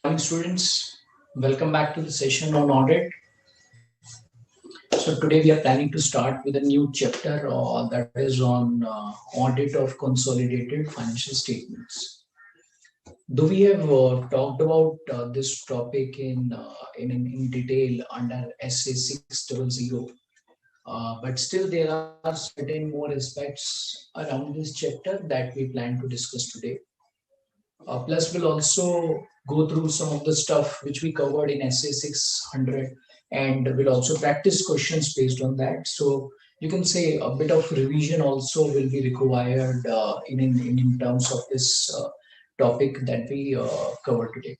Morning, students. Welcome back to the session on audit. So today we are planning to start with a new chapter that is on audit of consolidated financial statements. Though we have talked about this topic in detail under SA 600, but still there are certain more aspects around this chapter that we plan to discuss today. Plus, we'll also go through some of the stuff which we covered in SA 600, and we'll also practice questions based on that. So you can say a bit of revision also will be required in terms of this topic that we covered today.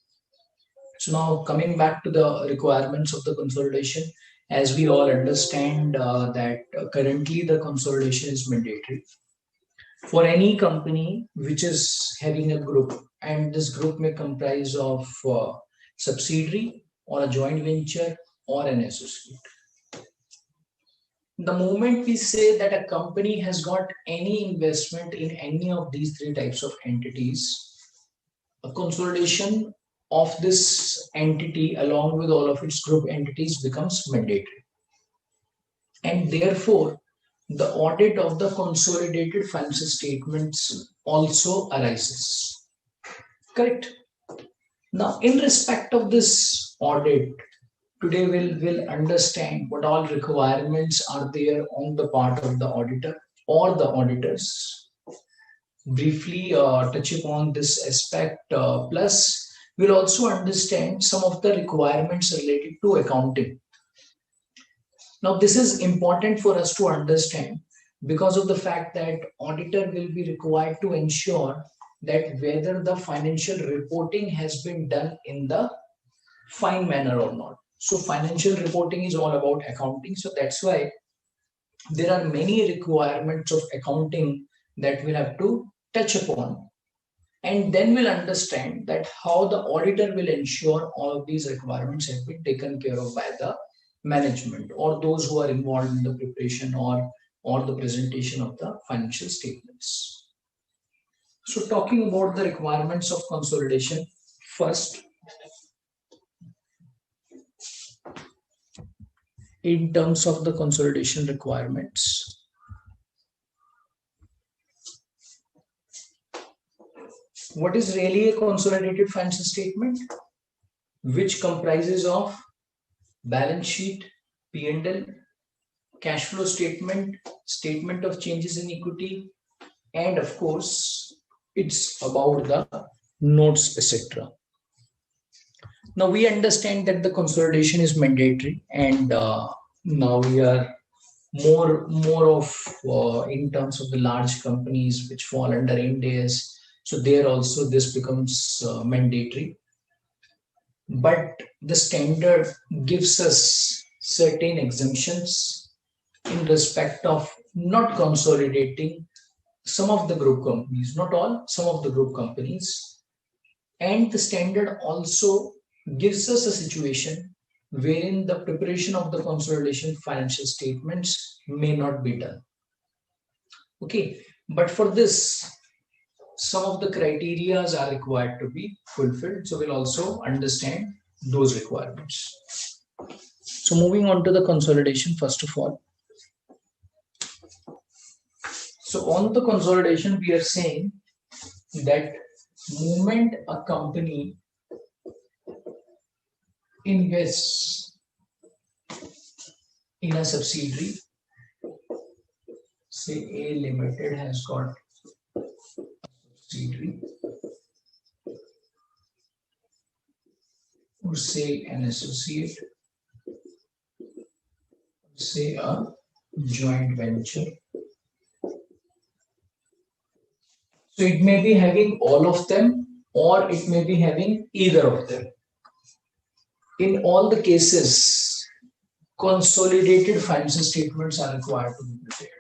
So now coming back to the requirements of the consolidation, as we all understand that currently the consolidation is mandatory for any company which is having a group, and this group may comprise of subsidiary or a joint venture or an associate. The moment we say that a company has got any investment in any of these three types of entities, a consolidation of this entity along with all of its group entities becomes mandatory. And therefore, the audit of the consolidated financial statements also arises. Correct. Now, in respect of this audit, today we'll understand what all requirements are there on the part of the auditor or the auditors. Briefly touch upon this aspect. Plus, we'll also understand some of the requirements related to accounting. Now, this is important for us to understand because of the fact that auditor will be required to ensure that whether the financial reporting has been done in the fine manner or not. So financial reporting is all about accounting. So that's why there are many requirements of accounting that we'll have to touch upon. And then we'll understand that how the auditor will ensure all of these requirements have been taken care of by the management or those who are involved in the preparation or the presentation of the financial statements. So talking about the requirements of consolidation, first, in terms of the consolidation requirements, what is really a consolidated financial statement? Which comprises of balance sheet, P&L, cash flow statement, statement of changes in equity, and of course, it's about the notes, etc. Now we understand that the consolidation is mandatory, and now we are more of in terms of the large companies which fall under Ind AS. So there also this becomes mandatory. But the standard gives us certain exemptions in respect of not consolidating some of the group companies, not all, some of the group companies. And the standard also gives us a situation wherein the preparation of the consolidation financial statements may not be done. Okay, but for this, some of the criterias are required to be fulfilled. So we'll also understand those requirements. So moving on to the consolidation, first of all. So on the consolidation, we are saying that moment a company invests in a subsidiary, say A Limited has got a subsidiary, or say an associate, say a joint venture. So it may be having all of them or it may be having either of them. In all the cases, consolidated financial statements are required to be prepared.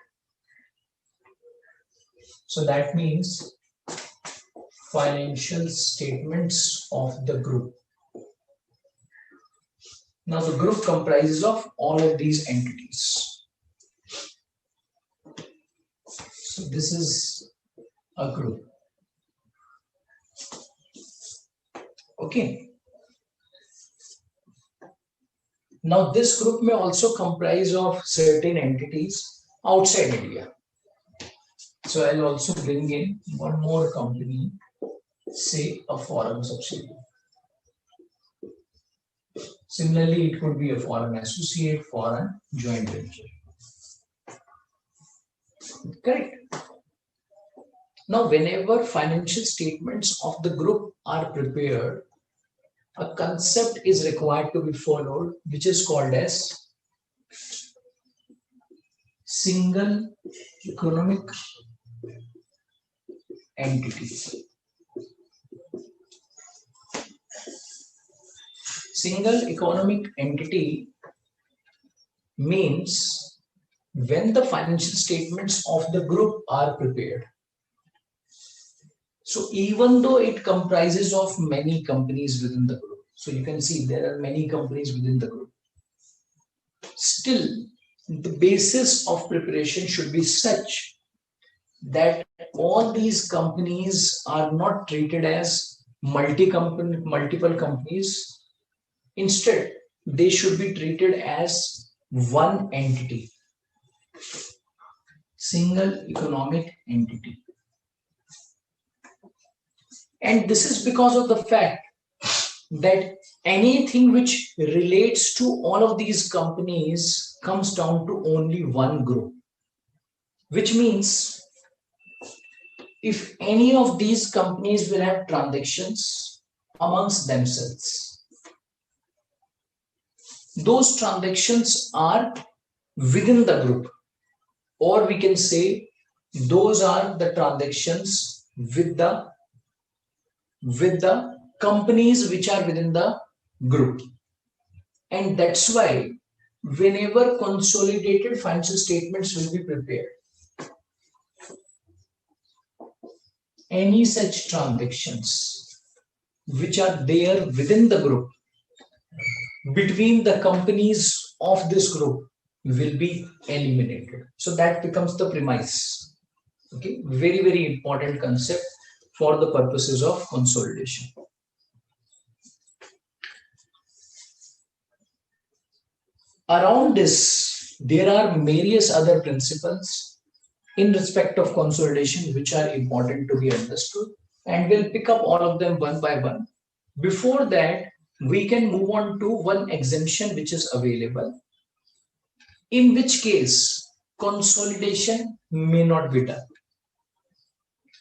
So that means financial statements of the group. Now the group comprises of all of these entities. So this is a group. Okay. Now this group may also comprise of certain entities outside India. So I'll also bring in one more company, say a foreign subsidiary. Similarly, it could be a foreign associate, foreign joint venture. Correct. Now, whenever financial statements of the group are prepared, a concept is required to be followed, which is called as single economic entity. Single economic entity means when the financial statements of the group are prepared. So even though it comprises of many companies within the group, so you can see there are many companies within the group, still the basis of preparation should be such that all these companies are not treated as multiple companies. Instead, they should be treated as one entity, single economic entity. And this is because of the fact that anything which relates to all of these companies comes down to only one group, which means if any of these companies will have transactions amongst themselves, those transactions are within the group, or we can say those are the transactions with the companies which are within the group. And that's why whenever consolidated financial statements will be prepared, any such transactions which are there within the group between the companies of this group will be eliminated. So that becomes the premise. Okay, very, very important concept for the purposes of consolidation. Around this, there are various other principles in respect of consolidation which are important to be understood, and we'll pick up all of them one by one. Before that, we can move on to one exemption which is available, in which case consolidation may not be done.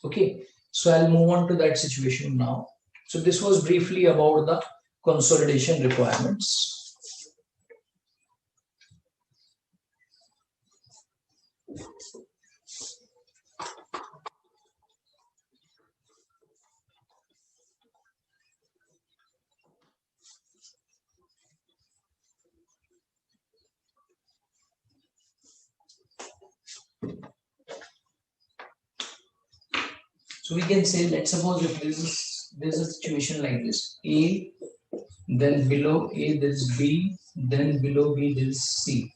Okay, so I'll move on to that situation now. So this was briefly about the consolidation requirements. So we can say, let's suppose if there's a situation like this: A, then below A there's B, then below B there's C,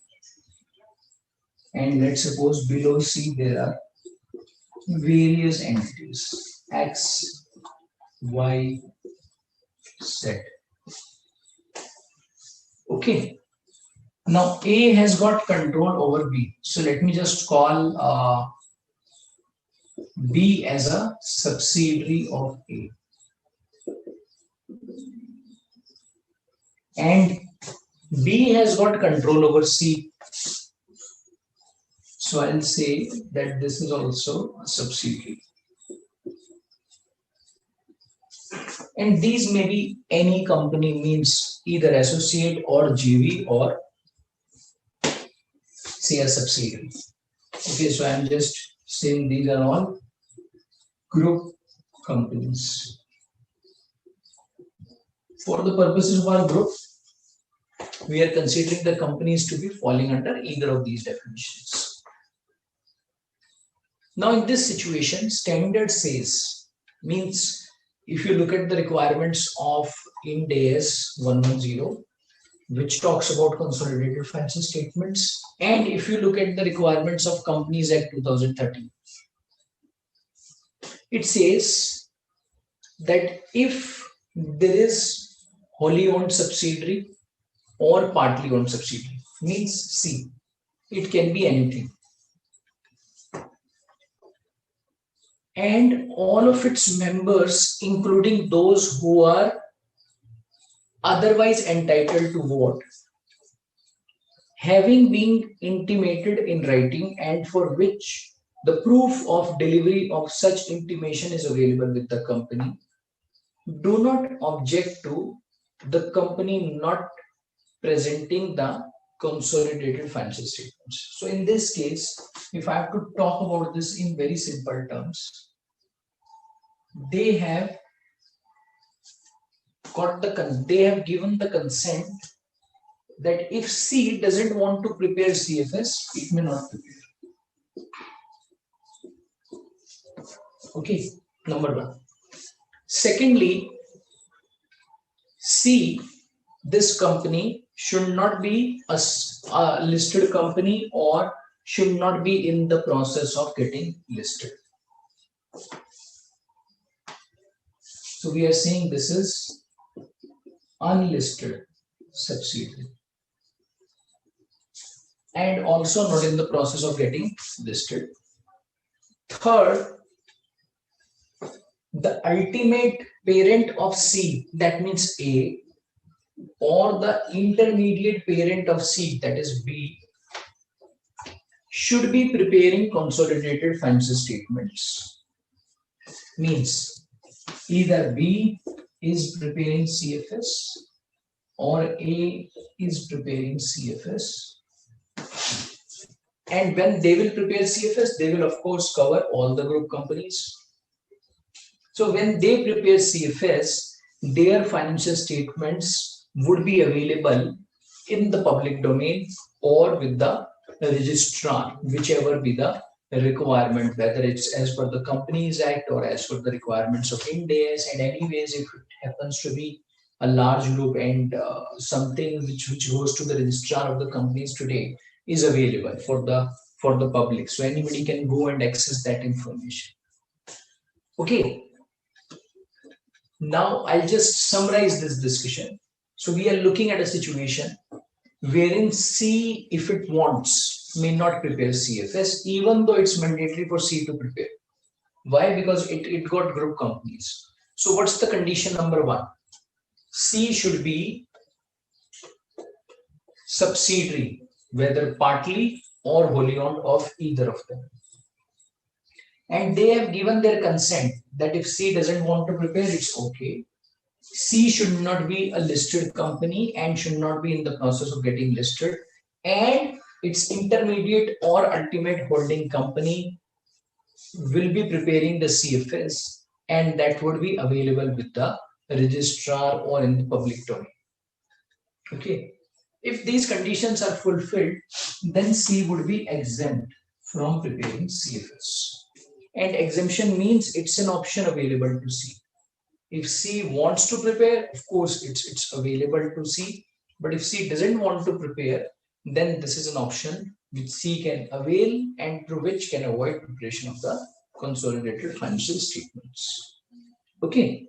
and let's suppose below C there are various entities X, Y, Z. Okay. Now A has got control over B. So let me just call B as a subsidiary of A. And B has got control over C. So I'll say that this is also a subsidiary. And these may be any company, means either associate or JV or say a subsidiary. Okay, so I'm just saying these are all group companies. For the purposes of our group, we are considering the companies to be falling under either of these definitions. Now in this situation, standard says, means if you look at the requirements of Ind AS 110, which talks about consolidated financial statements, and if you look at the requirements of Companies Act 2013, it says that if there is wholly owned subsidiary or partly owned subsidiary. Means C. It can be anything. And all of its members, including those who are otherwise entitled to vote, having been intimated in writing and for which the proof of delivery of such intimation is available with the company, do not object to the company not presenting the consolidated financial statements. So in this case, if I have to talk about this in very simple terms, they have given the consent that if C doesn't want to prepare CFS, it may not prepare. Okay, number one. Secondly, C, this company should not be a listed company or should not be in the process of getting listed. So we are saying this is unlisted subsidiary and also not in the process of getting listed. Third, the ultimate parent of C, that means A, or the intermediate parent of C, that is B, should be preparing consolidated financial statements. Means either B is preparing CFS or A is preparing CFS. And when they will prepare CFS, they will of course cover all the group companies. So when they prepare CFS, their financial statements would be available in the public domain or with the registrar, whichever be the requirement, whether it's as per the Companies Act or as per the requirements of Ind AS. And anyways, if it happens to be a large group and something which goes to the registrar of the companies today is available for the public, so anybody can go and access that information. Okay. Now I'll just summarize this discussion. So we are looking at a situation wherein C, if it wants, may not prepare CFS, even though it's mandatory for C to prepare. Why? Because it got group companies. So what's the condition number one? C should be subsidiary, whether partly or wholly owned of either of them. And they have given their consent that if C doesn't want to prepare, it's okay. C should not be a listed company and should not be in the process of getting listed. And its intermediate or ultimate holding company will be preparing the CFS, and that would be available with the registrar or in the public domain. Okay. If these conditions are fulfilled, then C would be exempt from preparing CFS. And exemption means it's an option available to C. If C wants to prepare, of course, it's available to C. But if C doesn't want to prepare, then this is an option which C can avail and through which can avoid preparation of the consolidated financial statements. Okay.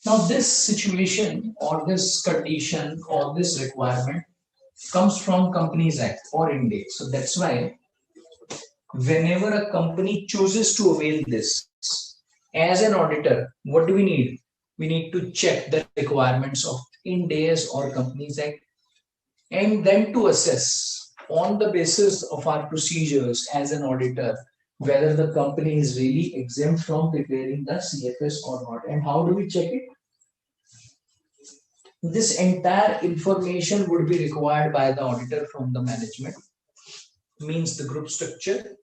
Now this situation or this condition or this requirement comes from Companies Act or Ind AS. So that's why whenever a company chooses to avail this, as an auditor, what do we need? We need to check the requirements of Ind AS or Companies Act and then to assess on the basis of our procedures as an auditor whether the company is really exempt from preparing the CFS or not. And how do we check it? This entire information would be required by the auditor from the management, means the group structure,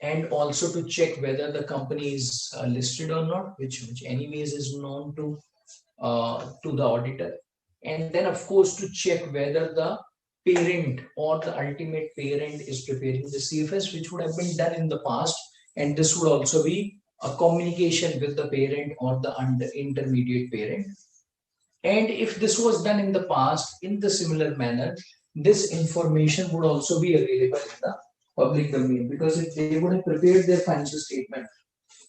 and also to check whether the company is listed or not, which anyways is known to the auditor. And then of course to check whether the parent or the ultimate parent is preparing the CFS, which would have been done in the past. And this would also be a communication with the parent or the intermediate parent. And if this was done in the past in the similar manner, this information would also be available in the public domain, because if they would have prepared their financial statement,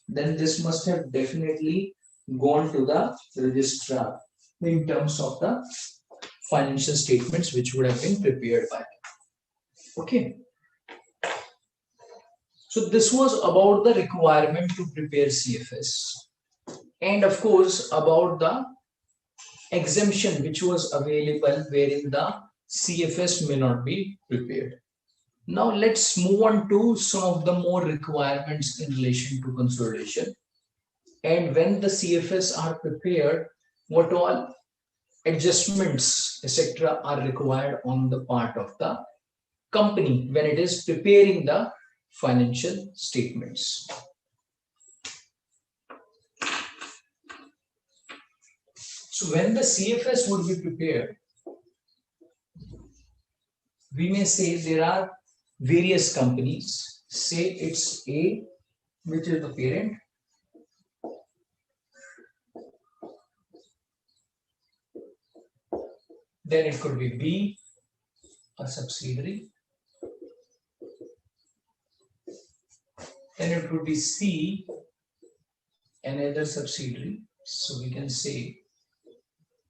then this must have definitely gone to the registrar in terms of the financial statements which would have been prepared by them. Okay. So this was about the requirement to prepare CFS, and of course about the exemption which was available wherein the CFS may not be prepared. Now let's move on to some of the more requirements in relation to consolidation. And when the CFS are prepared, what all adjustments, etc., are required on the part of the company when it is preparing the financial statements. So when the CFS would be prepared, we may say there are various companies. Say it's A, which is the parent. Then it could be B, a subsidiary. Then it could be C, another subsidiary. So we can say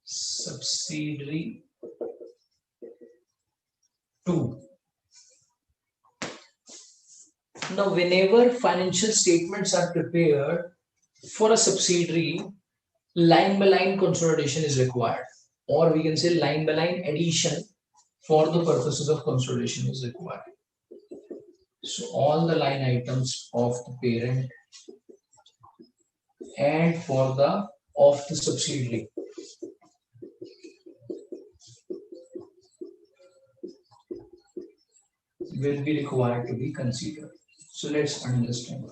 subsidiary 2. Now, whenever financial statements are prepared for a subsidiary, line by line consolidation is required, or we can say line by line addition for the purposes of consolidation is required. So all the line items of the parent and for the of the subsidiary will be required to be considered. So let's understand.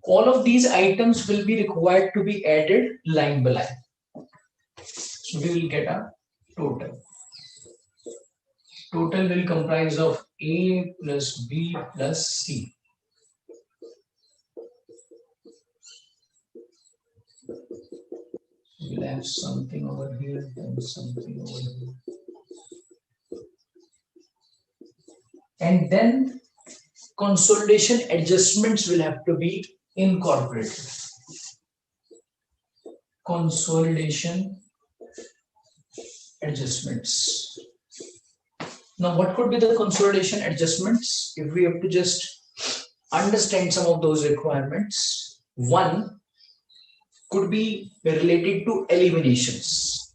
All of these items will be required to be added line by line. So we will get a total. Total will comprise of A plus B plus C. We'll have something over here, then something over here. And then consolidation adjustments will have to be incorporated. Consolidation adjustments. Now, what could be the consolidation adjustments? If we have to just understand some of those requirements, one could be related to eliminations.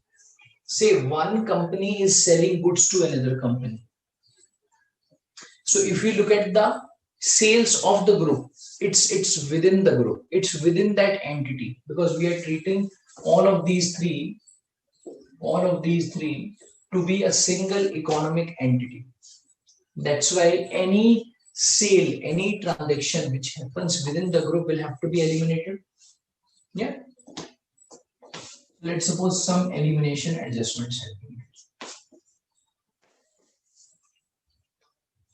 Say one company is selling goods to another company. So if we look at the sales of the group, it's within the group, it's within that entity, because we are treating all of these three to be a single economic entity. That's why any sale, any transaction which happens within the group will have to be eliminated. Yeah. Let's suppose some elimination adjustments have been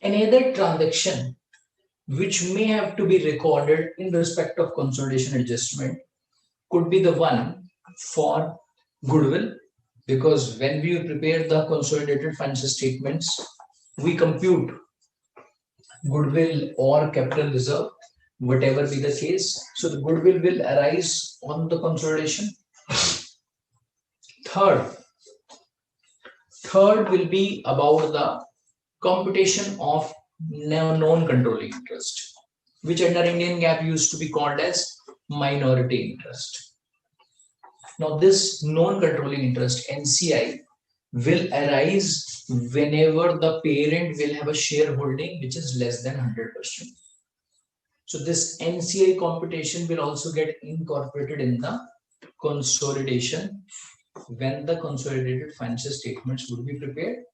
made. Another transaction which may have to be recorded in respect of consolidation adjustment could be the one for goodwill, because when we prepare the consolidated financial statements, we compute goodwill or capital reserve, whatever be the case. So the goodwill will arise on the consolidation. Third will be about the computation of non-controlling interest, which under Indian GAAP used to be called as minority interest. Now this non-controlling interest, NCI, will arise whenever the parent will have a shareholding which is less than 100%. So this NCI computation will also get incorporated in the consolidation when the consolidated financial statements would be prepared.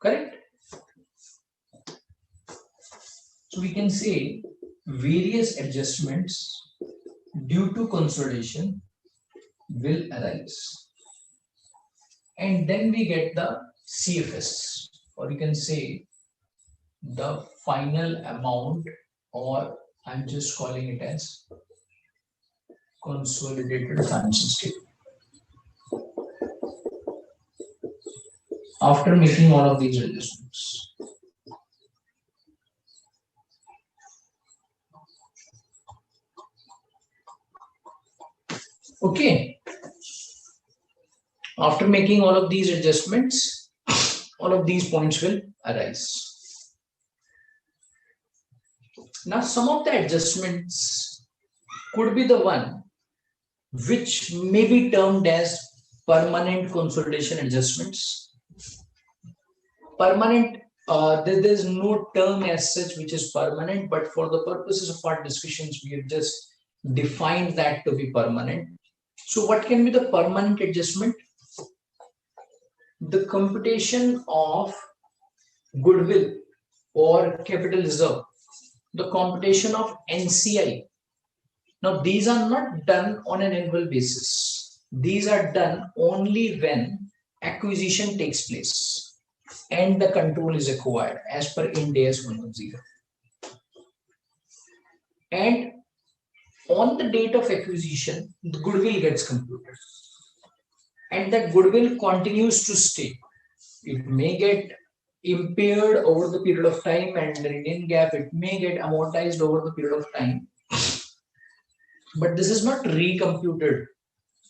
Correct? So we can say various adjustments due to consolidation will arise. And then we get the CFS, or you can say the final amount, or I'm just calling it as consolidated financial statement. After making all of these adjustments. Okay. After making all of these adjustments, all of these points will arise. Now, some of the adjustments could be the one which may be termed as permanent consolidation adjustments. Permanent, there is no term as such which is permanent, but for the purposes of our discussions, we have just defined that to be permanent. So what can be the permanent adjustment? The computation of goodwill or capital reserve, the computation of NCI. Now, these are not done on an annual basis. These are done only when acquisition takes place and the control is acquired as per Ind AS 110. And on the date of acquisition, the goodwill gets computed. And that goodwill continues to stay. It may get impaired over the period of time, and in Indian GAAP, it may get amortized over the period of time. But this is not recomputed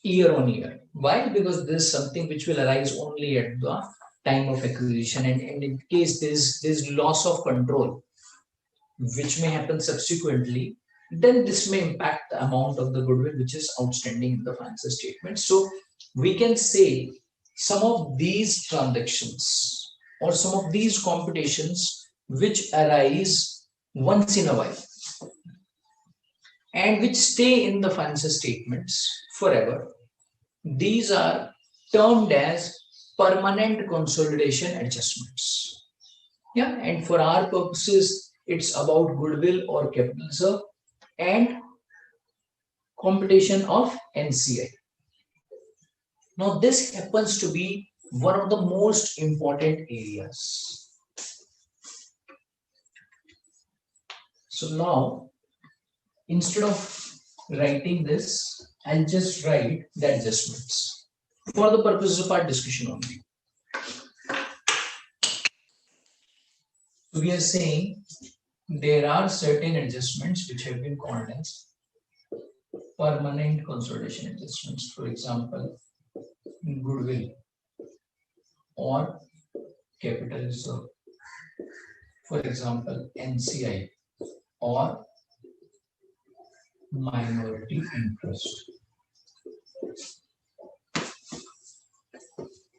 year on year. Why? Because this is something which will arise only at the time of acquisition, and in case there's loss of control, which may happen subsequently, then this may impact the amount of the goodwill which is outstanding in the financial statement. So we can say some of these transactions or some of these computations which arise once in a while and which stay in the financial statements forever, these are termed as permanent consolidation adjustments. Yeah, and for our purposes, it's about goodwill or capital reserve and computation of NCI. Now, this happens to be one of the most important areas. So now, instead of writing this, I'll just write the adjustments for the purposes of our discussion only. So we are saying there are certain adjustments which have been called as permanent consolidation adjustments. For example, goodwill or capital reserve. For example, NCI or minority interest.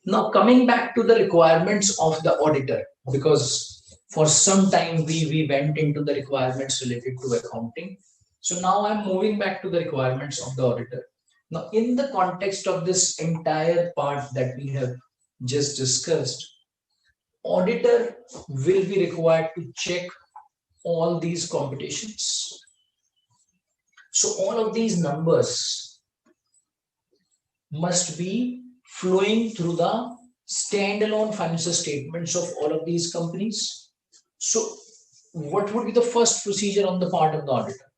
Now, coming back to the requirements of the auditor, because for some time we went into the requirements related to accounting. So now I'm moving back to the requirements of the auditor. Now, in the context of this entire part that we have just discussed, auditor will be required to check all these computations. So all of these numbers must be flowing through the standalone financial statements of all of these companies. So what would be the first procedure on the part of the auditor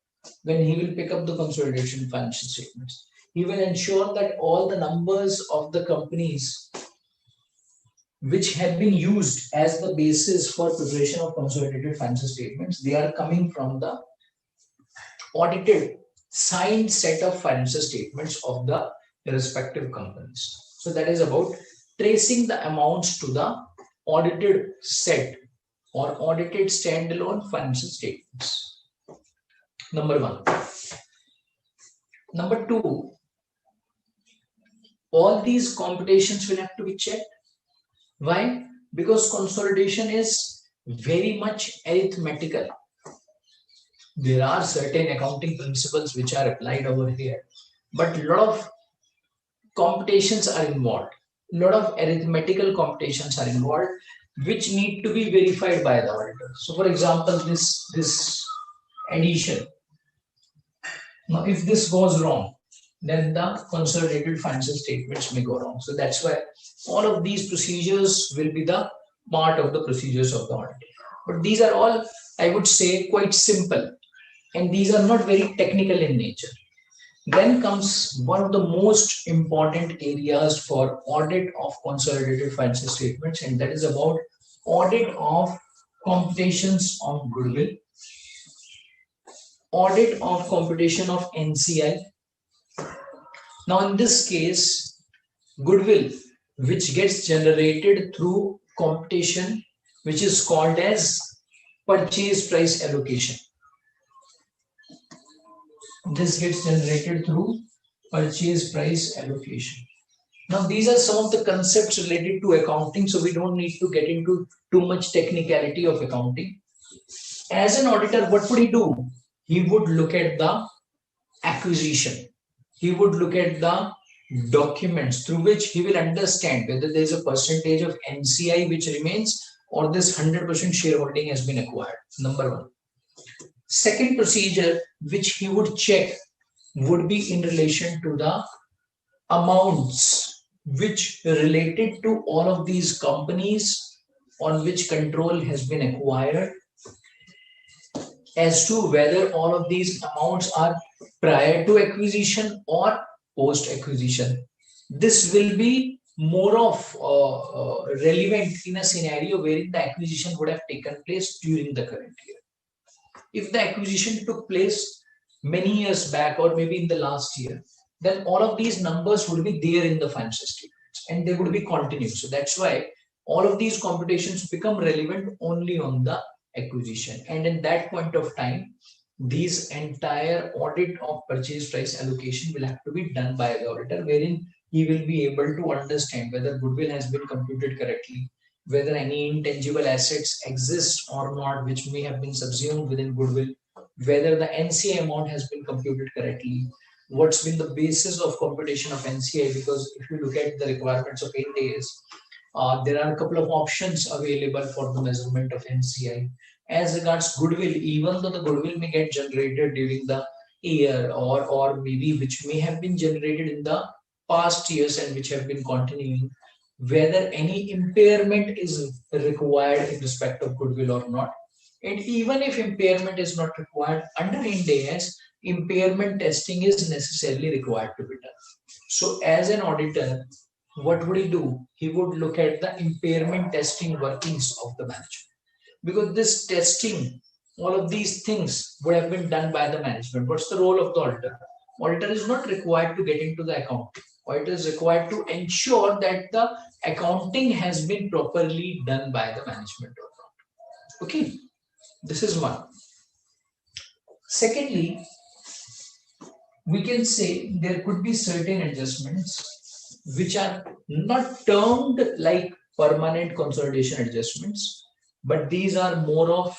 when he will pick up the consolidation financial statements? He will ensure that all the numbers of the companies which have been used as the basis for preparation of consolidated financial statements, they are coming from the audited signed set of financial statements of the respective companies. So that is about tracing the amounts to the audited set or audited standalone financial statements. Number one. Number two, all these computations will have to be checked. Why? Because consolidation is very much arithmetical. There are certain accounting principles which are applied over here, but a lot of computations are involved. A lot of arithmetical computations are involved, which need to be verified by the auditor. So, for example, this addition. Now, if this goes wrong, then the consolidated financial statements may go wrong. So that's why all of these procedures will be the part of the procedures of the audit. But these are all, I would say, quite simple, and these are not very technical in nature. Then comes one of the most important areas for audit of consolidated financial statements, and that is about audit of computations of goodwill, audit of computation of NCI. Now, in this case, goodwill, which gets generated through computation, which is called as purchase price allocation. This gets generated through purchase price allocation. Now, these are some of the concepts related to accounting, so we don't need to get into too much technicality of accounting. As an auditor, what would he do? He would look at the acquisition. He would look at the documents through which he will understand whether there is a percentage of NCI which remains or this 100% shareholding has been acquired. Number one. Second procedure which he would check would be in relation to the amounts which related to all of these companies on which control has been acquired, as to whether all of these amounts are prior to acquisition or post acquisition. This will be more of relevant in a scenario wherein the acquisition would have taken place during the current year. If the acquisition took place many years back or maybe in the last year, then all of these numbers would be there in the financial statements and they would be continuous. So that's why all of these computations become relevant only on the acquisition. And in that point of time, these entire audit of purchase price allocation will have to be done by the auditor, wherein he will be able to understand whether goodwill has been computed correctly, whether any intangible assets exist or not, which may have been subsumed within goodwill, whether the NCI amount has been computed correctly, what's been the basis of computation of NCI, because if you look at the requirements of Ind AS, there are a couple of options available for the measurement of NCI. As regards goodwill, even though the goodwill may get generated during the year or maybe which may have been generated in the past years and which have been continuing, whether any impairment is required in respect of goodwill or not. And even if impairment is not required under Ind AS, impairment testing is necessarily required to be done. So as an auditor, what would he do? He would look at the impairment testing workings of the management. Because this testing, all of these things would have been done by the management. What's the role of the auditor? Auditor is not required to get into the accounting. Auditor is required to ensure that the accounting has been properly done by the management or not. Okay, this is one. Secondly, we can say there could be certain adjustments which are not termed like permanent consolidation adjustments, but these are more of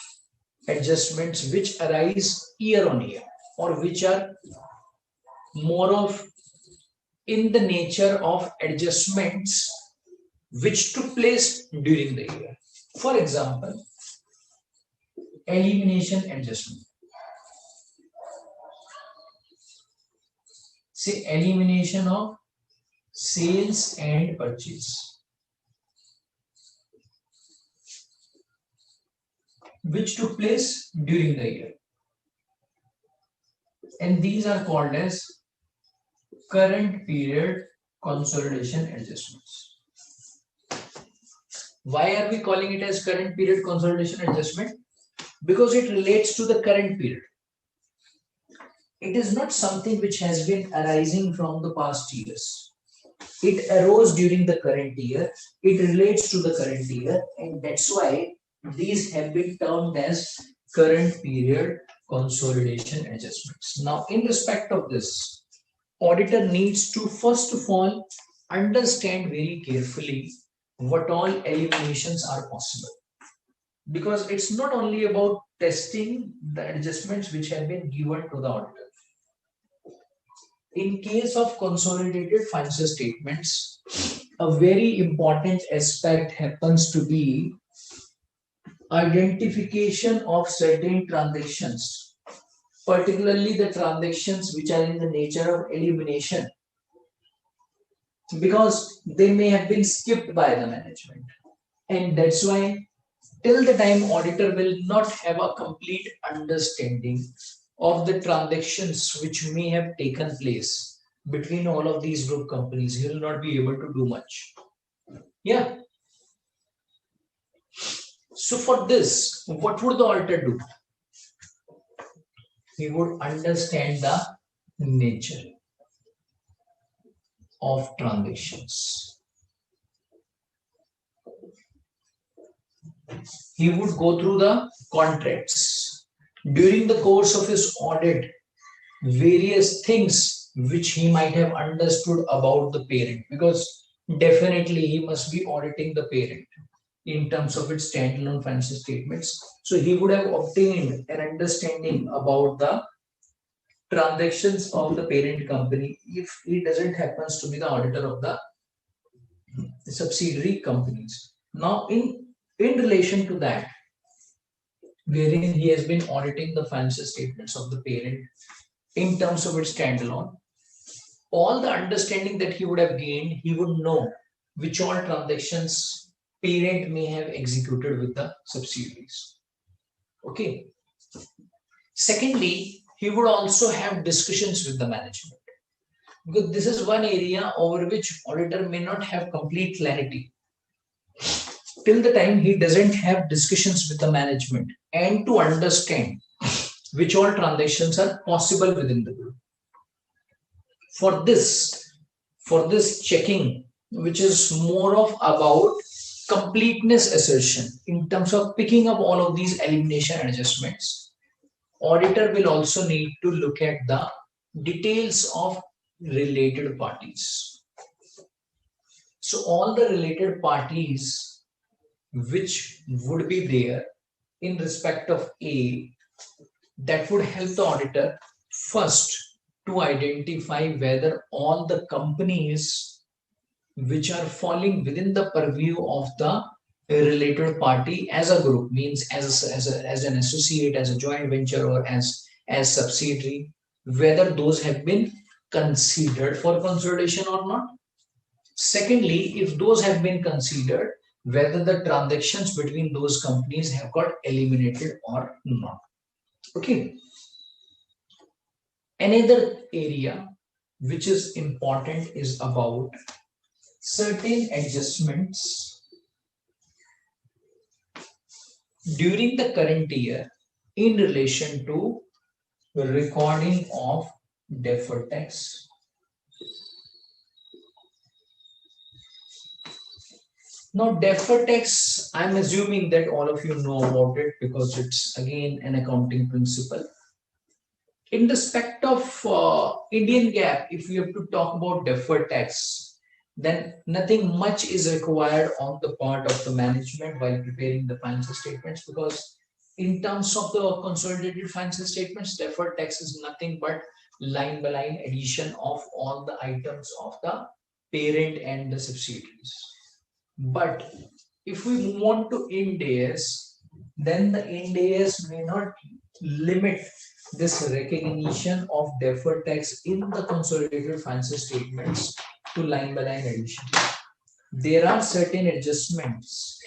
adjustments which arise year on year, or which are more of in the nature of adjustments which took place during the year. For example, elimination adjustment. Say elimination of sales and purchase, which took place during the year, and these are called as current period consolidation adjustments. Why are we calling it as current period consolidation adjustment? Because it relates to the current period. It is not something which has been arising from the past years. It arose during the current year. It relates to the current year, and that's why these have been termed as current period consolidation adjustments. Now, in respect of this, auditor needs to first of all understand very carefully what all eliminations are possible, because it's not only about testing the adjustments which have been given to the auditor. In case of consolidated financial statements, a very important aspect happens to be identification of certain transactions, particularly the transactions which are in the nature of elimination, because they may have been skipped by the management. And that's why till the time auditor will not have a complete understanding of the transactions which may have taken place between all of these group companies. He will not be able to do much. Yeah. So for this, what would the auditor do? He would understand the nature of transactions. He would go through the contracts. During the course of his audit, various things which he might have understood about the parent, because definitely he must be auditing the parent in terms of its standalone financial statements. So he would have obtained an understanding about the transactions of the parent company if he doesn't happens to be the auditor of the subsidiary companies. Now, in relation to that, wherein he has been auditing the financial statements of the parent in terms of its standalone, all the understanding that he would have gained, he would know which all transactions parent may have executed with the subsidiaries. Okay. Secondly, he would also have discussions with the management, because this is one area over which auditor may not have complete clarity till the time he doesn't have discussions with the management and to understand which all transactions are possible within the group. For this checking, which is more of about completeness assertion in terms of picking up all of these elimination adjustments, auditor will also need to look at the details of related parties. So all the related parties which would be there in respect of A, that would help the auditor first to identify whether all the companies which are falling within the purview of the related party as a group, means as an associate, as a joint venture, or as subsidiary, whether those have been considered for consolidation or not. Secondly, if those have been considered, whether the transactions between those companies have got eliminated or not. Okay. Another area which is important is about certain adjustments during the current year in relation to recording of deferred tax. Now, deferred tax, I'm assuming that all of you know about it because it's again an accounting principle. In respect of Indian GAAP, if we have to talk about deferred tax, then nothing much is required on the part of the management while preparing the financial statements, because in terms of the consolidated financial statements, deferred tax is nothing but line by line addition of all the items of the parent and the subsidiaries. But if we move on to Ind AS, then the Ind AS may not limit this recognition of deferred tax in the consolidated financial statements to line by line addition. There are certain adjustments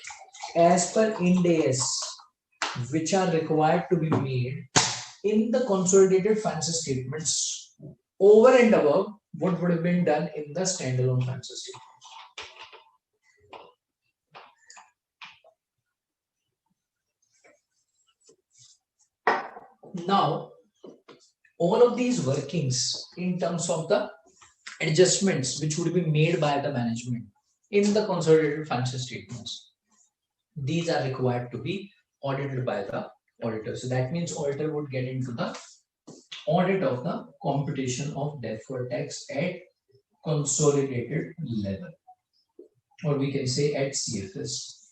as per Ind AS which are required to be made in the consolidated financial statements over and above what would have been done in the standalone financial statement. Now, all of these workings in terms of the adjustments which would be made by the management in the consolidated financial statements, these are required to be audited by the auditor. So that means auditor would get into the audit of the computation of deferred tax at consolidated level, or we can say at CFS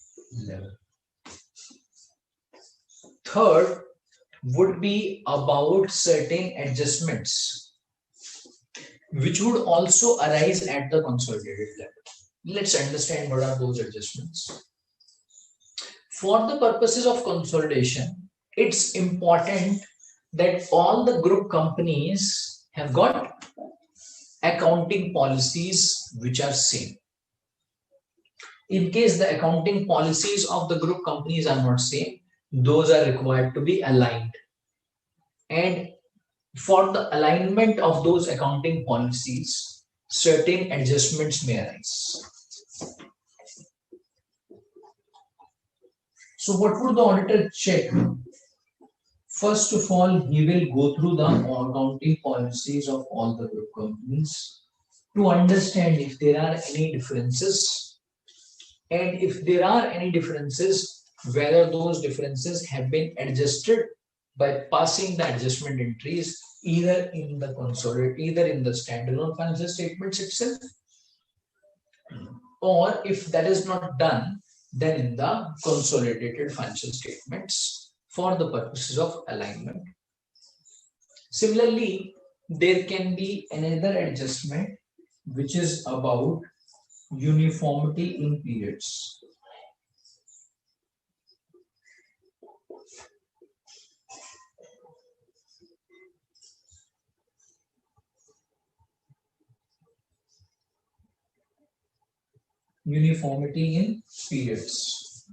level. Third would be about certain adjustments which would also arise at the consolidated level. Let's understand what are those adjustments. For the purposes of consolidation, it's important that all the group companies have got accounting policies which are same. In case the accounting policies of the group companies are not same, those are required to be aligned. And For the alignment of those accounting policies, certain adjustments may arise. So what would the auditor check? First of all, he will go through the accounting policies of all the group companies to understand if there are any differences, and if there are any differences, whether those differences have been adjusted by passing the adjustment entries either in the standalone financial statements itself, or if that is not done, then in the consolidated financial statements for the purposes of alignment. Similarly, there can be another adjustment which is about uniformity in periods. Uniformity in periods.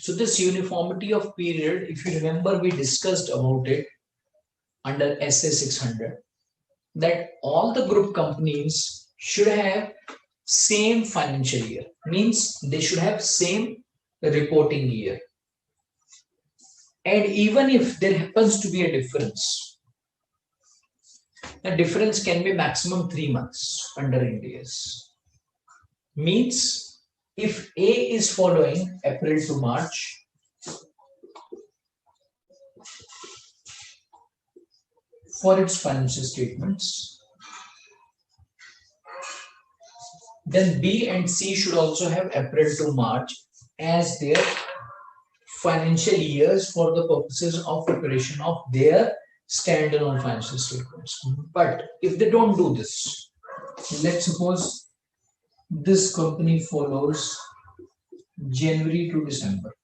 So this uniformity of period, if you remember, we discussed about it under SA 600, that all the group companies should have same financial year, means they should have same reporting year. And even if there happens to be a difference, the difference can be maximum 3 months under NDS. Means if A is following April to March, for its financial statements, then B and C should also have April to March as their financial years for the purposes of preparation of their standalone financial statements. But if they don't do this, let's suppose this company follows January to December.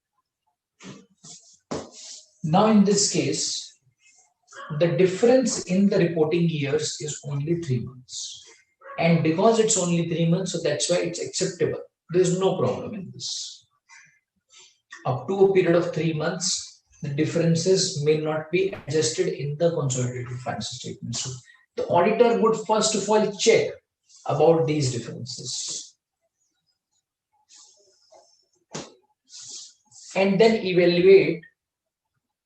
Now in this case, the difference in the reporting years is only 3 months. And because it's only 3 months, so that's why it's acceptable. There's no problem in this. Up to a period of 3 months, the differences may not be adjusted in the consolidated financial statements. So the auditor would first of all check about these differences and then evaluate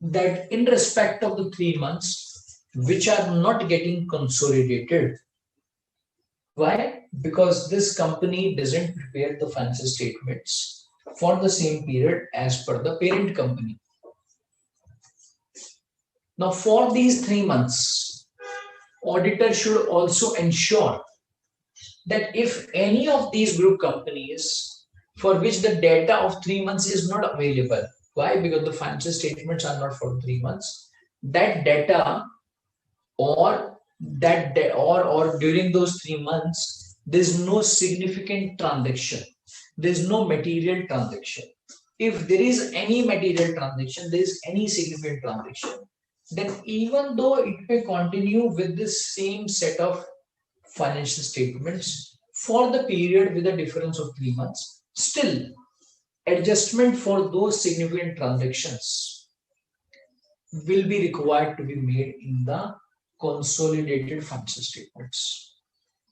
that in respect of the 3 months which are not getting consolidated. Why? Because this company doesn't prepare the financial statements for the same period as per the parent company. Now for these 3 months, auditor should also ensure that if any of these group companies for which the data of 3 months is not available, why? Because the financial statements are not for 3 months, that data or during those 3 months, there's no significant transaction. There's no material transaction. If there is any material transaction, there is any significant transaction, then even though it may continue with the same set of financial statements for the period with a difference of 3 months, still adjustment for those significant transactions will be required to be made in the consolidated financial statements.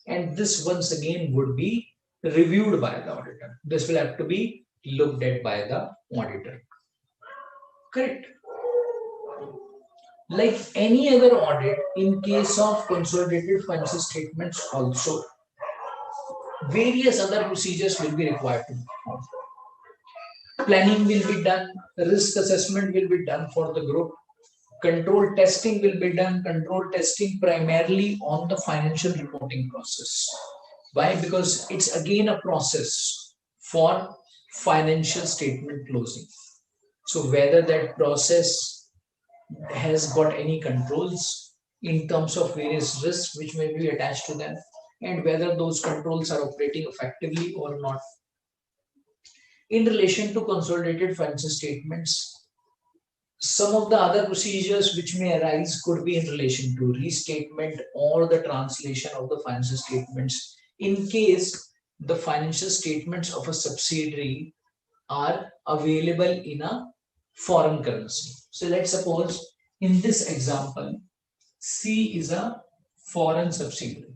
And this once again would be reviewed by the auditor. This will have to be looked at by the auditor. Correct. Like any other audit, in case of consolidated financial statements also, various other procedures will be required to be performed. Planning will be done, risk assessment will be done for the group, control testing will be done, control testing primarily on the financial reporting process. Why? Because it's again a process for financial statement closing. So whether that process has got any controls in terms of various risks which may be attached to them, and whether those controls are operating effectively or not. In relation to consolidated financial statements, some of the other procedures which may arise could be in relation to restatement or the translation of the financial statements in case the financial statements of a subsidiary are available in a foreign currency. So let's suppose in this example, C is a foreign subsidiary.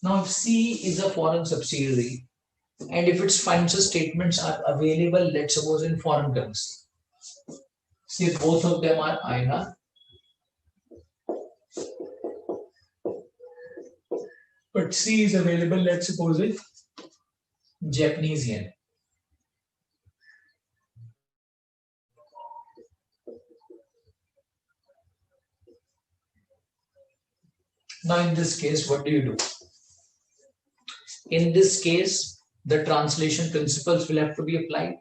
Now, if C is a foreign subsidiary, and if its financial statements are available, let's suppose in foreign currency, say both of them are INR, but C is available, let's suppose in Japanese yen. Now, in this case, what do you do? In this case, the translation principles will have to be applied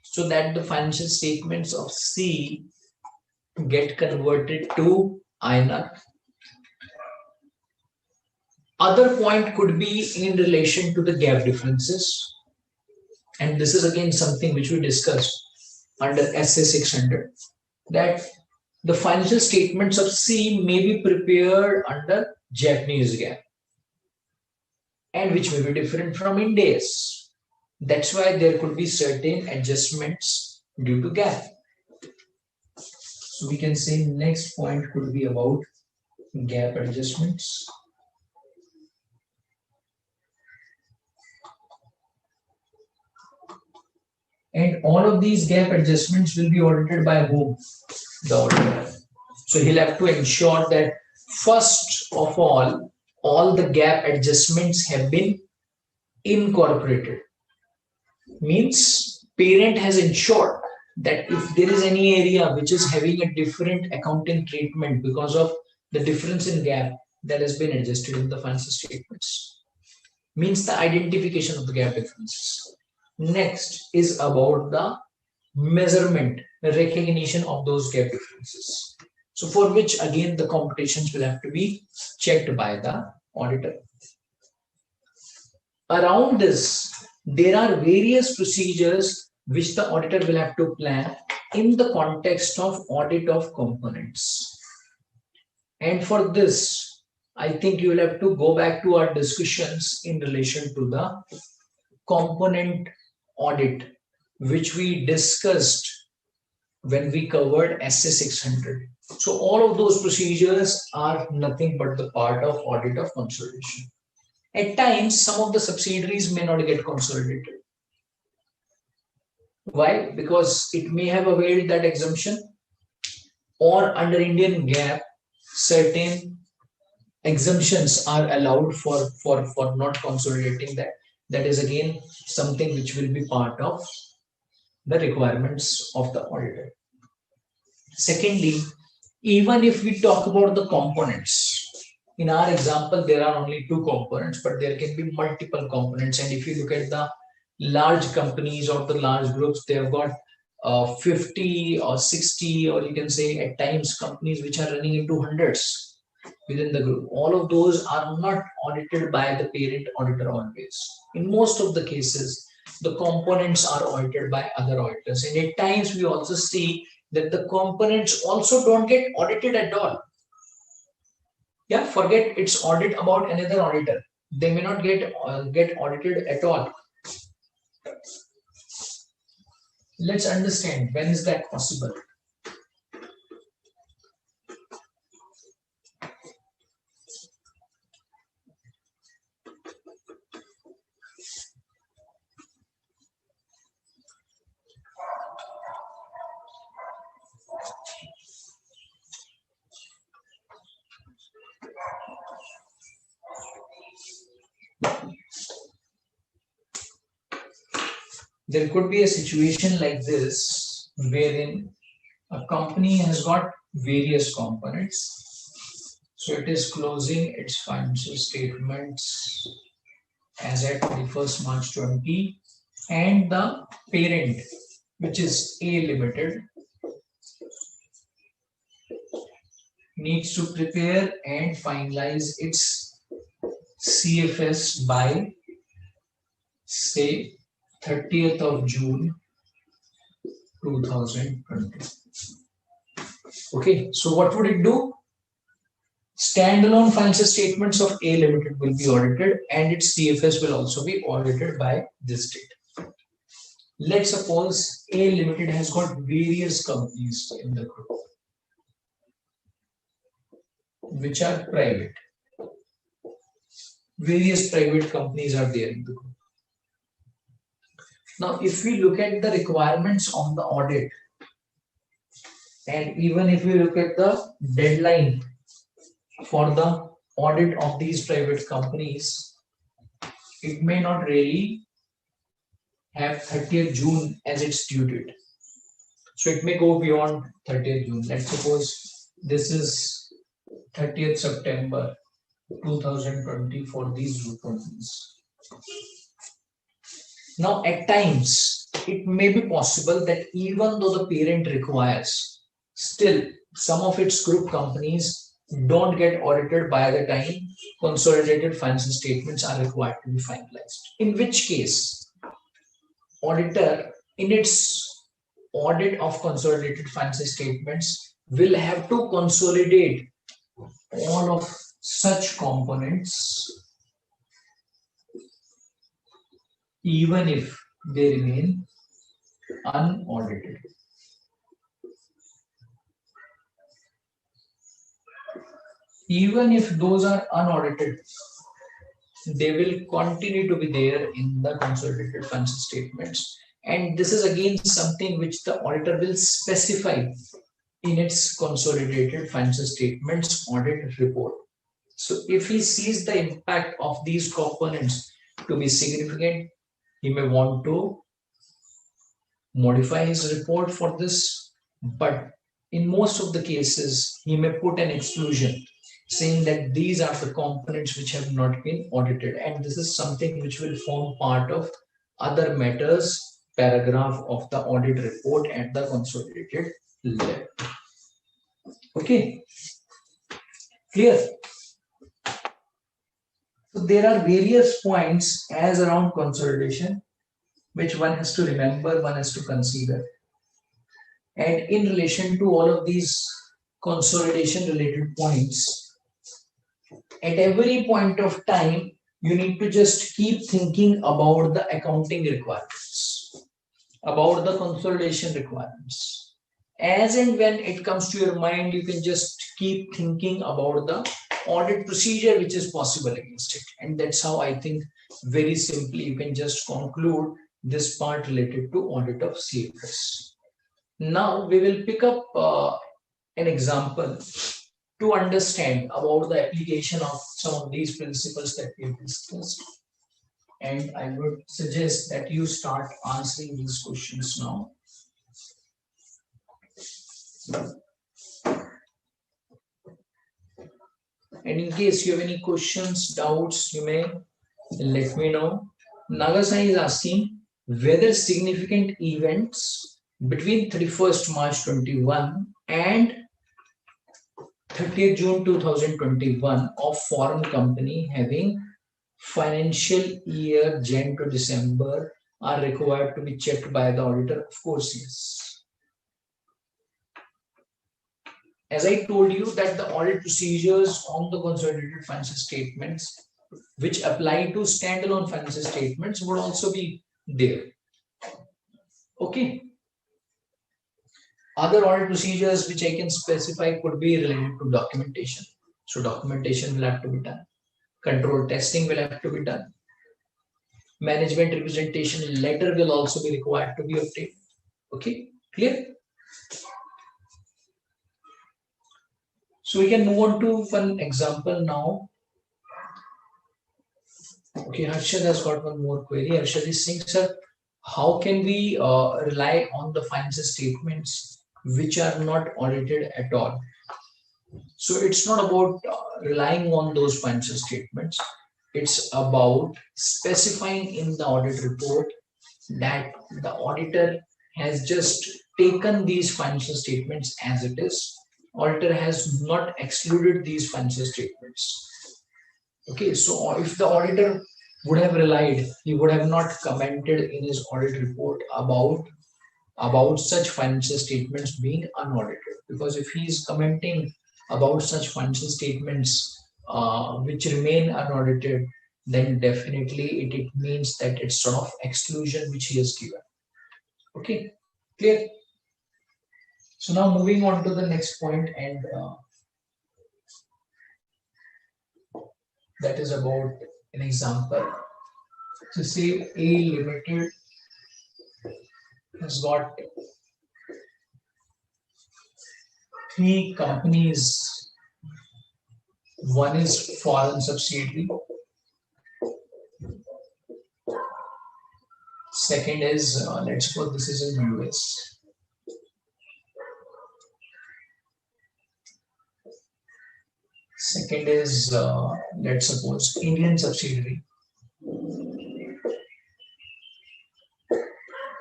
so that the financial statements of C get converted to INR. Other point could be in relation to the gap differences. And this is again something which we discussed under SA 600, that the financial statements of C may be prepared under Japanese gap and which may be different from Ind AS. That's why there could be certain adjustments due to gap. So we can say next point could be about gap adjustments. And all of these gap adjustments will be audited by whom? The auditor. So he'll have to ensure that first of all the gap adjustments have been incorporated. Means parent has ensured that if there is any area which is having a different accounting treatment because of the difference in gap, that has been adjusted in the financial statements. Means the identification of the gap differences. Next is about the measurement, recognition of those gap differences. So for which again the computations will have to be checked by the auditor. Around this, there are various procedures which the auditor will have to plan in the context of audit of components. And for this, I think you will have to go back to our discussions in relation to the component audit, which we discussed when we covered SA 600. So all of those procedures are nothing but the part of audit of consolidation. At times, some of the subsidiaries may not get consolidated. Why? Because it may have availed that exemption, or under Indian GAAP, certain exemptions are allowed for not consolidating that. That is again something which will be part of the requirements of the auditor. Secondly, even if we talk about the components, in our example, there are only two components, but there can be multiple components. And if you look at the large companies or the large groups, they have got 50 or 60, or you can say at times companies which are running into hundreds within the group. All of those are not audited by the parent auditor always. In most of the cases, the components are audited by other auditors. And at times we also see that the components also don't get audited at all. Yeah, forget its audit about another auditor. They may not get audited at all. Let's understand when is that possible. There could be a situation like this wherein a company has got various components. So it is closing its financial statements as at 31st March 20, and the parent, which is A Limited, needs to prepare and finalize its CFS by, say, 30th of June 2020. Okay, so what would it do? Standalone financial statements of A Limited will be audited, and its CFS will also be audited by this date. Let's suppose A Limited has got various companies in the group, which are private. Various private companies are there in the group. Now, if we look at the requirements of the audit, and even if we look at the deadline for the audit of these private companies, it may not really have 30th June as its due date. So it may go beyond 30th June. Let's suppose this is 30th September 2020 for these two companies. Now, at times, it may be possible that even though the parent requires, still some of its group companies don't get audited by the time consolidated financial statements are required to be finalized. In which case, auditor in its audit of consolidated financial statements will have to consolidate all of such components even if they remain unaudited. Even if those are unaudited, they will continue to be there in the consolidated financial statements. And this is again something which the auditor will specify in its consolidated financial statements audit report. So if he sees the impact of these components to be significant, he may want to modify his report for this, but in most of the cases, he may put an exclusion saying that these are the components which have not been audited, and this is something which will form part of other matters paragraph of the audit report at the consolidated level. Okay, clear? So there are various points as around consolidation which one has to remember, one has to consider. And in relation to all of these consolidation related points, at every point of time, you need to just keep thinking about the accounting requirements, about the consolidation requirements. As and when it comes to your mind, you can just keep thinking about the audit procedure which is possible against it. And that's how I think very simply you can just conclude this part related to audit of CFS. Now we will pick up an example to understand about the application of some of these principles that we have discussed. And I would suggest that you start answering these questions now. And in case you have any questions, doubts, you may let me know. Nagasai is asking whether significant events between 31st March 21 and 30th June 2021 of foreign company having financial year Jan to December are required to be checked by the auditor. Of course, yes. As I told you that the audit procedures on the consolidated financial statements which apply to standalone financial statements would also be there. Okay. Other audit procedures which I can specify could be related to documentation. So documentation will have to be done. Control testing will have to be done. Management representation letter will also be required to be obtained. Okay, clear? So we can move on to one example now. Okay, Harshad has got one more query. Harshad is saying, sir, how can we rely on the financial statements which are not audited at all? So it's not about relying on those financial statements. It's about specifying in the audit report that the auditor has just taken these financial statements as it is. Auditor has not excluded these financial statements. Okay, so if the auditor would have relied, he would have not commented in his audit report about such financial statements being unaudited. Because if he is commenting about such financial statements which remain unaudited, then definitely it means that it's sort of exclusion which he has given. Okay, clear? So now moving on to the next point, and that is about an example. So say A Limited has got three companies. One is foreign subsidiary. Second is, let's suppose this is in US. Second is, let's suppose, Indian subsidiary.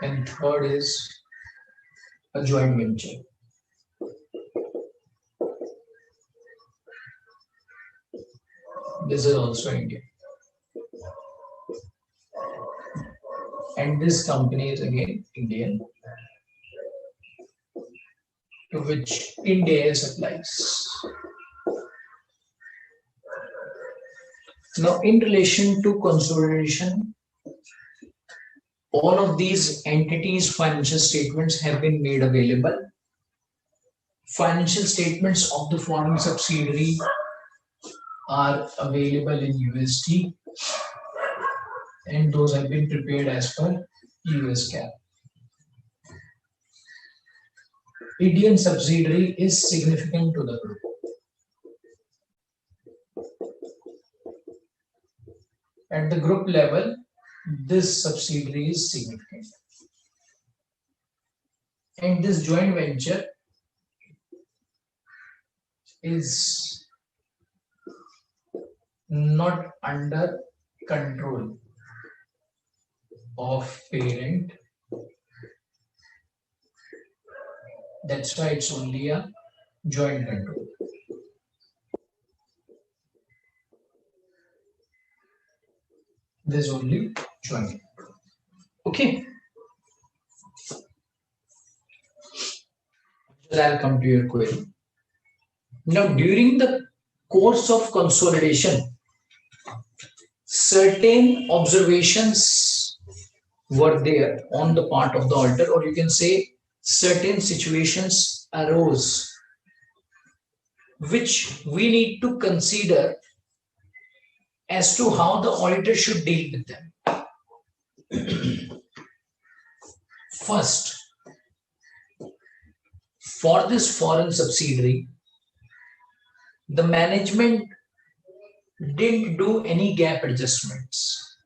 And third is a joint venture. This is also Indian. And this company is again Indian, to which India supplies. Now, in relation to consolidation, all of these entities' financial statements have been made available. Financial statements of the foreign subsidiary are available in USD, and those have been prepared as per US GAAP. Indian subsidiary is significant to the group. At the group level, this subsidiary is significant. And this joint venture is not under control of parent. That's why it's only a joint control. There's only joint control. Okay. I'll come to your query. Now, during the course of consolidation, certain observations were there on the part of the auditor, or you can say certain situations arose which we need to consider as to how the auditor should deal with them. First, for this foreign subsidiary, the management didn't do any gap adjustments,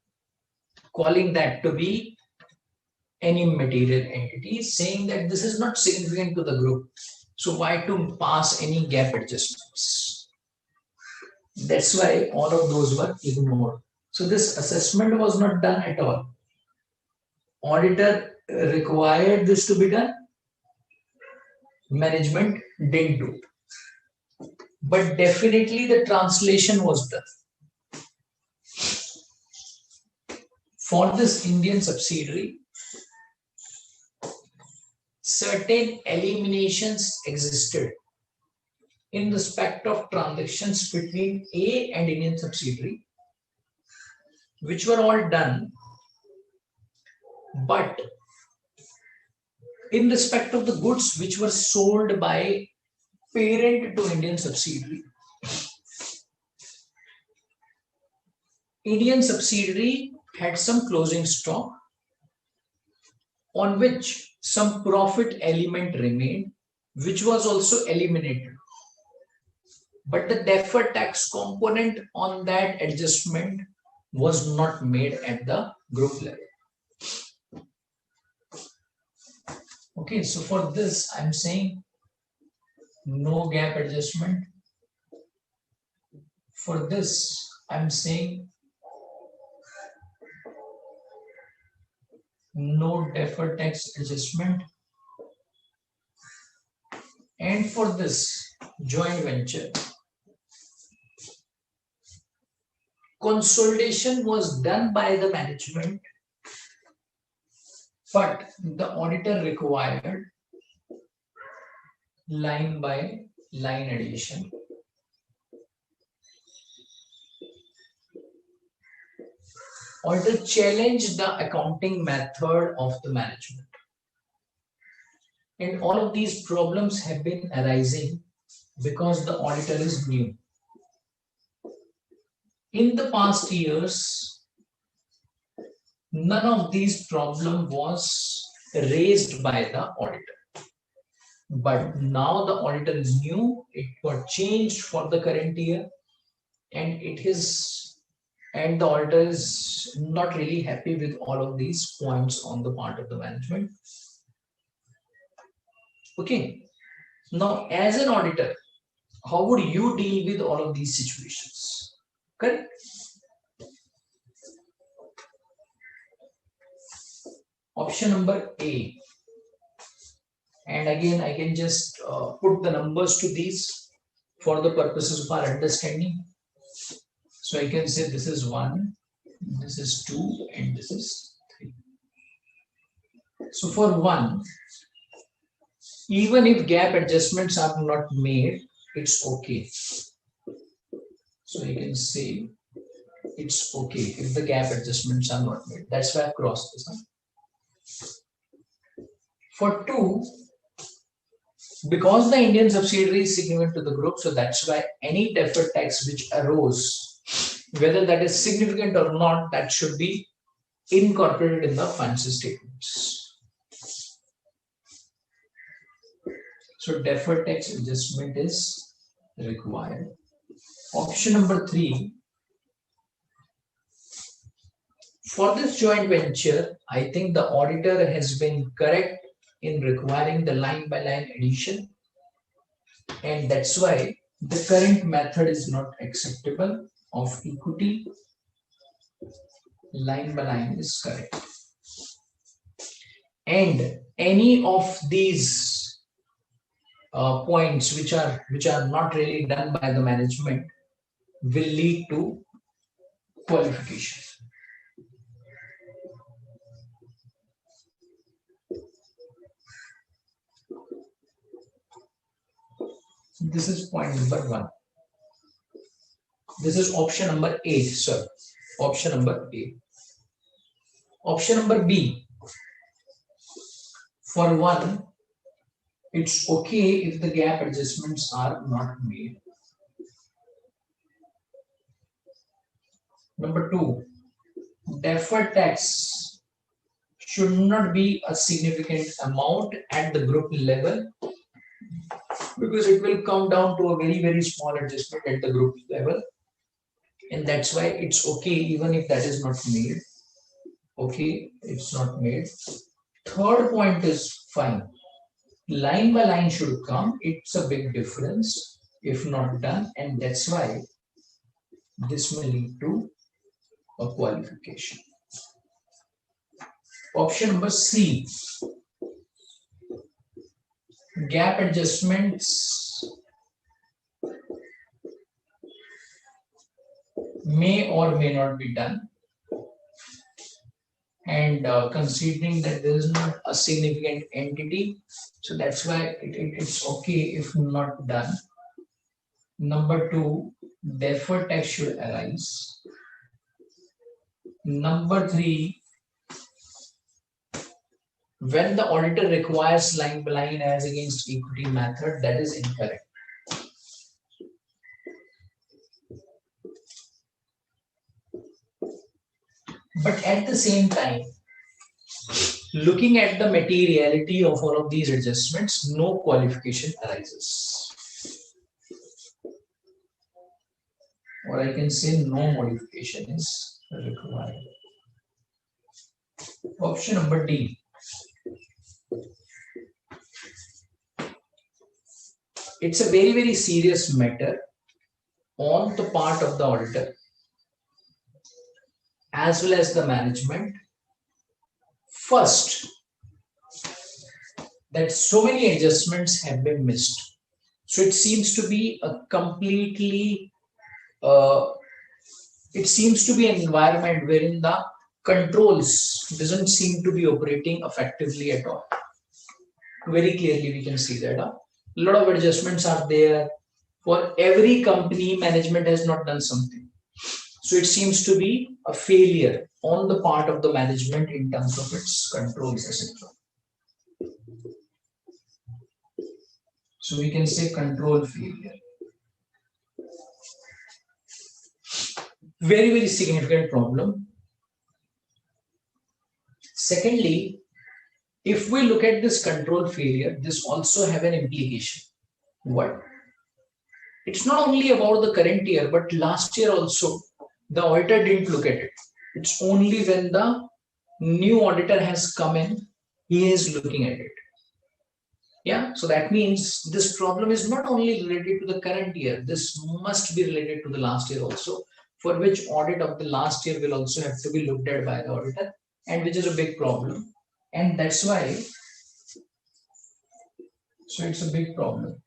calling that to be any material entity, saying that this is not significant to the group. So why to pass any gap adjustments? That's why all of those were ignored. So this assessment was not done at all. Auditor required this to be done. Management didn't do. But definitely the translation was done. For this Indian subsidiary, certain eliminations existed in respect of transactions between A and Indian subsidiary, which were all done, but in respect of the goods which were sold by parent to Indian subsidiary, Indian subsidiary had some closing stock on which some profit element remained, which was also eliminated. But the deferred tax component on that adjustment was not made at the group level. Okay, so for this, I'm saying no gap adjustment. For this, I'm saying no deferred tax adjustment. And for this joint venture, consolidation was done by the management, but the auditor required line by line addition. Auditor challenged the accounting method of the management. And all of these problems have been arising because the auditor is new. In the past years, none of these problems was raised by the auditor. But now the auditor is new, it got changed for the current year, and the auditor is not really happy with all of these points on the part of the management. Okay. Now, as an auditor, how would you deal with all of these situations? Correct? Option number A. And again, I can just put the numbers to these for the purposes of our understanding. So I can say this is 1, this is 2, and this is 3. So for 1, even if gap adjustments are not made, it's okay. So you can say it's okay if the gap adjustments are not made. That's why I crossed this. For 2, because the Indian subsidiary is significant to the group, so that's why any deferred tax which arose, whether that is significant or not, that should be incorporated in the financial statements. So deferred tax adjustment is required. Option number 3. For this joint venture, I think the auditor has been correct in requiring the line-by-line addition, and that's why the current method is not acceptable of equity. Line-by-line is correct. And any of these points which are not really done by the management will lead to qualification. This is point number 1. This is option number 8, sir. Option number 8. Option number B. For 1, it's okay if the gap adjustments are not made. Number 2, deferred tax should not be a significant amount at the group level, because it will come down to a very, very small adjustment at the group level. And that's why it's okay even if that is not made. Okay, it's not made. Third point is fine. Line by line should come. It's a big difference if not done. And that's why this will lead to a qualification. Option number C. Gap adjustments may or may not be done, and considering that there is not a significant entity, so that's why it's okay if not done. Number 2, deferred tax should arise. Number 3, when the auditor requires line by line as against equity method, that is incorrect. But at the same time, looking at the materiality of all of these adjustments, no qualification arises. Or I can say no modification is required. Option number D. It's a very, very serious matter on the part of the auditor as well as the management. First, that so many adjustments have been missed. So it seems to be a completely, it seems to be an environment wherein the controls doesn't seem to be operating effectively at all. Very clearly we can see that. A lot of adjustments are there. For every company, management has not done something. So it seems to be a failure on the part of the management in terms of its controls, etc. So we can say control failure. Very, very significant problem. Secondly, if we look at this control failure, this also have an implication. What? It's not only about the current year, but last year also, the auditor didn't look at it. It's only when the new auditor has come in, he is looking at it. Yeah, so that means this problem is not only related to the current year, this must be related to the last year also, for which audit of the last year will also have to be looked at by the auditor, and which is a big problem. And that's why, so it's a big problem.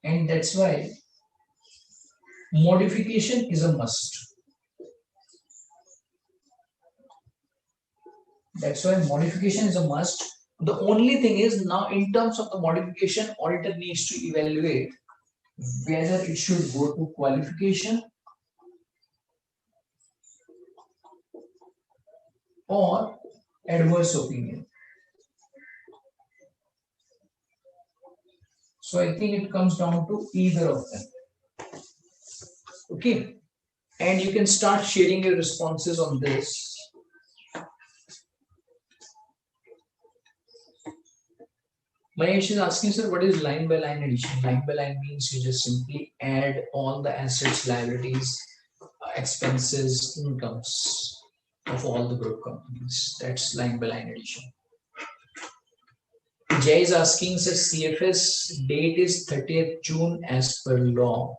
And that's why modification is a must. That's why modification is a must. The only thing is now in terms of the modification, auditor needs to evaluate whether it should go to qualification or adverse opinion. So I think it comes down to either of them. Okay. And you can start sharing your responses on this. Mahesh is asking, sir, what is line by line addition? Line by line means you just simply add all the assets, liabilities, expenses, incomes of all the group companies. That's line by line addition. Jay is asking, sir, CFS date is 30th June as per law.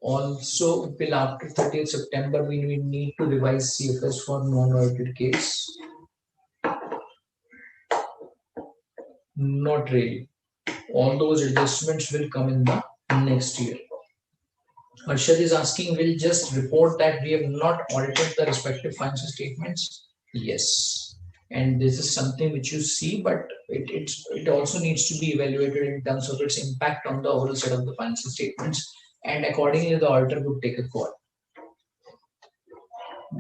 Also, till after 30th September, we need to revise CFS for non-audited case. Not really. All those adjustments will come in the next year. Arshad is asking, will just report that we have not audited the respective financial statements? Yes. And this is something which you see, but it also needs to be evaluated in terms of its impact on the overall set of the financial statements. And accordingly, the auditor would take a call.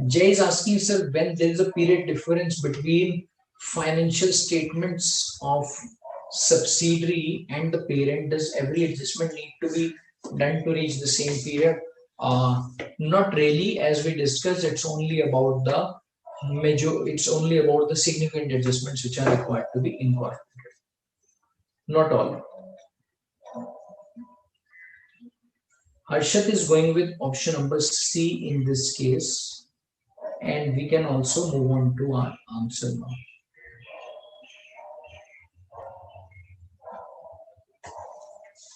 Jay is asking, sir, when there is a period difference between financial statements of subsidiary and the parent, does every adjustment need to be done to reach the same period? Not really. As we discussed, it's only about the significant adjustments which are required to be incorporated. Not all. Harshad is going with option number C in this case, and we can also move on to our answer now.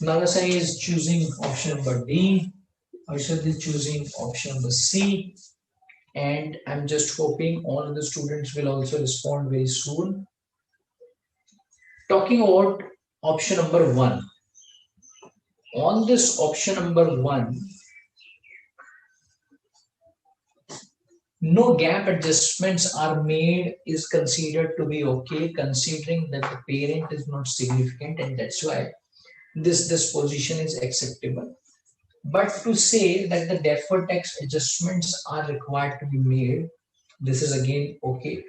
Nagasai is choosing option number D. Harshad is choosing option number C. And I'm just hoping all of the students will also respond very soon. Talking about option number 1. On this option number 1, no gap adjustments are made is considered to be okay, considering that the parent is not significant, and that's why this position is acceptable. But to say that the deferred tax adjustments are required to be made, this is again okay.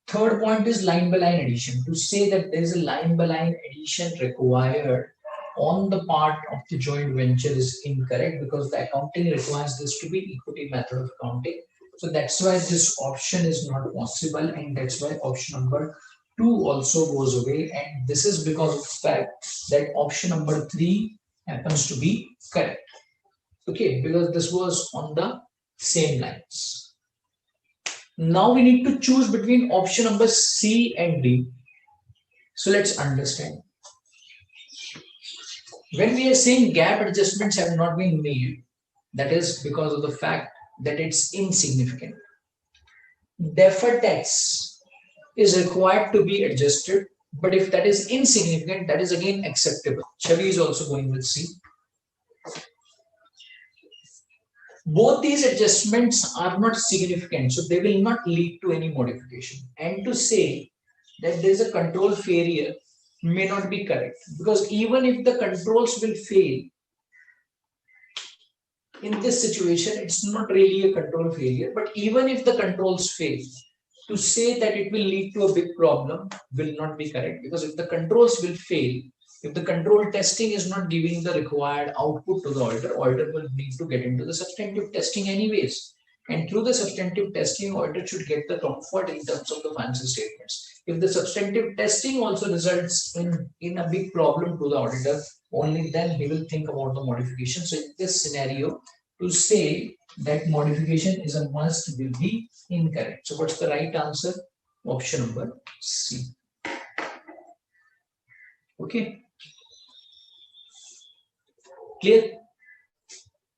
Third point is line by line addition. To say that there is a line by line addition required on the part of the joint venture is incorrect, because the accounting requires this to be equity method of accounting. So that's why this option is not possible, and that's why option number 2 also goes away. And this is because of the fact that option number 3 happens to be correct. Okay, because this was on the same lines. Now we need to choose between option number C and D. So let's understand. When we are saying gap adjustments have not been made, that is because of the fact that it's insignificant. Deferred tax is required to be adjusted, but if that is insignificant, that is again acceptable. Chavi is also going with C. Both these adjustments are not significant, so they will not lead to any modification. And to say that there is a control failure may not be correct, because even if the controls will fail, in this situation, it's not really a control failure, but even if the controls fail, to say that it will lead to a big problem will not be correct, because if the controls will fail, if the control testing is not giving the required output to the auditor, auditor will need to get into the substantive testing anyways. And through the substantive testing, auditor should get the comfort in terms of the financial statements. If the substantive testing also results in a big problem to the auditor, only then he will think about the modification. So in this scenario, to say that modification is a must will be incorrect. So what's the right answer? Option number C. Okay. Clear?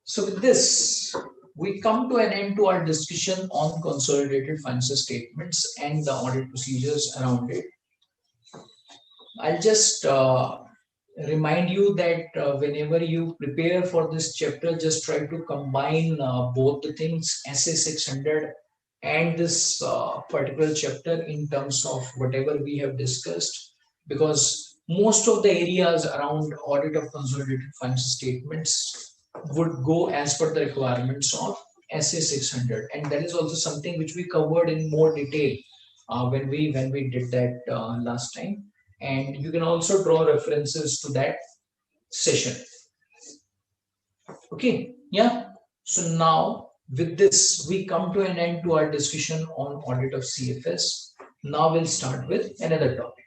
So with this, we come to an end to our discussion on consolidated financial statements and the audit procedures around it. I'll just remind you that whenever you prepare for this chapter, just try to combine both the things, SA 600 and this particular chapter, in terms of whatever we have discussed, because most of the areas around audit of consolidated financial statements would go as per the requirements of SA 600, and that is also something which we covered in more detail when we did that last time. And you can also draw references to that session. Okay, yeah. So now with this, we come to an end to our discussion on audit of CFS. Now we'll start with another topic.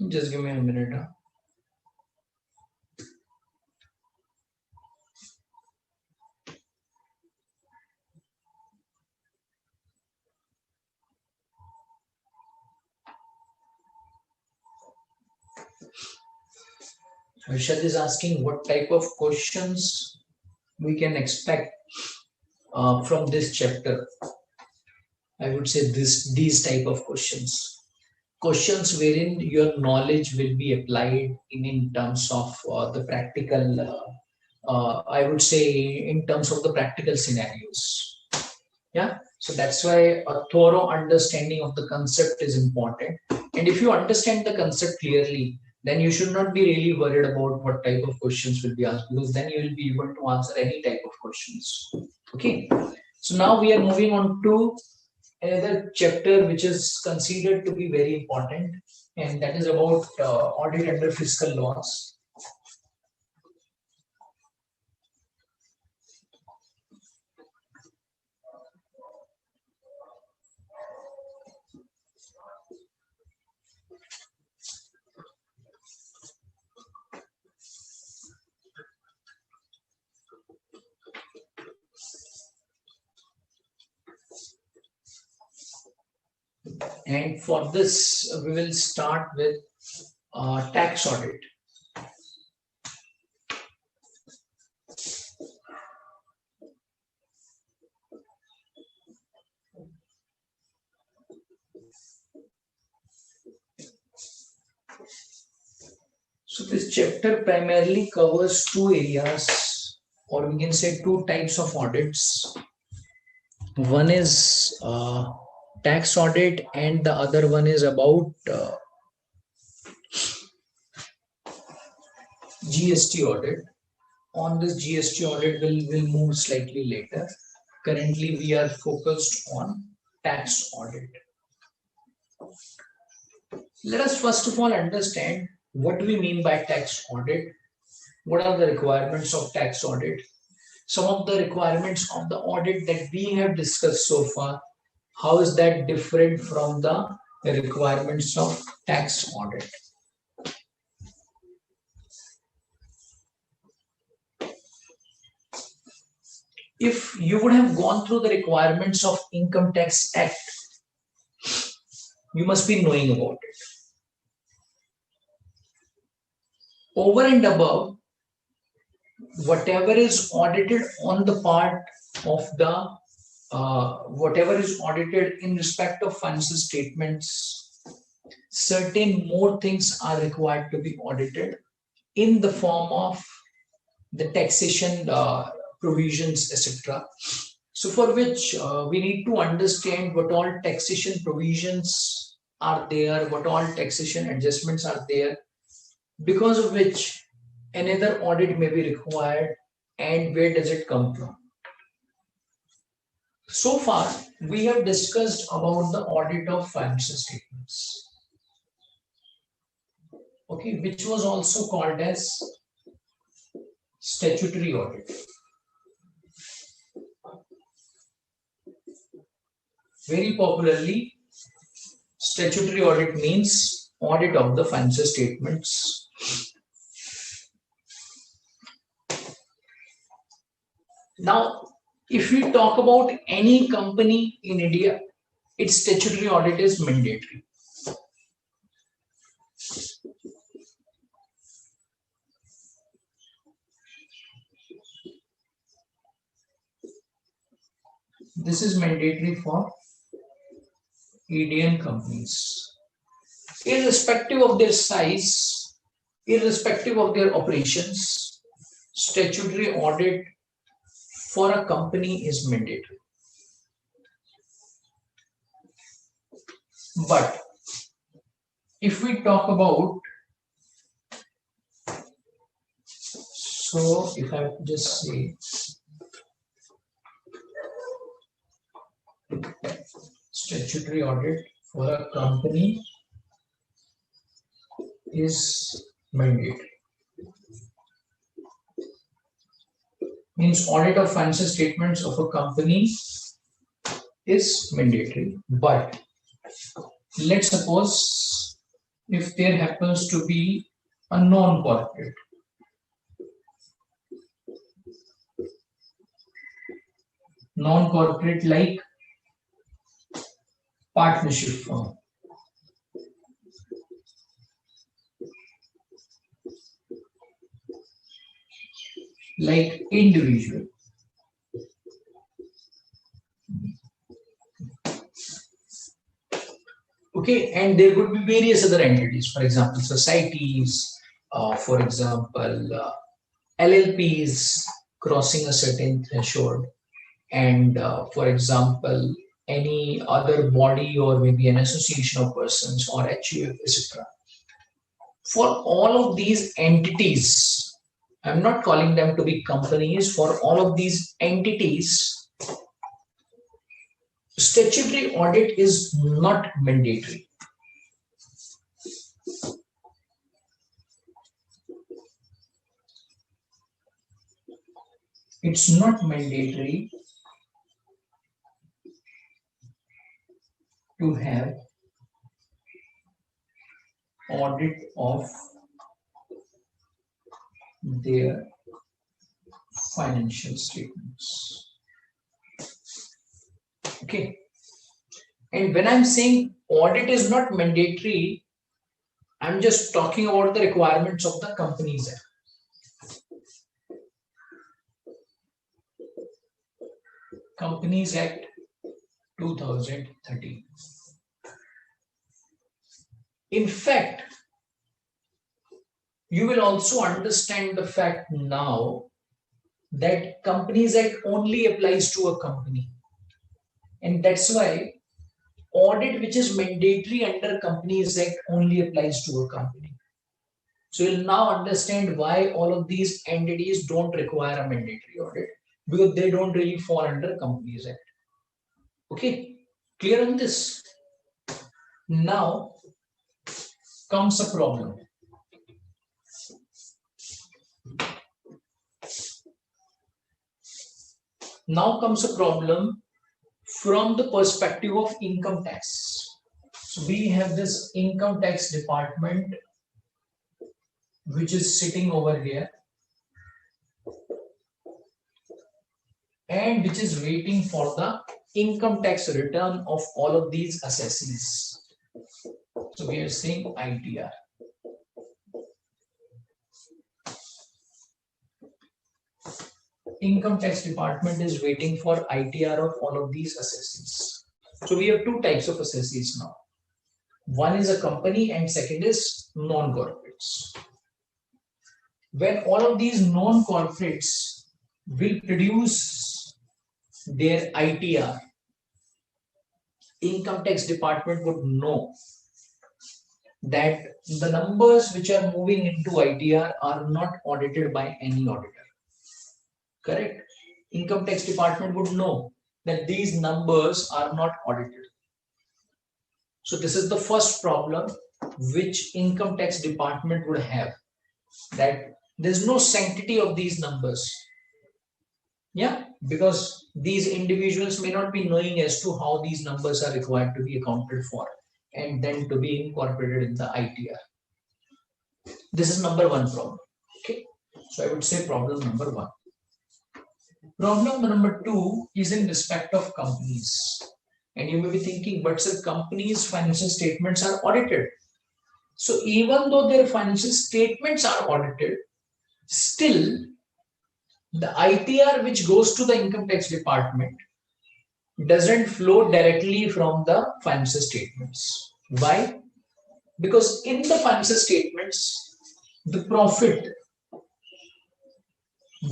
Just give me a minute. Harshad is asking what type of questions we can expect from this chapter. I would say these type of questions wherein your knowledge will be applied in terms of the practical, I would say in terms of the practical scenarios. Yeah, so that's why a thorough understanding of the concept is important. And if you understand the concept clearly, then you should not be really worried about what type of questions will be asked, because then you will be able to answer any type of questions. Okay, so now we are moving on to another chapter which is considered to be very important, and that is about audit under fiscal laws. And for this, we will start with tax audit. So this chapter primarily covers two areas, or we can say two types of audits. One is tax audit, and the other one is about GST audit. On this GST audit, we'll move slightly later. Currently, we are focused on tax audit. Let us first of all understand what do we mean by tax audit. What are the requirements of tax audit? Some of the requirements of the audit that we have discussed so far, how is that different from the requirements of tax audit? If you would have gone through the requirements of Income Tax Act, You must be knowing about it. Over and above, whatever is audited on the part of the whatever is audited in respect of financial statements, certain more things are required to be audited in the form of the taxation provisions, etc. So for which we need to understand what all taxation provisions are there, what all taxation adjustments are there, because of which another audit may be required, and where does it come from. So far, we have discussed about the audit of financial statements, okay, which was also called as statutory audit. Very popularly, statutory audit means audit of the financial statements. Now, if we talk about any company in India, its statutory audit is mandatory. This is mandatory for Indian companies. Irrespective of their size, irrespective of their operations, statutory audit for a company is mandatory. But if we talk about, so if I just say statutory audit for a company is mandatory, means audit of financial statements of a company is mandatory. But let's suppose if there happens to be a non-corporate, like partnership firm, like individual, okay, and there could be various other entities, for example societies, for example LLPs crossing a certain threshold, and for example any other body or maybe an association of persons or HUF, etc. For all of these entities, I'm not calling them to be companies, for all of these entities, statutory audit is not mandatory. It's not mandatory to have audit of their financial statements. Okay. And when I'm saying audit is not mandatory, I'm just talking about the requirements of the Companies Act. Companies Act 2013. In fact, you will also understand the fact now that Companies Act only applies to a company. And that's why audit which is mandatory under Companies Act only applies to a company. So you'll now understand why all of these entities don't require a mandatory audit, because they don't really fall under Companies Act. Okay, clear on this? Now comes a problem. Now comes a problem from the perspective of income tax. So we have this income tax department which is sitting over here and which is waiting for the income tax return of all of these assessees. So we are saying ITR. Income tax department is waiting for ITR of all of these assessees. So we have two types of assessees now. One is a company and second is non-corporates. When all of these non-corporates will produce their ITR, income tax department would know that the numbers which are moving into ITR are not audited by any auditor. Correct? Income tax department would know that these numbers are not audited. So this is the first problem which income tax department would have, that there's no sanctity of these numbers. Yeah, because these individuals may not be knowing as to how these numbers are required to be accounted for and then to be incorporated in the ITR. This is number one problem. Okay, so I would say problem number one. Problem number two is in respect of companies. And you may be thinking, but sir, companies' financial statements are audited. So even though their financial statements are audited, still the ITR which goes to the income tax department doesn't flow directly from the financial statements. Why? Because in the financial statements, the profit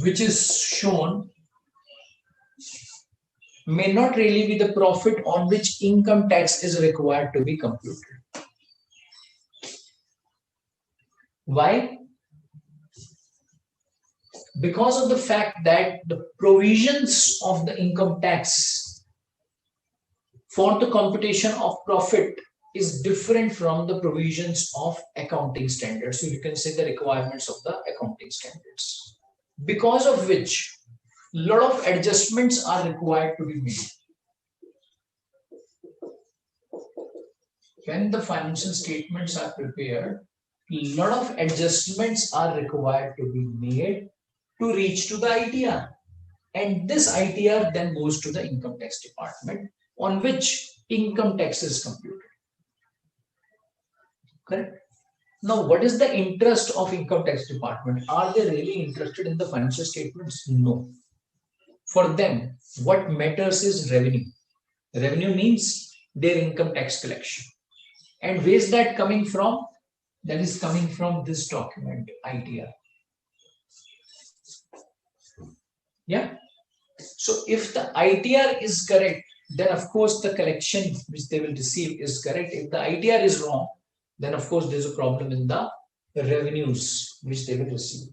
which is shown may not really be the profit on which income tax is required to be computed. Why? Because of the fact that the provisions of the income tax for the computation of profit is different from the provisions of accounting standards. So you can say the requirements of the accounting standards. Because of which a lot of adjustments are required to be made. When the financial statements are prepared, a lot of adjustments are required to be made to reach to the ITR. And this ITR then goes to the income tax department on which income tax is computed. Correct? Now, what is the interest of income tax department? Are they really interested in the financial statements? No. For them, what matters is revenue. Revenue means their income tax collection. And where is that coming from? That is coming from this document, ITR. Yeah. So if the ITR is correct, then of course the collection which they will receive is correct. If the ITR is wrong, then of course there's a problem in the revenues which they will receive.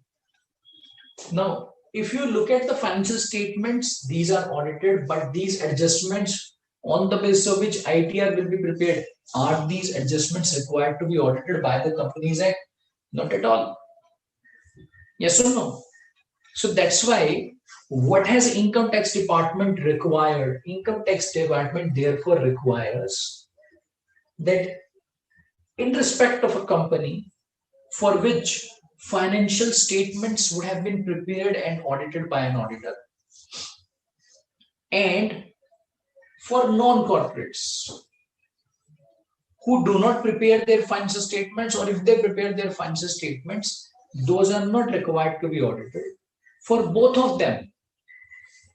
Now, if you look at the financial statements, these are audited, but these adjustments on the basis of which ITR will be prepared, are these adjustments required to be audited by the Companies Act? Not at all. Yes or no? So that's why what has income tax department required? Income tax department therefore requires that in respect of a company for which financial statements would have been prepared and audited by an auditor, and for non-corporates who do not prepare their financial statements, or if they prepare their financial statements, those are not required to be audited. For both of them,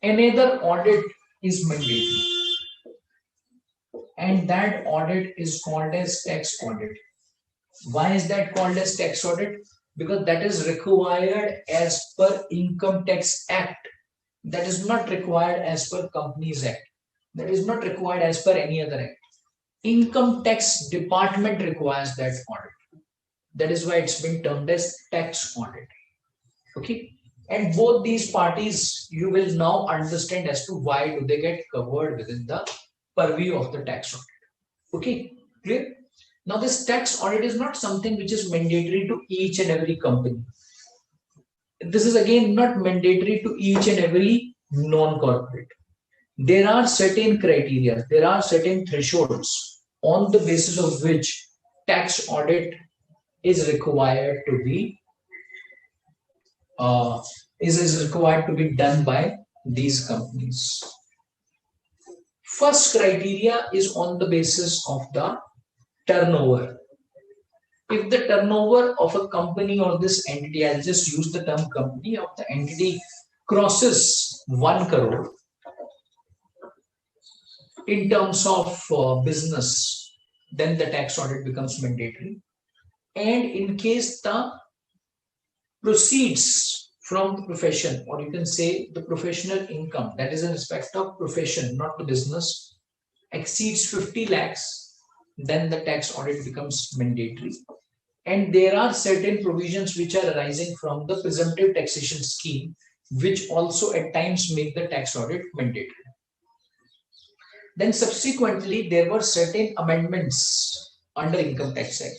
another audit is mandatory, and that audit is called as tax audit. Why is that called as tax audit? Because that is required as per Income Tax Act. That is not required as per Companies Act. That is not required as per any other act. Income tax department requires that audit. That is why it's been termed as tax audit. Okay. And both these parties, you will now understand as to why do they get covered within the purview of the tax audit. Okay, clear? Now this tax audit is not something which is mandatory to each and every company. This is again not mandatory to each and every non-corporate. There are certain criteria, there are certain thresholds on the basis of which tax audit is required to be done by these companies. First criteria is on the basis of the turnover. if the turnover of a company or this entity, I'll just use the term company, of the entity crosses 1 crore in terms of business, then the tax audit becomes mandatory. And in case the proceeds from the profession, or you can say the professional income, that is in respect of profession, not the business, exceeds 50 lakhs, then the tax audit becomes mandatory. And there are certain provisions which are arising from the presumptive taxation scheme, which also at times make the tax audit mandatory. Then subsequently, there were certain amendments under Income Tax Act.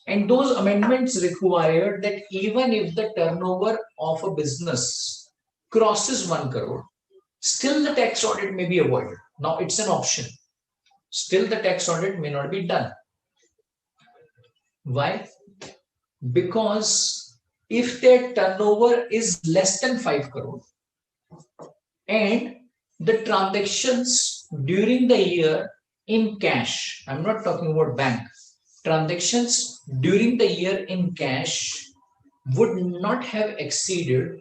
And those amendments required that even if the turnover of a business crosses 1 crore, still the tax audit may be avoided. Now it's an option. Still the tax audit may not be done. Why? Because if their turnover is less than 5 crore and the transactions during the year in cash, I'm not talking about bank, transactions during the year in cash would not have exceeded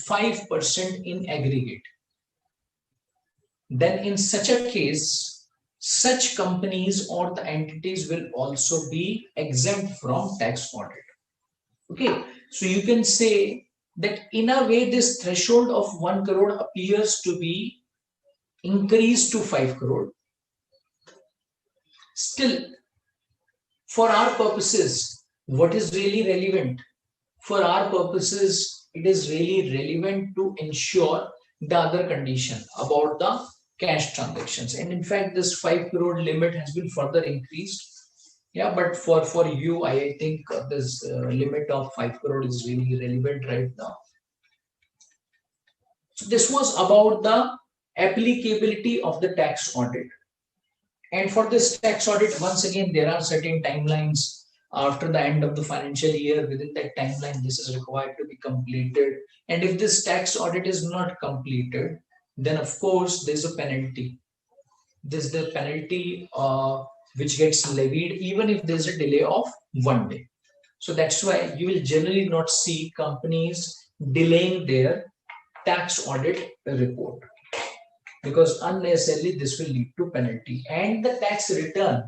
5% in aggregate, then in such a case, such companies or the entities will also be exempt from tax audit. Okay, so you can say that in a way this threshold of 1 crore appears to be increased to 5 crore. Still, for our purposes, what is really relevant? For our purposes, it is really relevant to ensure the other condition about the cash transactions. And in fact, this 5 crore limit has been further increased. Yeah, but for you, I think this limit of 5 crore is really relevant right now. So this was about the applicability of the tax audit. And for this tax audit, once again, there are certain timelines. After the end of the financial year, within that timeline, this is required to be completed. And if this tax audit is not completed, then of course there's a penalty. There's the penalty which gets levied even if there's a delay of 1 day. So that's why you will generally not see companies delaying their tax audit report, because unnecessarily this will lead to penalty. And the tax return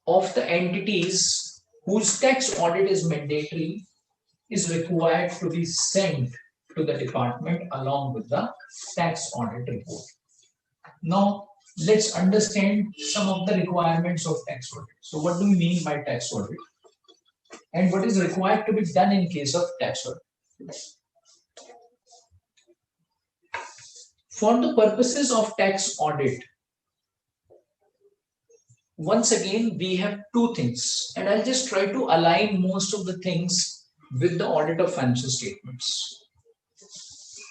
of the entities whose tax audit is mandatory is required to be sent to the department along with the tax audit report. Now, let's understand some of the requirements of tax audit. So what do we mean by tax audit? And what is required to be done in case of tax audit? For the purposes of tax audit, once again, we have two things, and I'll just try to align most of the things with the audit of financial statements.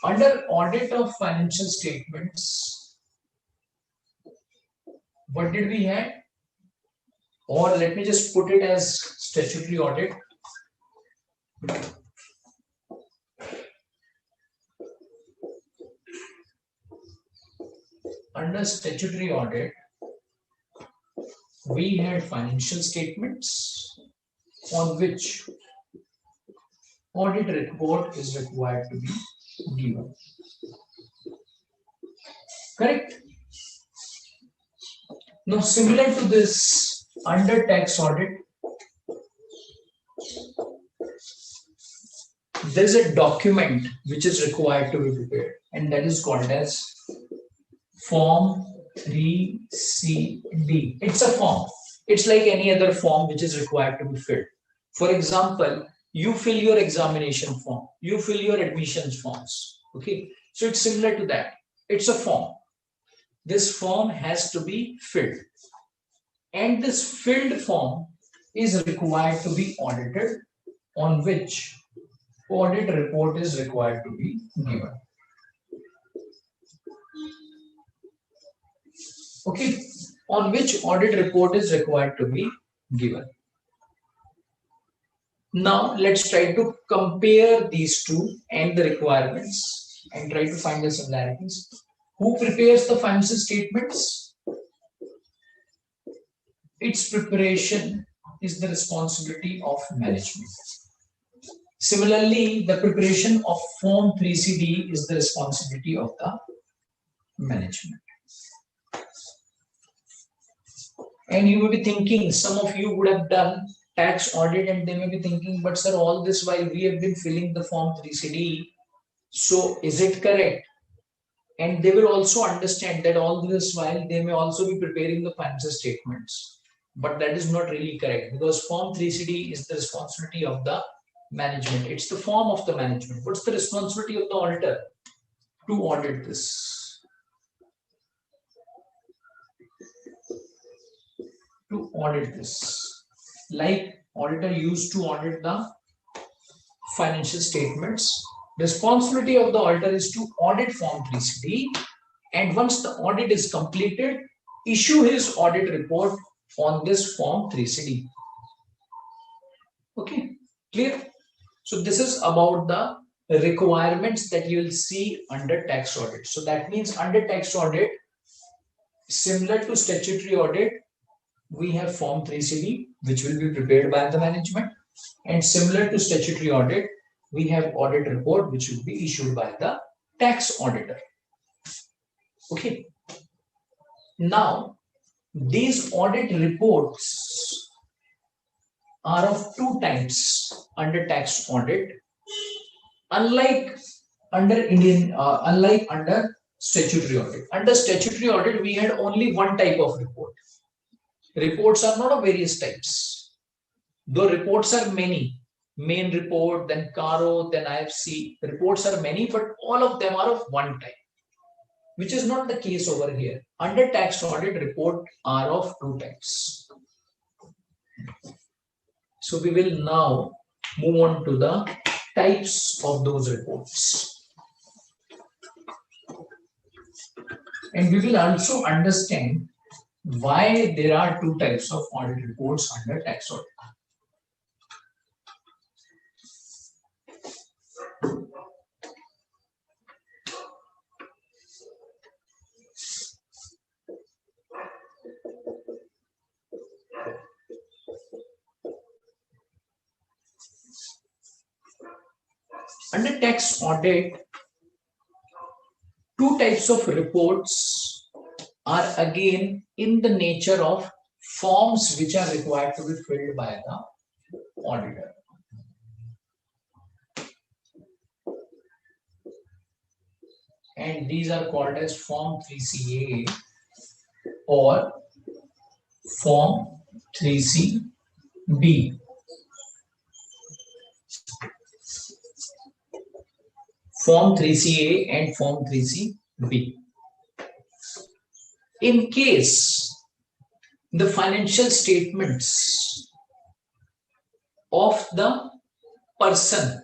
Under audit of financial statements, what did we have? Or let me just put it as statutory audit. Under statutory audit, we had financial statements on which audit report is required to be given. Correct? Now, similar to this, under tax audit, there is a document which is required to be prepared, and that is called as Form 3CD. It's a form. It's like any other form which is required to be filled. For example, you fill your examination form, you fill your admissions forms. Okay, so it's similar to that. It's a form. This form has to be filled, and this filled form is required to be audited, on which audit report is required to be given. Okay, on which audit report is required to be given. Now let's try to compare these two and the requirements and try to find the similarities. Who prepares the financial statements? Its preparation is the responsibility of management. Similarly, the preparation of Form 3CD is the responsibility of the management. And you will be thinking, some of you would have done tax audit and they may be thinking, but sir, all this while we have been filling the Form 3CD, so is it correct? And they will also understand that all this while they may also be preparing the financial statements. But that is not really correct, because Form 3CD is the responsibility of the management. It's the form of the management. What's the responsibility of the auditor? To audit this. To audit this. Like auditor used to audit the financial statements. Responsibility of the auditor is to audit Form 3CD, and once the audit is completed, issue his audit report on this Form 3CD. Okay, clear? So this is about the requirements that you will see under tax audit. So that means under tax audit, similar to statutory audit, we have Form 3CD, which will be prepared by the management, and similar to statutory audit, we have audit report, which will be issued by the tax auditor. Okay. Now, these audit reports are of two types under tax audit, unlike under statutory audit. Under statutory audit, we had only one type of report. Reports are not of various types, though reports are many. Main report, then CARO, then IFC. The reports are many, but all of them are of one type, which is not the case over here. Under tax audit, report are of two types. So we will now move on to the types of those reports. And we will also understand why there are two types of audit reports under tax audit. Under tax audit, two types of reports are again in the nature of forms which are required to be filled by the auditor. And these are called as Form 3CA or Form 3CB. Form 3CA and Form 3CB. In case the financial statements of the person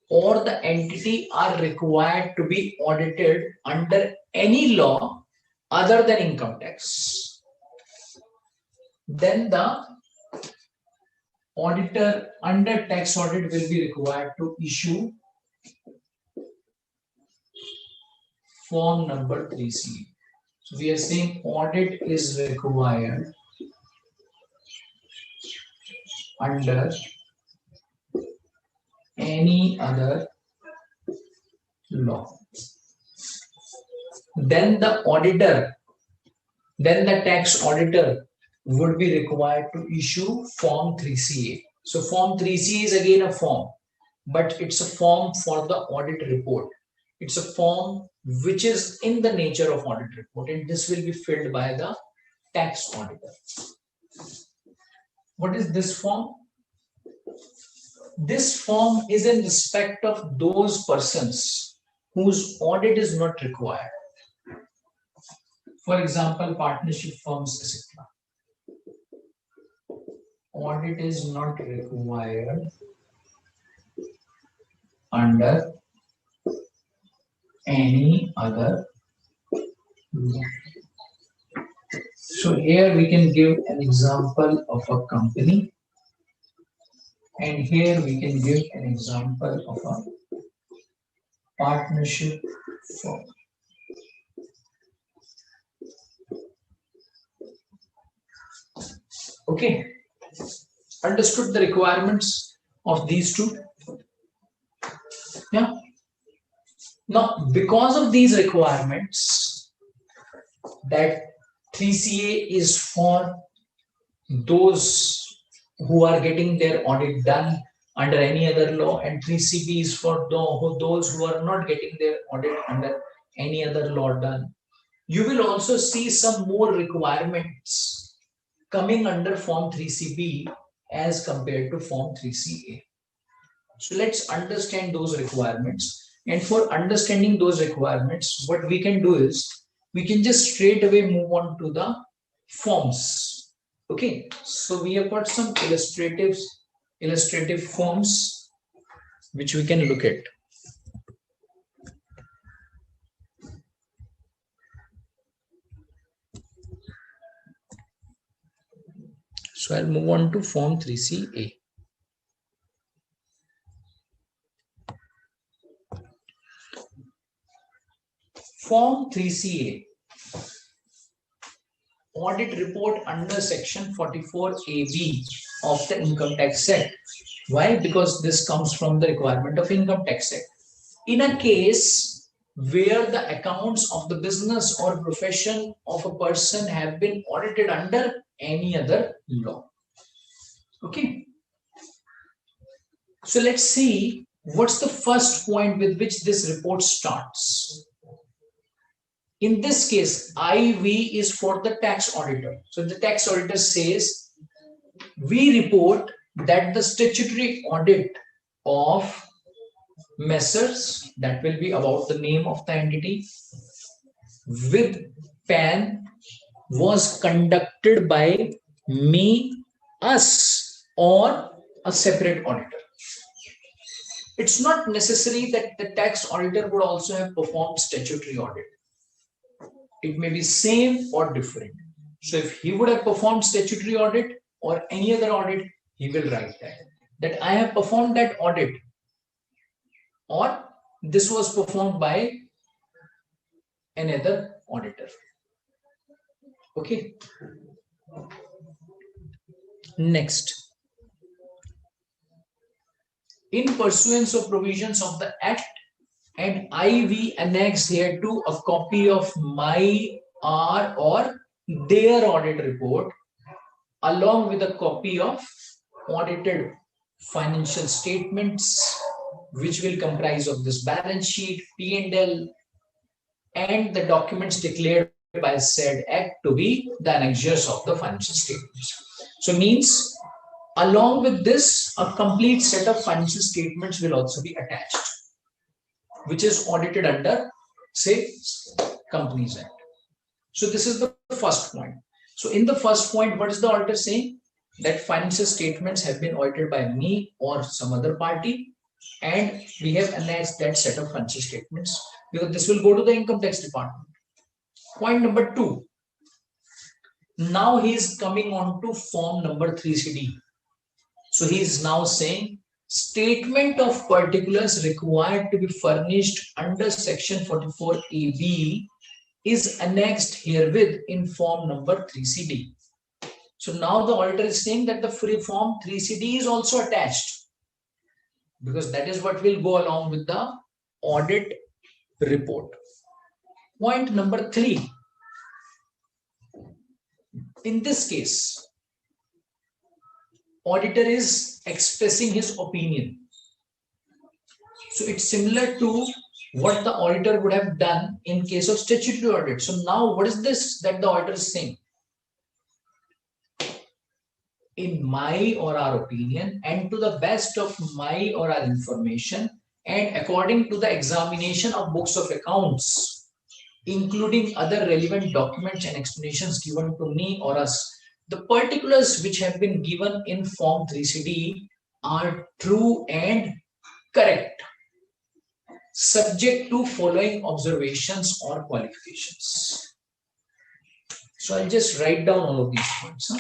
or the entity are required to be audited under any law other than income tax, then the auditor under tax audit will be required to issue form number 3C. So we are saying audit is required under any other law. Then the auditor, then the tax auditor would be required to issue Form 3CA. So Form 3C is again a form, but it's a form for the audit report. It's a form which is in the nature of audit report, and this will be filled by the tax auditor. What is this form? This form is in respect of those persons whose audit is not required. For example, partnership firms, etc. Audit is not required under any other law. So here we can give an example of a company, and here we can give an example of a partnership firm. Okay, Understood the requirements of these two? Yeah. Now, because of these requirements, that 3CA is for those who are getting their audit done under any other law, and 3CB is for those who are not getting their audit under any other law done. You will also see some more requirements coming under Form 3CB as compared to Form 3CA. So let's understand those requirements. And for understanding those requirements, what we can do is we can just straight away move on to the forms. Okay, so we have got some illustrative forms which we can look at. So I'll move on to Form 3CA. Form 3CA, audit report under section 44AB of the Income Tax Act. Why? Because this comes from the requirement of Income Tax Act. In a case where the accounts of the business or profession of a person have been audited under any other law. Okay. So let's see what's the first point with which this report starts. In this case, IV is for the tax auditor. So the tax auditor says, we report that the statutory audit of Messrs, that will be about the name of the entity, with PAN was conducted by me, us, or a separate auditor. It's not necessary that the tax auditor would also have performed statutory audit. It may be same or different. So if he would have performed statutory audit or any other audit, he will write that I have performed that audit, or this was performed by another auditor. Okay. Next. In pursuance of provisions of the Act, and IV annex here to a copy of my, our, or their audit report, along with a copy of audited financial statements, which will comprise of this balance sheet, P&L, and the documents declared by said Act to be the annexures of the financial statements. So means, along with this, a complete set of financial statements will also be attached, which is audited under, say, Companies Act. So this is the first point. So in the first point, what is the auditor saying? That financial statements have been audited by me or some other party, and we have annexed that set of financial statements, because this will go to the income tax department. Point number 2. Now he is coming on to form number 3CD. So he is now saying, statement of particulars required to be furnished under section 44AB is annexed herewith in form number 3CD. So now the auditor is saying that the free form 3CD is also attached, because that is what will go along with the audit report. Point number 3. In this case, auditor is expressing his opinion. So it's similar to what the auditor would have done in case of statutory audit. So now what is this that the auditor is saying? In my or our opinion, and to the best of my or our information, and according to the examination of books of accounts, including other relevant documents and explanations given to me or us, the particulars which have been given in Form 3CD are true and correct, subject to following observations or qualifications. So I'll just write down all of these points.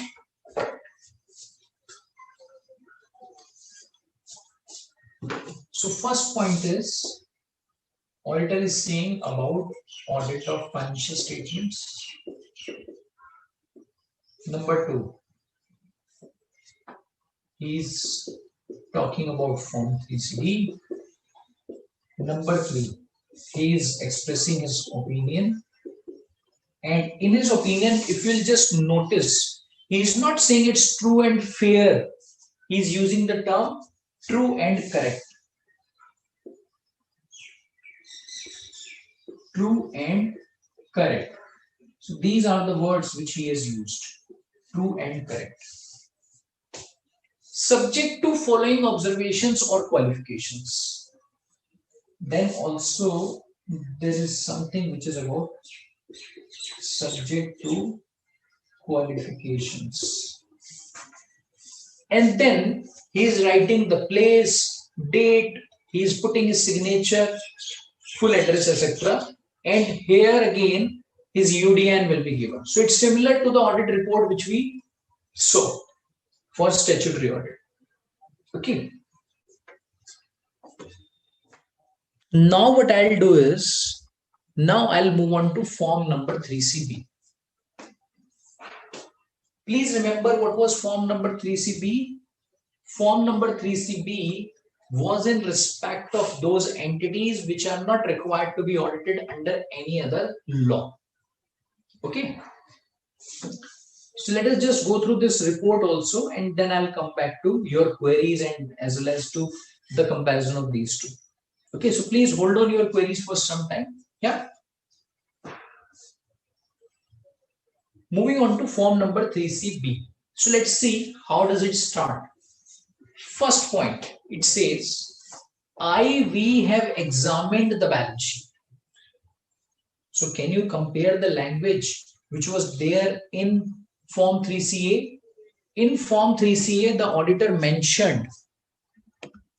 So first point is, auditor is saying about audit of financial statements. Number 2, He's talking about Form 3CB. Number 3, he is expressing his opinion. And in his opinion, if you'll just notice, he is not saying it's true and fair. He is using the term true and correct. True and correct. So these are the words which he has used. True and correct. Subject to following observations or qualifications. Then also there is something which is about subject to qualifications. And then he is writing the place, date, he is putting his signature, full address, etc. And here again his UDN will be given. So it's similar to the audit report which we saw for statutory audit. Okay. Now what I'll do is, now I'll move on to form number 3CB. Please remember what was form number 3CB. Form number 3CB was in respect of those entities which are not required to be audited under any other law. Okay. So let us just go through this report also, and then I'll come back to your queries and as well as to the comparison of these two. Okay, so please hold on your queries for some time. Yeah. Moving on to form number 3CB. So let's see how does it start. First point, it says, we have examined the balance sheet. So can you compare the language which was there in form 3CA? In form 3CA, the auditor mentioned,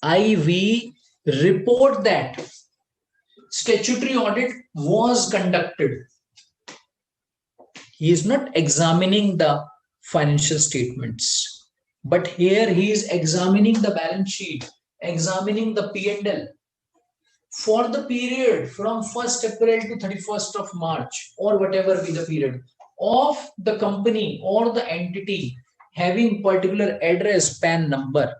we report that statutory audit was conducted. He is not examining the financial statements, but here he is examining the balance sheet, examining the P&L for the period from 1st April to 31st of March or whatever be the period of the company or the entity having particular address, PAN number.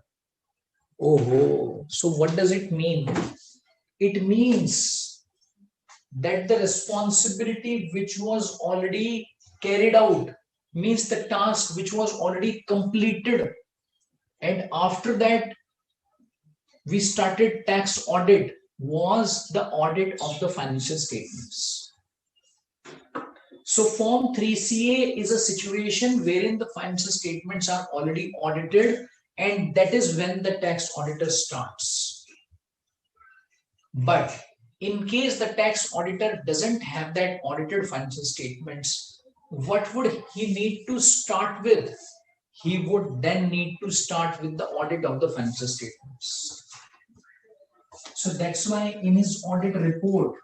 Oh, so what does it mean? It means that the responsibility which was already carried out, means the task which was already completed, and after that we started tax audit, was the audit of the financial statements. So form 3CA is a situation wherein the financial statements are already audited, and that is when the tax auditor starts. But in case the tax auditor doesn't have that audited financial statements, what would he need to start with? He would then need to start with the audit of the financial statements. So that's why in his audit report,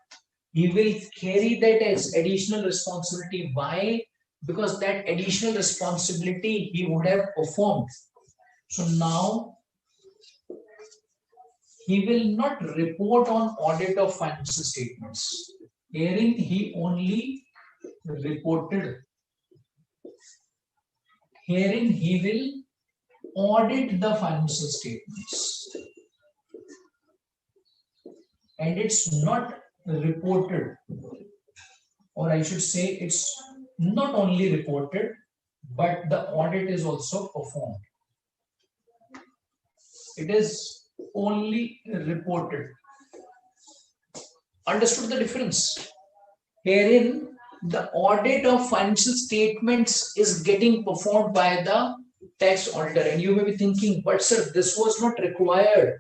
he will carry that as additional responsibility. Why? Because that additional responsibility he would have performed. So now he will not report on audit of financial statements. Herein he only reported. Herein he will audit the financial statements. And it's not reported, or I should say it's not only reported, but the audit is also performed. It is only reported. Understood the difference? Herein, the audit of financial statements is getting performed by the tax auditor. And you may be thinking, but sir, this was not required.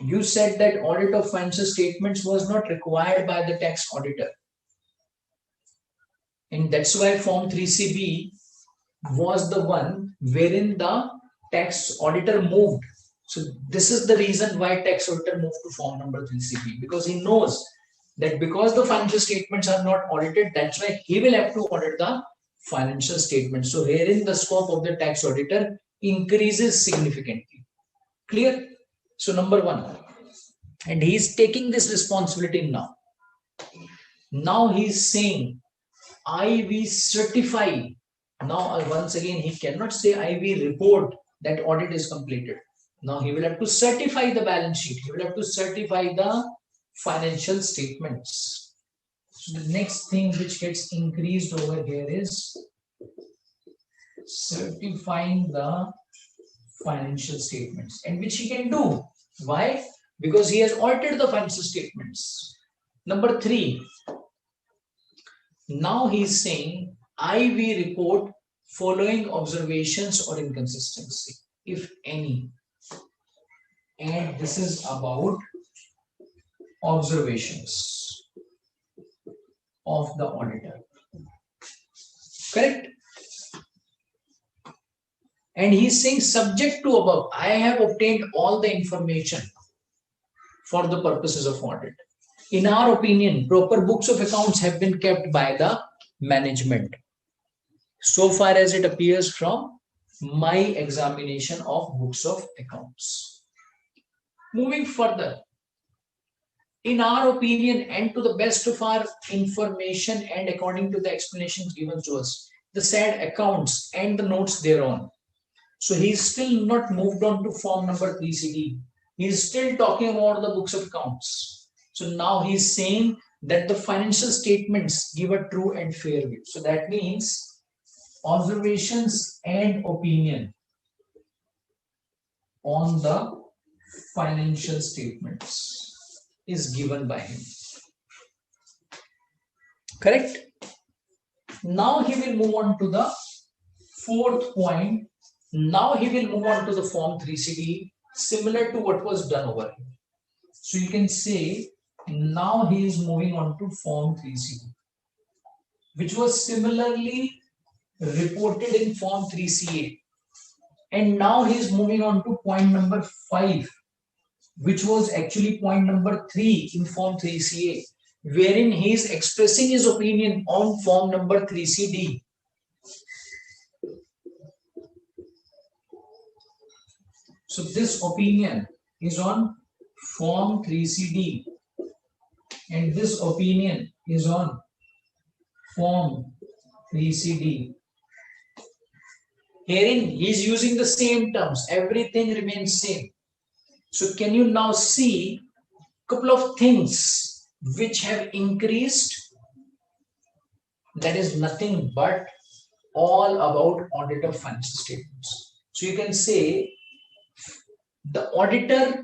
You said that audit of financial statements was not required by the tax auditor. And that's why Form 3CB was the one wherein the tax auditor moved. So this is the reason why tax auditor moved to Form number 3CB, because he knows that because the financial statements are not audited, that's why he will have to audit the financial statements. So herein the scope of the tax auditor increases significantly. Clear? So number one, and he is taking this responsibility now. Now he is saying, I will certify. Now once again, he cannot say I will report. that audit is completed. Now he will have to certify the balance sheet. He will have to certify the financial statements. So the next thing which gets increased over here is certifying the financial statements, and which he can do. Why? Because he has altered the financial statements. Number 3, now he is saying IV report following observations or inconsistency, if any. And this is about observations of the auditor. Correct? And he's saying subject to above, I have obtained all the information for the purposes of audit. In our opinion, proper books of accounts have been kept by the management, so far as it appears from my examination of books of accounts. Moving further, in our opinion and to the best of our information and according to the explanations given to us, the said accounts and the notes thereon. So he's still not moved on to form number 3CD. He's still talking about the books of accounts. So now he's saying that the financial statements give a true and fair view. So that means observations and opinion on the financial statements is given by him. Correct? Now he will move on to the 4th point. Now he will move on to the form 3CD, similar to what was done over here. So you can say now he is moving on to form 3CD, which was similarly reported in form 3CA. And now he is moving on to point number 5, which was actually point number 3 in form 3CA, wherein he is expressing his opinion on form number 3CD. So this opinion is on form 3CD and this opinion is on form 3CD. Herein he is using the same terms, everything remains same. So can you now see a couple of things which have increased? That is nothing but all about audit of financial statements. So you can say the auditor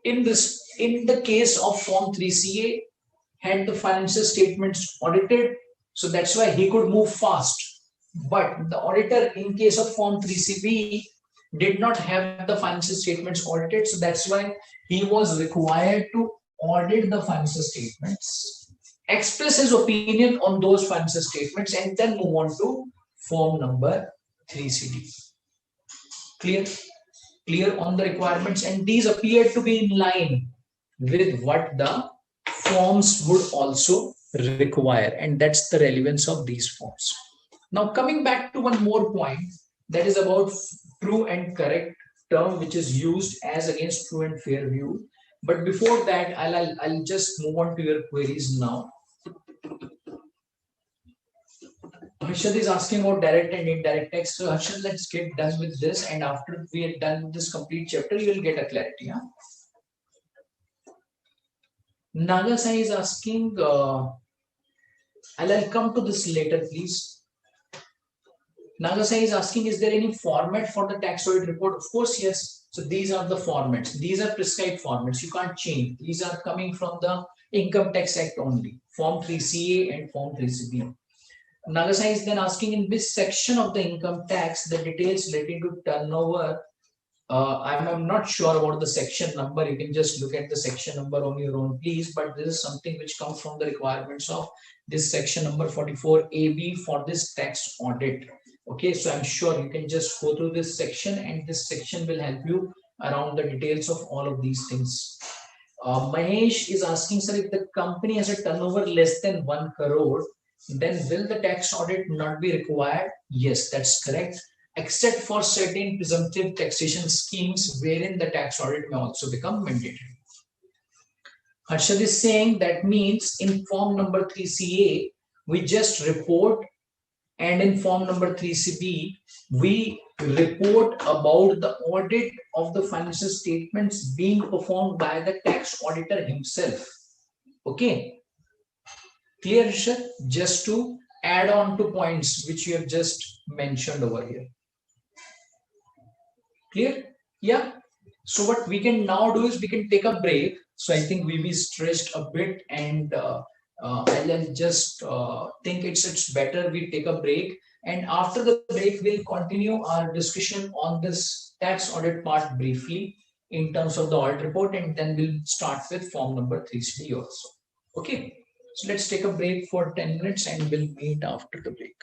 in the case of form 3CA had the financial statements audited, so that's why he could move fast. But the auditor in case of form 3CB did not have the financial statements audited, so that's why he was required to audit the financial statements, express his opinion on those financial statements, and then move on to form number 3CD. Clear on the requirements, and these appear to be in line with what the forms would also require, and that's the relevance of these forms. Now coming back to one more point, that is about true and correct term, which is used as against true and fair view. But before that, I'll just move on to your queries now. Harshad is asking about direct and indirect tax. So Harshad, let's get done with this, and after we are done with this complete chapter, you will get a clarity. Huh? Nagasai is asking, I'll come to this later, please. Nagasai is asking, is there any format for the tax audit report? Of course, yes. So these are the formats. These are prescribed formats. You can't change. These are coming from the Income Tax Act only, Form 3CA and Form 3CB. Nagasai is then asking, in which section of the income tax the details relating to turnover. I'm not sure about the section number. You can just look at the section number on your own, please. But this is something which comes from the requirements of this section number 44AB for this tax audit. Okay, so I'm sure you can just go through this section, and this section will help you around the details of all of these things. Mahesh is asking, sir, if the company has a turnover less than 1 crore, then will the tax audit not be required? Yes, that's correct, except for certain presumptive taxation schemes wherein the tax audit may also become mandatory. Harshad is saying that means in form number 3CA, we just report And in form number 3CB, we report about the audit of the financial statements being performed by the tax auditor himself. Okay, clear, Rishad? Just to add on to points which you have just mentioned over here. Clear? Yeah. So what we can now do is we can take a break. So I think we be stretched a bit, and I'll just think it's better we take a break. And after the break, we'll continue our discussion on this tax audit part briefly in terms of the audit report, and then we'll start with form number 3C also. Okay. So let's take a break for 10 minutes and we'll meet after the break.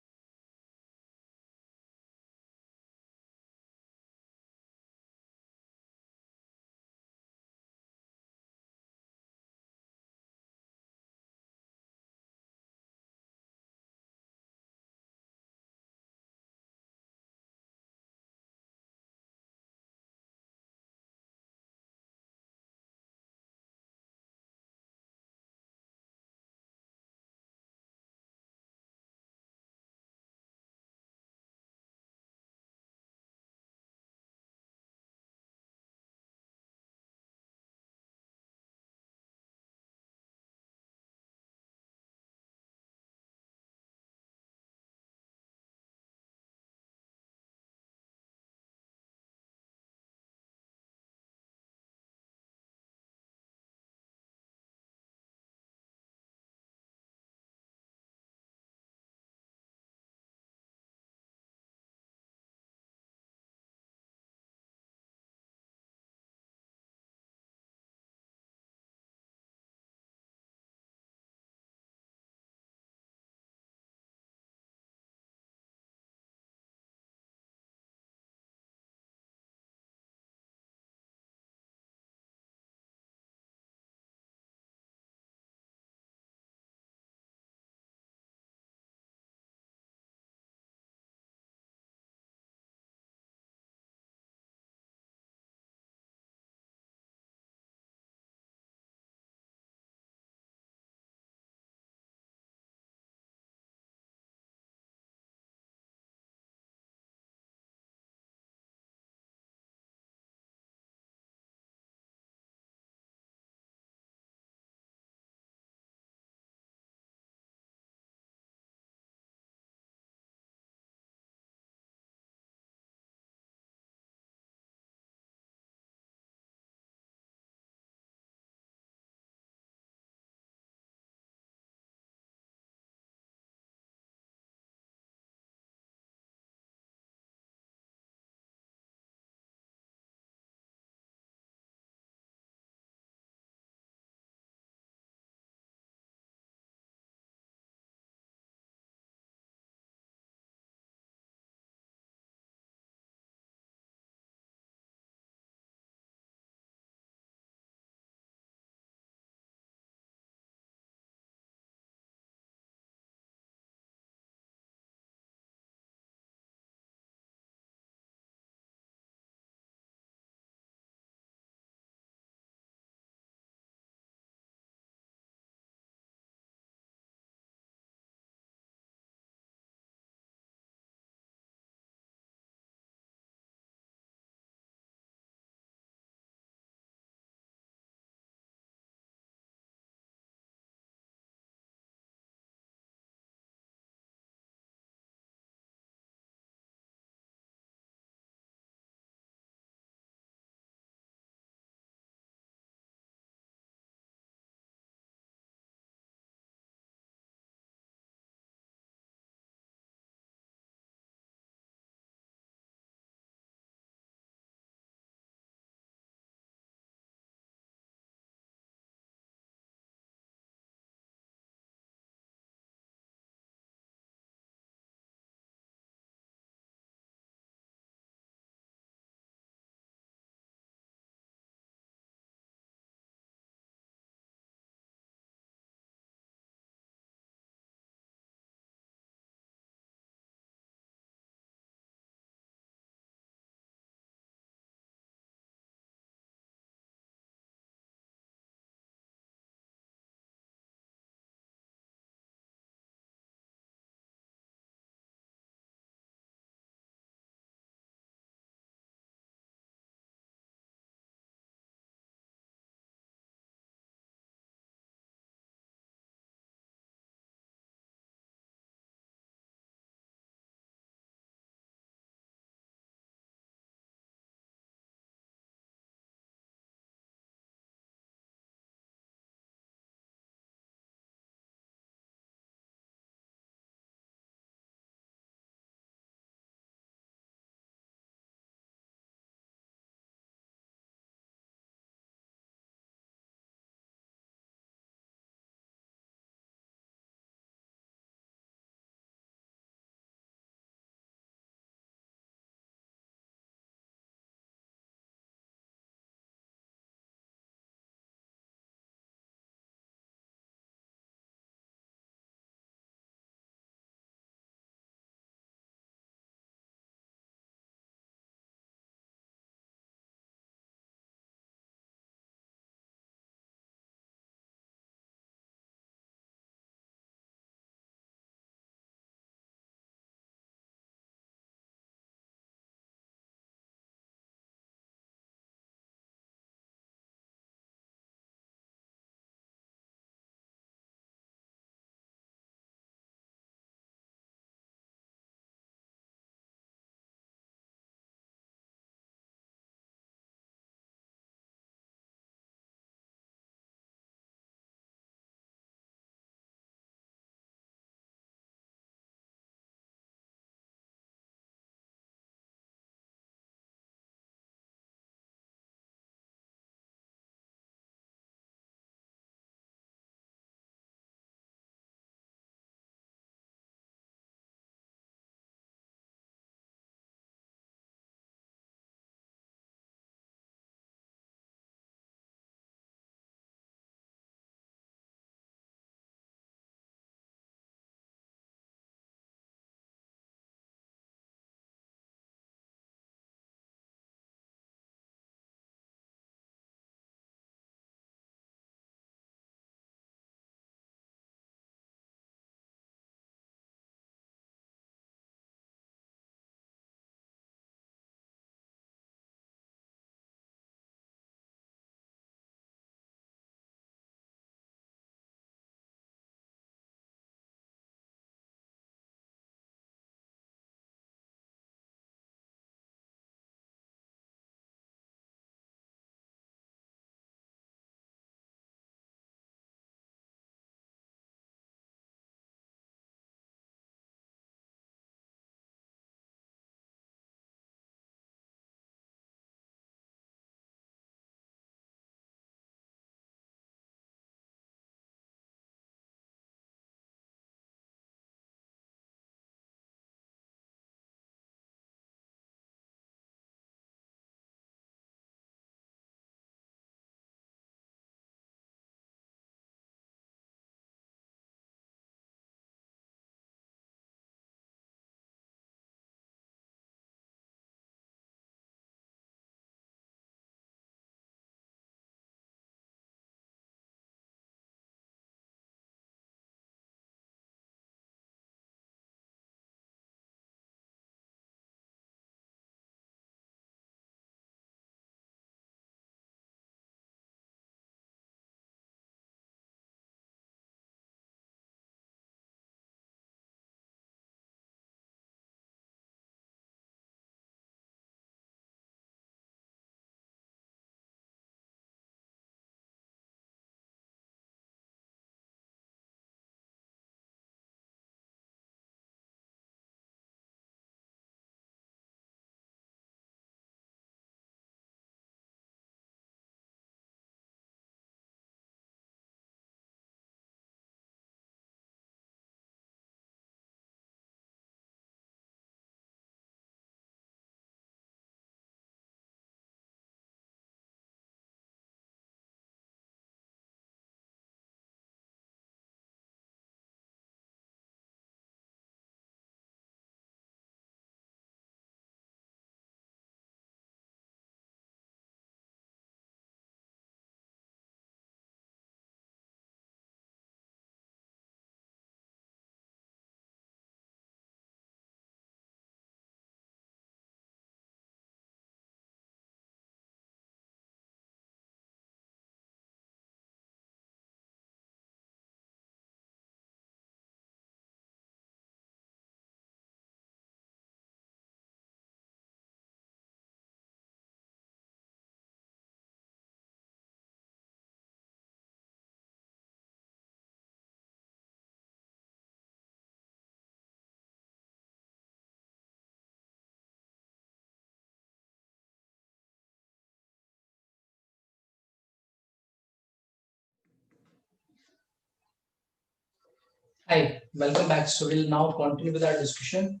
Hi, welcome back. So we'll now continue with our discussion.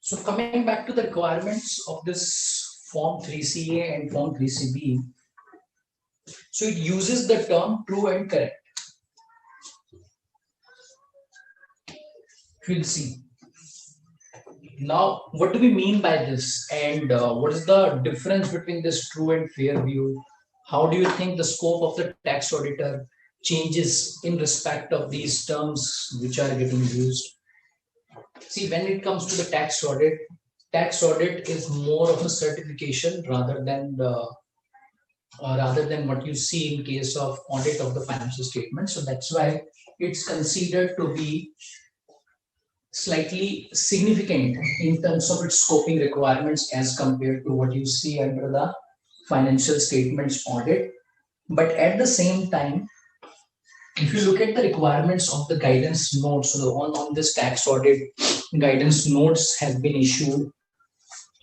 So coming back to the requirements of this Form 3CA and Form 3CB, so it uses the term true and correct. We'll see. Now, what do we mean by this? And what is the difference between this true and fair view? How do you think the scope of the tax auditor changes in respect of these terms which are getting used? See, when it comes to the tax audit is more of a certification rather than what you see in case of audit of the financial statement. So that's why it's considered to be slightly significant in terms of its scoping requirements as compared to what you see under the financial statements audit. But at the same time, if you look at the requirements of the guidance notes, so on this tax audit, guidance notes have been issued.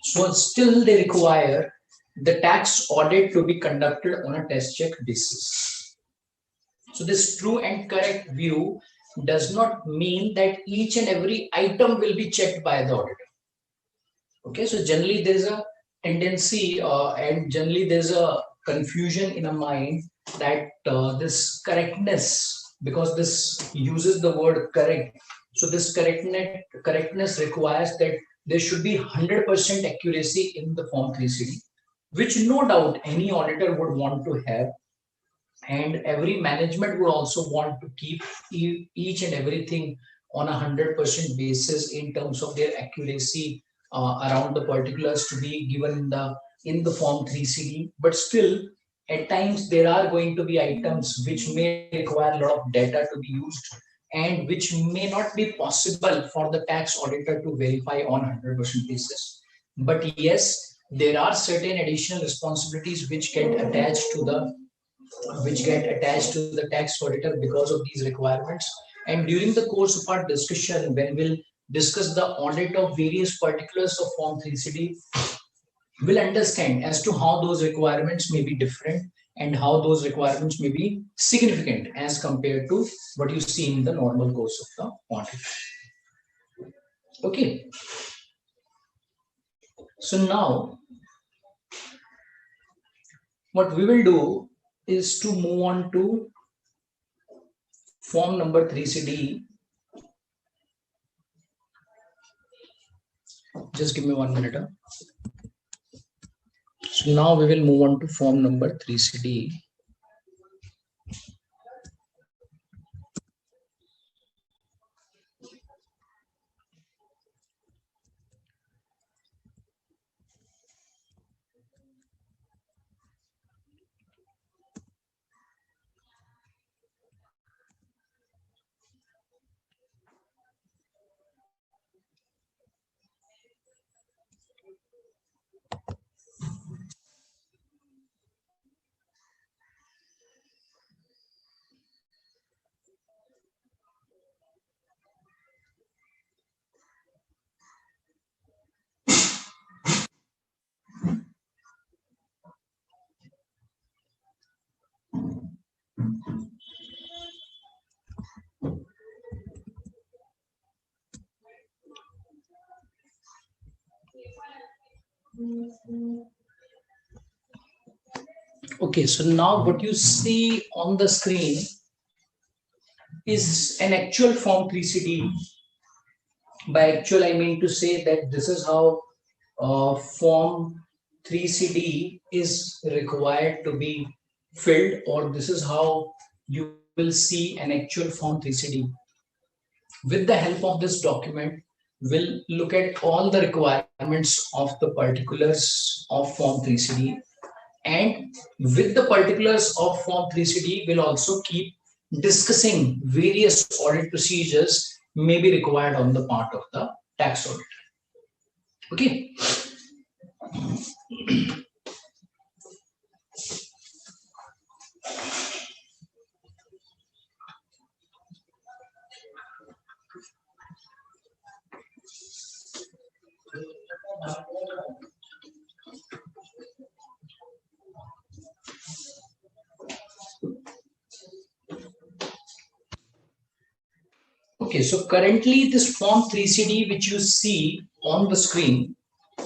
So still they require the tax audit to be conducted on a test check basis. So this true and correct view does not mean that each and every item will be checked by the auditor. Okay, so generally there's a tendency and generally there's a confusion in a mind that this correctness, because this uses the word correct, so this correctness requires that there should be 100% accuracy in the Form 3CD, which no doubt any auditor would want to have, and every management would also want to keep each and everything on a 100% basis in terms of their accuracy around the particulars to be given in the Form 3CD. But still, at times there are going to be items which may require a lot of data to be used and which may not be possible for the tax auditor to verify on 100% basis. But yes, there are certain additional responsibilities which get attached to the tax auditor because of these requirements. And during the course of our discussion, when we'll discuss the audit of various particulars of Form 3CD, we'll understand as to how those requirements may be different and how those requirements may be significant as compared to what you see in the normal course of the audit. Okay. So now, what we will do is to move on to Form number 3CD. Just give me 1 minute. So now we will move on to Form number 3CD. Okay, so now what you see on the screen is an actual Form 3CD. By actual, I mean to say that this is how Form 3CD is required to be filled, or this is how you will see an actual Form 3CD. With the help of this document, we'll look at all the requirements of the particulars of Form 3CD. And with the particulars of Form 3CD, we'll also keep discussing various audit procedures may be required on the part of the tax audit. Okay. Okay, so currently this Form 3CD which you see on the screen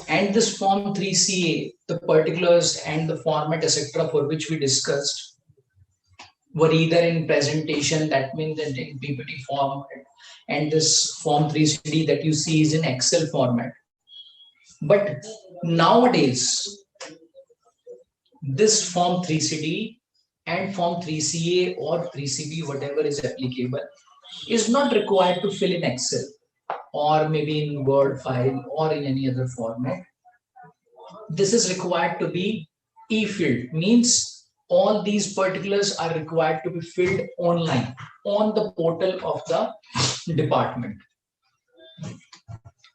and this Form 3CA, the particulars and the format etc. for which we discussed were either in presentation, that means in PPT format, and this Form 3CD that you see is in Excel format. But nowadays, this Form 3CD and Form 3CA or 3CB, whatever is applicable, is not required to fill in Excel or maybe in Word file or in any other format. This is required to be e-filled, means all these particulars are required to be filled online on the portal of the department.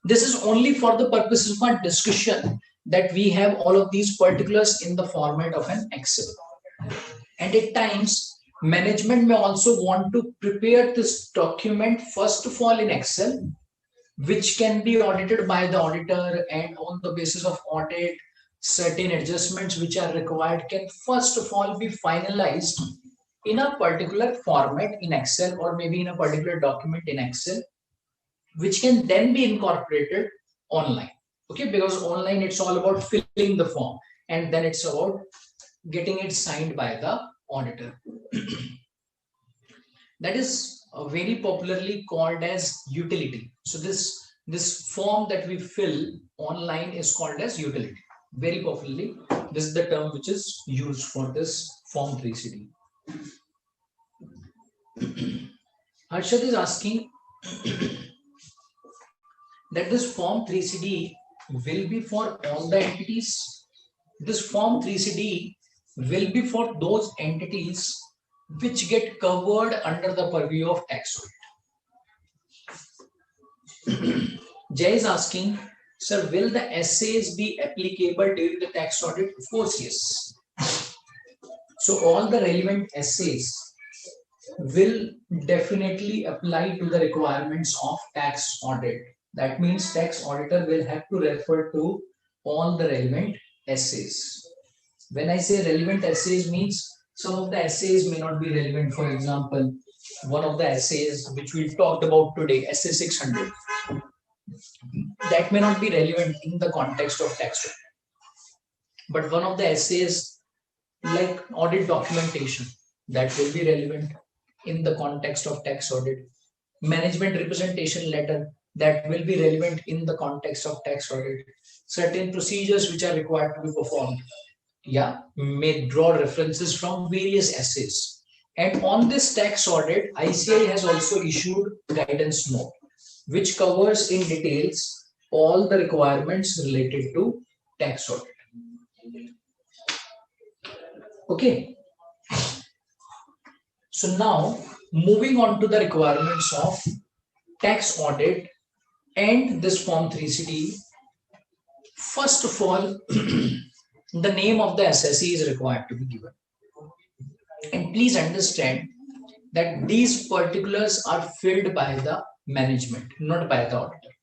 This is only for the purposes of our discussion that we have all of these particulars in the format of an Excel. And at times, management may also want to prepare this document first of all in Excel, which can be audited by the auditor, and on the basis of audit, certain adjustments which are required can first of all be finalized in a particular format in Excel or maybe in a particular document in Excel, which can then be incorporated online. Okay, because online it's all about filling the form and then it's about getting it signed by the auditor. That is very popularly called as utility. So this form that we fill online is called as utility. Very popularly, this is the term which is used for this Form 3CD. Harshad is asking that this Form 3CD will be for all the entities. This Form 3CD will be for those entities which get covered under the purview of tax audit. Jay is asking, sir, will the essays be applicable during the tax audit? Of course, yes. So all the relevant essays will definitely apply to the requirements of tax audit. That means tax auditor will have to refer to all the relevant essays. When I say relevant essays means some of the essays may not be relevant. For example, one of the essays which we talked about today, Essay 600, that may not be relevant in the context of tax audit. But one of the essays like audit documentation, that will be relevant in the context of tax audit. Management representation letter, that will be relevant in the context of tax audit. Certain procedures which are required to be performed, may draw references from various essays. And on this tax audit, ICAI has also issued guidance note, which covers in details all the requirements related to tax audit. Okay. So now moving on to the requirements of tax audit and this Form 3CD. First of all, the name of the assessee is required to be given. And please understand that these particulars are filled by the management, not by the auditor.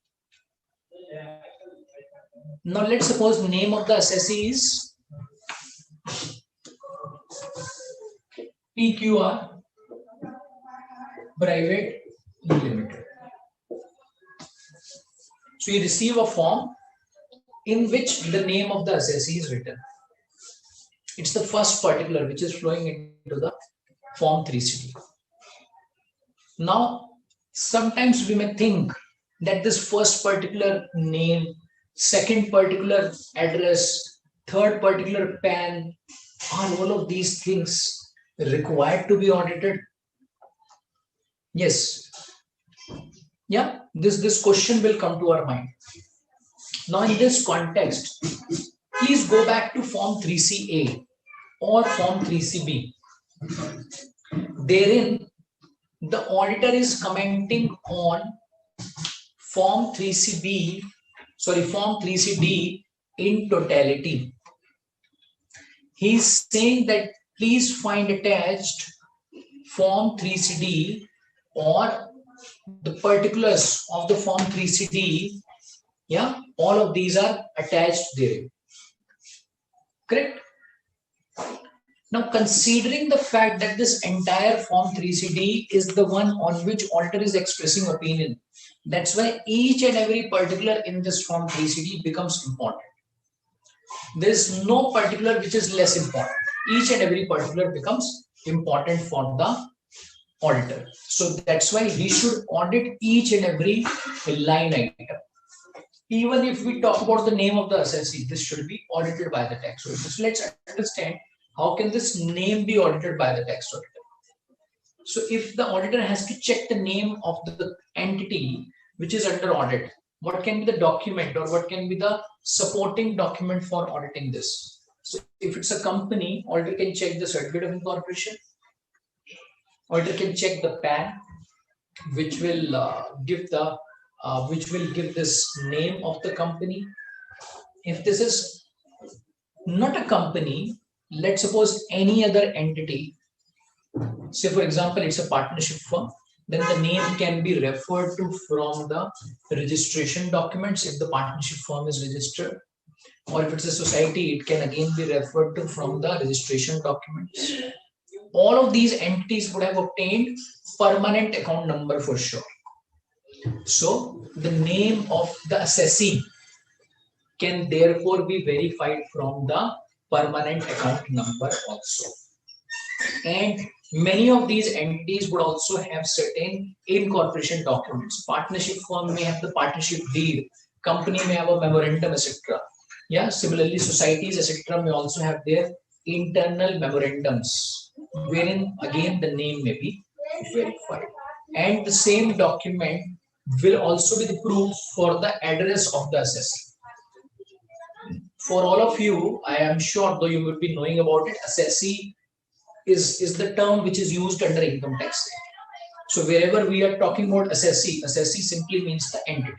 Now let's suppose name of the assessee is PQR Private Limited. So you receive a form in which the name of the assessee is written. It's the first particular which is flowing into the Form 3CD. Now, sometimes we may think that this first particular name, second particular address, third particular PAN, are all of these things required to be audited? Yes. Yeah, this question will come to our mind. Now in this context, please go back to Form 3CA or Form 3CB. Therein, the auditor is commenting on Form 3CD in totality. He is saying that please find attached Form 3CD or the particulars of the Form 3CD. All of these are attached there. Correct? Now, considering the fact that this entire Form 3CD is the one on which auditor is expressing opinion, that's why each and every particular in this Form 3CD becomes important. There is no particular which is less important. Each and every particular becomes important for the auditor. So that's why he should audit each and every line item. Even if we talk about the name of the assessee, this should be audited by the tax auditor. So let's understand how can this name be audited by the tax auditor. So if the auditor has to check the name of the entity which is under audit, what can be the document or what can be the supporting document for auditing this? So if it's a company, auditor can check the certificate of incorporation. Auditor can check the PAN, which will give this name of the company. If this is not a company, let's suppose any other entity. Say for example, it's a partnership firm. Then the name can be referred to from the registration documents if the partnership firm is registered. Or if it's a society, it can again be referred to from the registration documents. All of these entities would have obtained permanent account number for sure. So the name of the assessee can therefore be verified from the permanent account number also. And many of these entities would also have certain incorporation documents. Partnership firm may have the partnership deed, company may have a memorandum, etc. Yeah, similarly, societies, etc., may also have their internal memorandums, wherein again the name may be verified. And the same document will also be the proof for the address of the assessee. For all of you, I am sure, though you will be knowing about it, assessee is the term which is used under income tax. So wherever we are talking about assessee simply means the entity.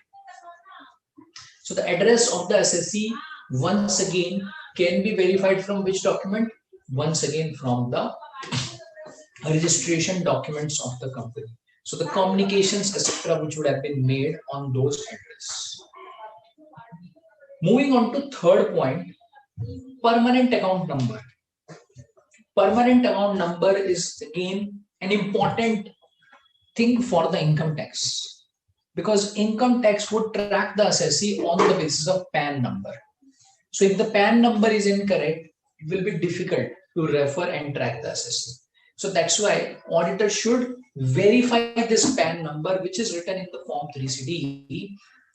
So the address of the assessee once again can be verified from which document? Once again from the registration documents of the company. So the communications, etc., which would have been made on those addresses. Moving on to third point, permanent account number. Permanent account number is again an important thing for the income tax, because income tax would track the assessee on the basis of PAN number. So if the PAN number is incorrect, it will be difficult to refer and track the assessee. So that's why auditor should verify this PAN number, which is written in the Form 3CD,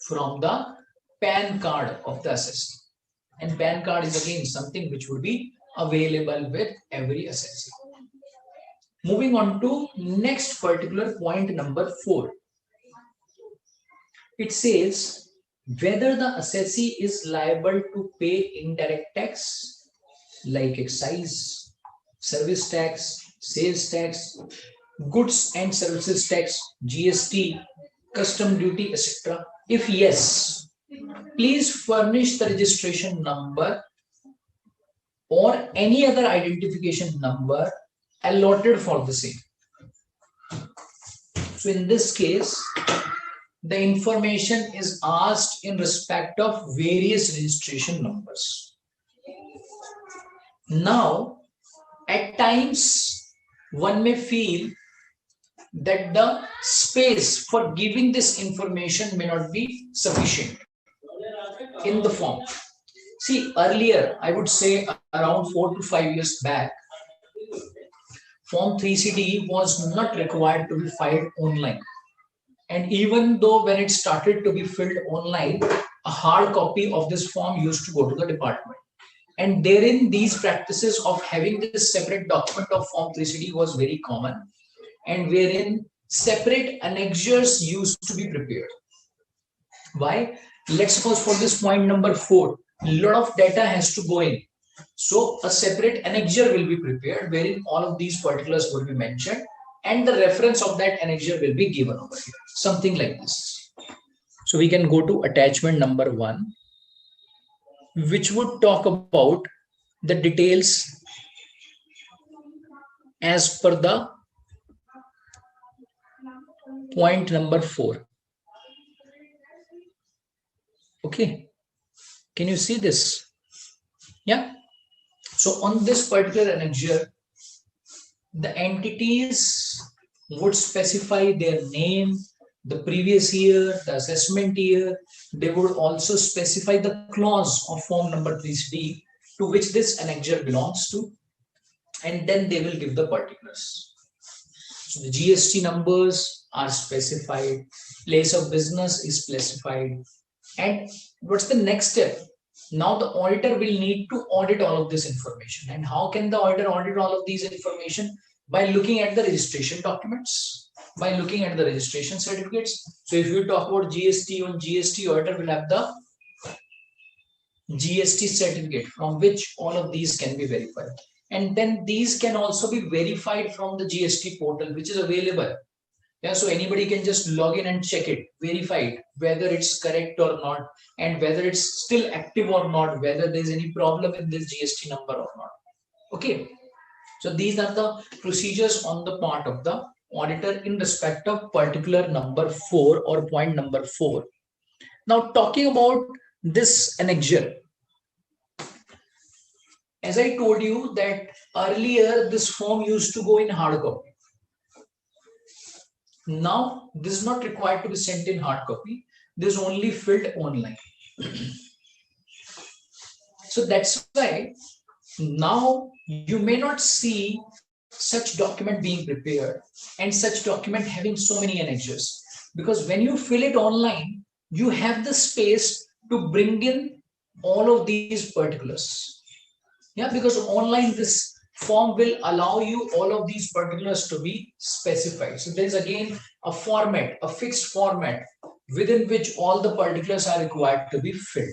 from the PAN card of the assessee. And PAN card is again something which would be available with every assessee. Moving on to next particular point, number 4. It says whether the assessee is liable to pay indirect tax like excise, service tax, sales tax, goods and services tax, GST, custom duty, etc. If yes, please furnish the registration number or any other identification number allotted for the same. So in this case, the information is asked in respect of various registration numbers. Now, at times, one may feel that the space for giving this information may not be sufficient in the form. See, earlier, I would say around 4 to 5 years back, Form 3CD was not required to be filed online. And even though when it started to be filled online, a hard copy of this form used to go to the department. And therein, these practices of having this separate document of Form 3CD was very common, and wherein separate annexures used to be prepared. Why? Let's suppose for this point number 4, a lot of data has to go in. So a separate annexure will be prepared wherein all of these particulars will be mentioned and the reference of that annexure will be given over here. Something like this. So we can go to attachment number 1, which would talk about the details as per the point number 4. Okay. Can you see this? Yeah. So on this particular annexure, the entities would specify their name, the previous year, the assessment year. They would also specify the clause of form number 3D to which this annexure belongs to, and then they will give the particulars. So the GST numbers are specified, place of business is specified, and what's the next step? Now the auditor will need to audit all of this information. And how can the auditor audit all of these information? By looking at the registration documents, by looking at the registration certificates. So if you talk about GST, on GST, auditor will have the GST certificate from which all of these can be verified. And then these can also be verified from the GST portal, which is available. Yeah, so anybody can just log in and check it, verify it, whether it's correct or not, and whether it's still active or not, whether there's any problem in this GST number or not. Okay, so these are the procedures on the part of the auditor in respect of particular number 4 or point number 4. Now talking about this annexure, as I told you that earlier this form used to go in hard copy. Now this is not required to be sent in hard copy. This is only filled online. So that's why now you may not see such document being prepared and such document having so many annexures, because when you fill it online, you have the space to bring in all of these particulars. Yeah, because online this form will allow you all of these particulars to be specified. So there's again a format, a fixed format within which all the particulars are required to be filled.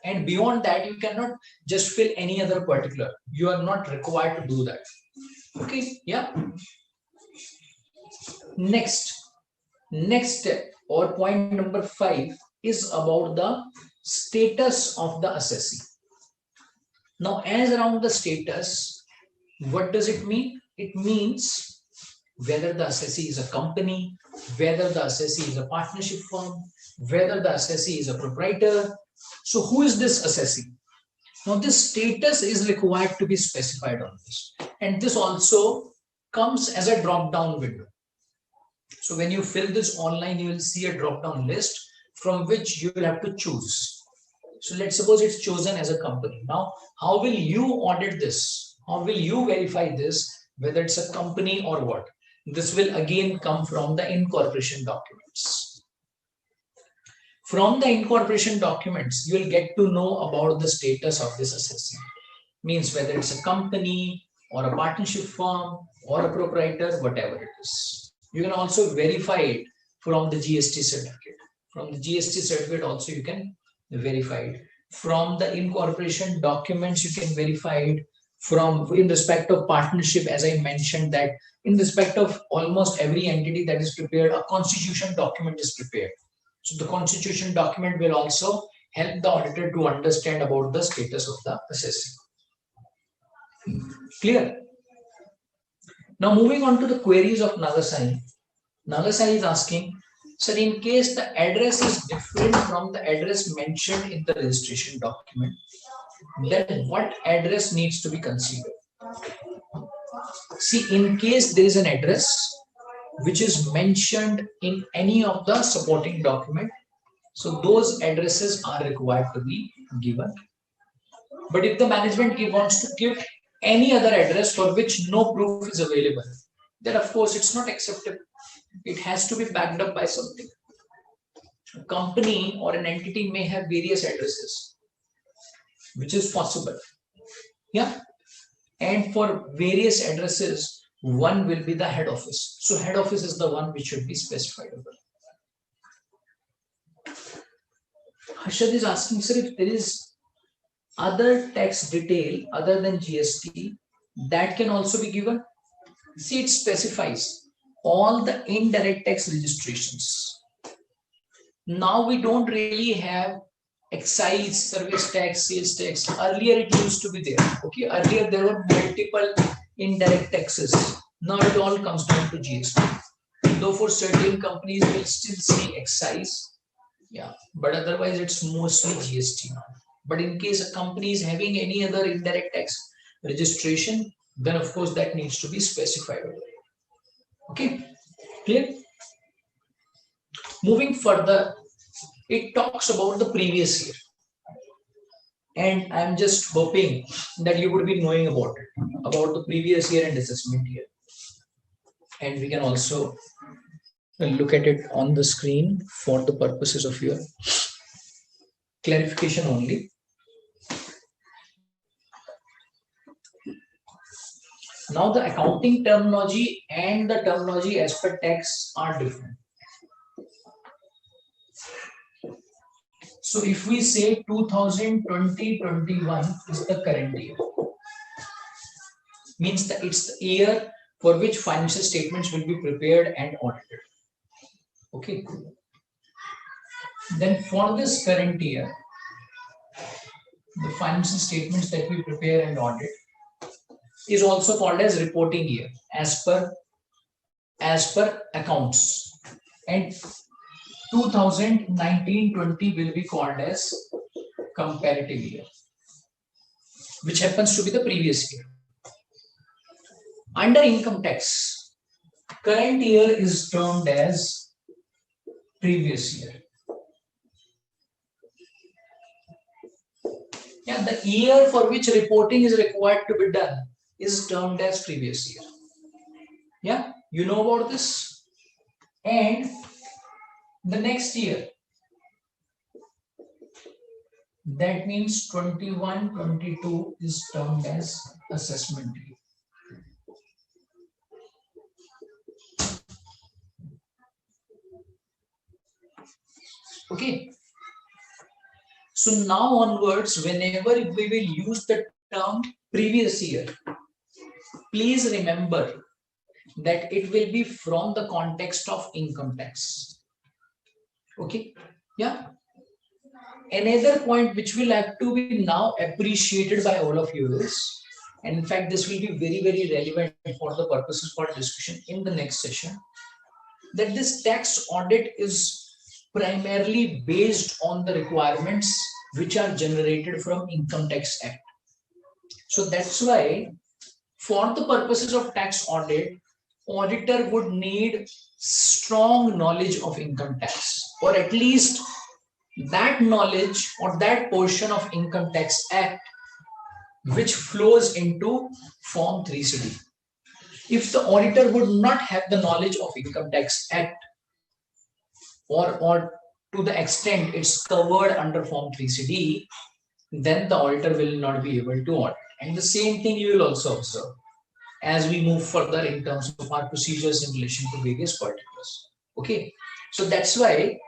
And beyond that, you cannot just fill any other particular. You are not required to do that. Okay, yeah. Next step or point number 5 is about the status of the assessee. Now, as around the status, what does it mean? It means whether the assessee is a company, whether the assessee is a partnership firm, whether the assessee is a proprietor. So who is this assessee? Now this status is required to be specified on this. And this also comes as a drop-down window. So when you fill this online, you will see a drop-down list from which you will have to choose. So let's suppose it's chosen as a company. Now, how will you audit this? How will you verify this, whether it's a company or what? This will again come from the incorporation documents. From the incorporation documents, you will get to know about the status of this assessee. Means whether it's a company or a partnership firm or a proprietor, whatever it is. You can also verify it from the GST certificate. From the GST certificate also you can verify it. From the incorporation documents you can verify it. From in respect of partnership, as I mentioned, that in respect of almost every entity that is prepared, a constitution document is prepared. So the constitution document will also help the auditor to understand about the status of the assessee. Clear? Now moving on to the queries of Nagasai. Nagasai is asking, sir, in case the address is different from the address mentioned in the registration document, then what address needs to be considered? See, in case there is an address which is mentioned in any of the supporting document, so those addresses are required to be given. But if the management wants to give any other address for which no proof is available, then of course it's not acceptable. It has to be backed up by something. A company or an entity may have various addresses, which is possible. Yeah. And for various addresses, one will be the head office. So head office is the one which should be specified. Harshad is asking, sir, if there is other tax detail other than GST, that can also be given. See, it specifies all the indirect tax registrations. Now we don't really have excise, service tax, sales tax. Earlier it used to be there. Okay, earlier there were multiple indirect taxes. Now it all comes down to GST. Though for certain companies will still see excise, yeah, but otherwise it's mostly GST now. But in case a company is having any other indirect tax, registration, then of course that needs to be specified over here. Okay, clear? Moving further, it talks about the previous year. And I'm just hoping that you would be knowing about it, about the previous year and assessment year. And we can also look at it on the screen for the purposes of your clarification only. Now the accounting terminology and the terminology as per tax are different. So if we say 2020-21 is the current year, means that it's the year for which financial statements will be prepared and audited. Okay. Then for this current year, the financial statements that we prepare and audit is also called as reporting year as per accounts, and 2019-20 will be called as comparative year, which happens to be the previous year. Under income tax, current year is termed as previous year. Yeah, the year for which reporting is required to be done is termed as previous year. Yeah, you know about this. And the next year, that means 21-22 is termed as assessment year. Okay. So now onwards, whenever we will use the term previous year, please remember that it will be from the context of income tax. Okay. Yeah. Another point which will have to be now appreciated by all of you is, and in fact, this will be very, very relevant for the purposes for discussion in the next session, that this tax audit is primarily based on the requirements which are generated from Income Tax Act. So that's why for the purposes of tax audit, auditor would need strong knowledge of income tax, or at least that knowledge or that portion of Income Tax Act which flows into Form 3CD. If the auditor would not have the knowledge of Income Tax Act, or to the extent it's covered under Form 3CD, then the auditor will not be able to audit. And the same thing you will also observe as we move further in terms of our procedures in relation to various particulars. Okay, so that's why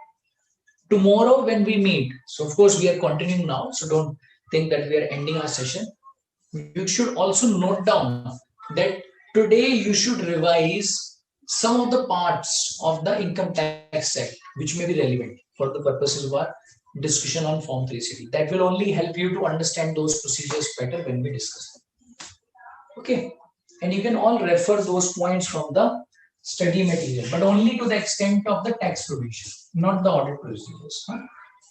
tomorrow when we meet, so of course we are continuing now, so don't think that we are ending our session. You should also note down that today you should revise some of the parts of the Income Tax Act which may be relevant for the purposes of our discussion on Form 3CD. That will only help you to understand those procedures better when we discuss them. Okay, and you can all refer those points from the study material, but only to the extent of the tax provision, not the audit procedures.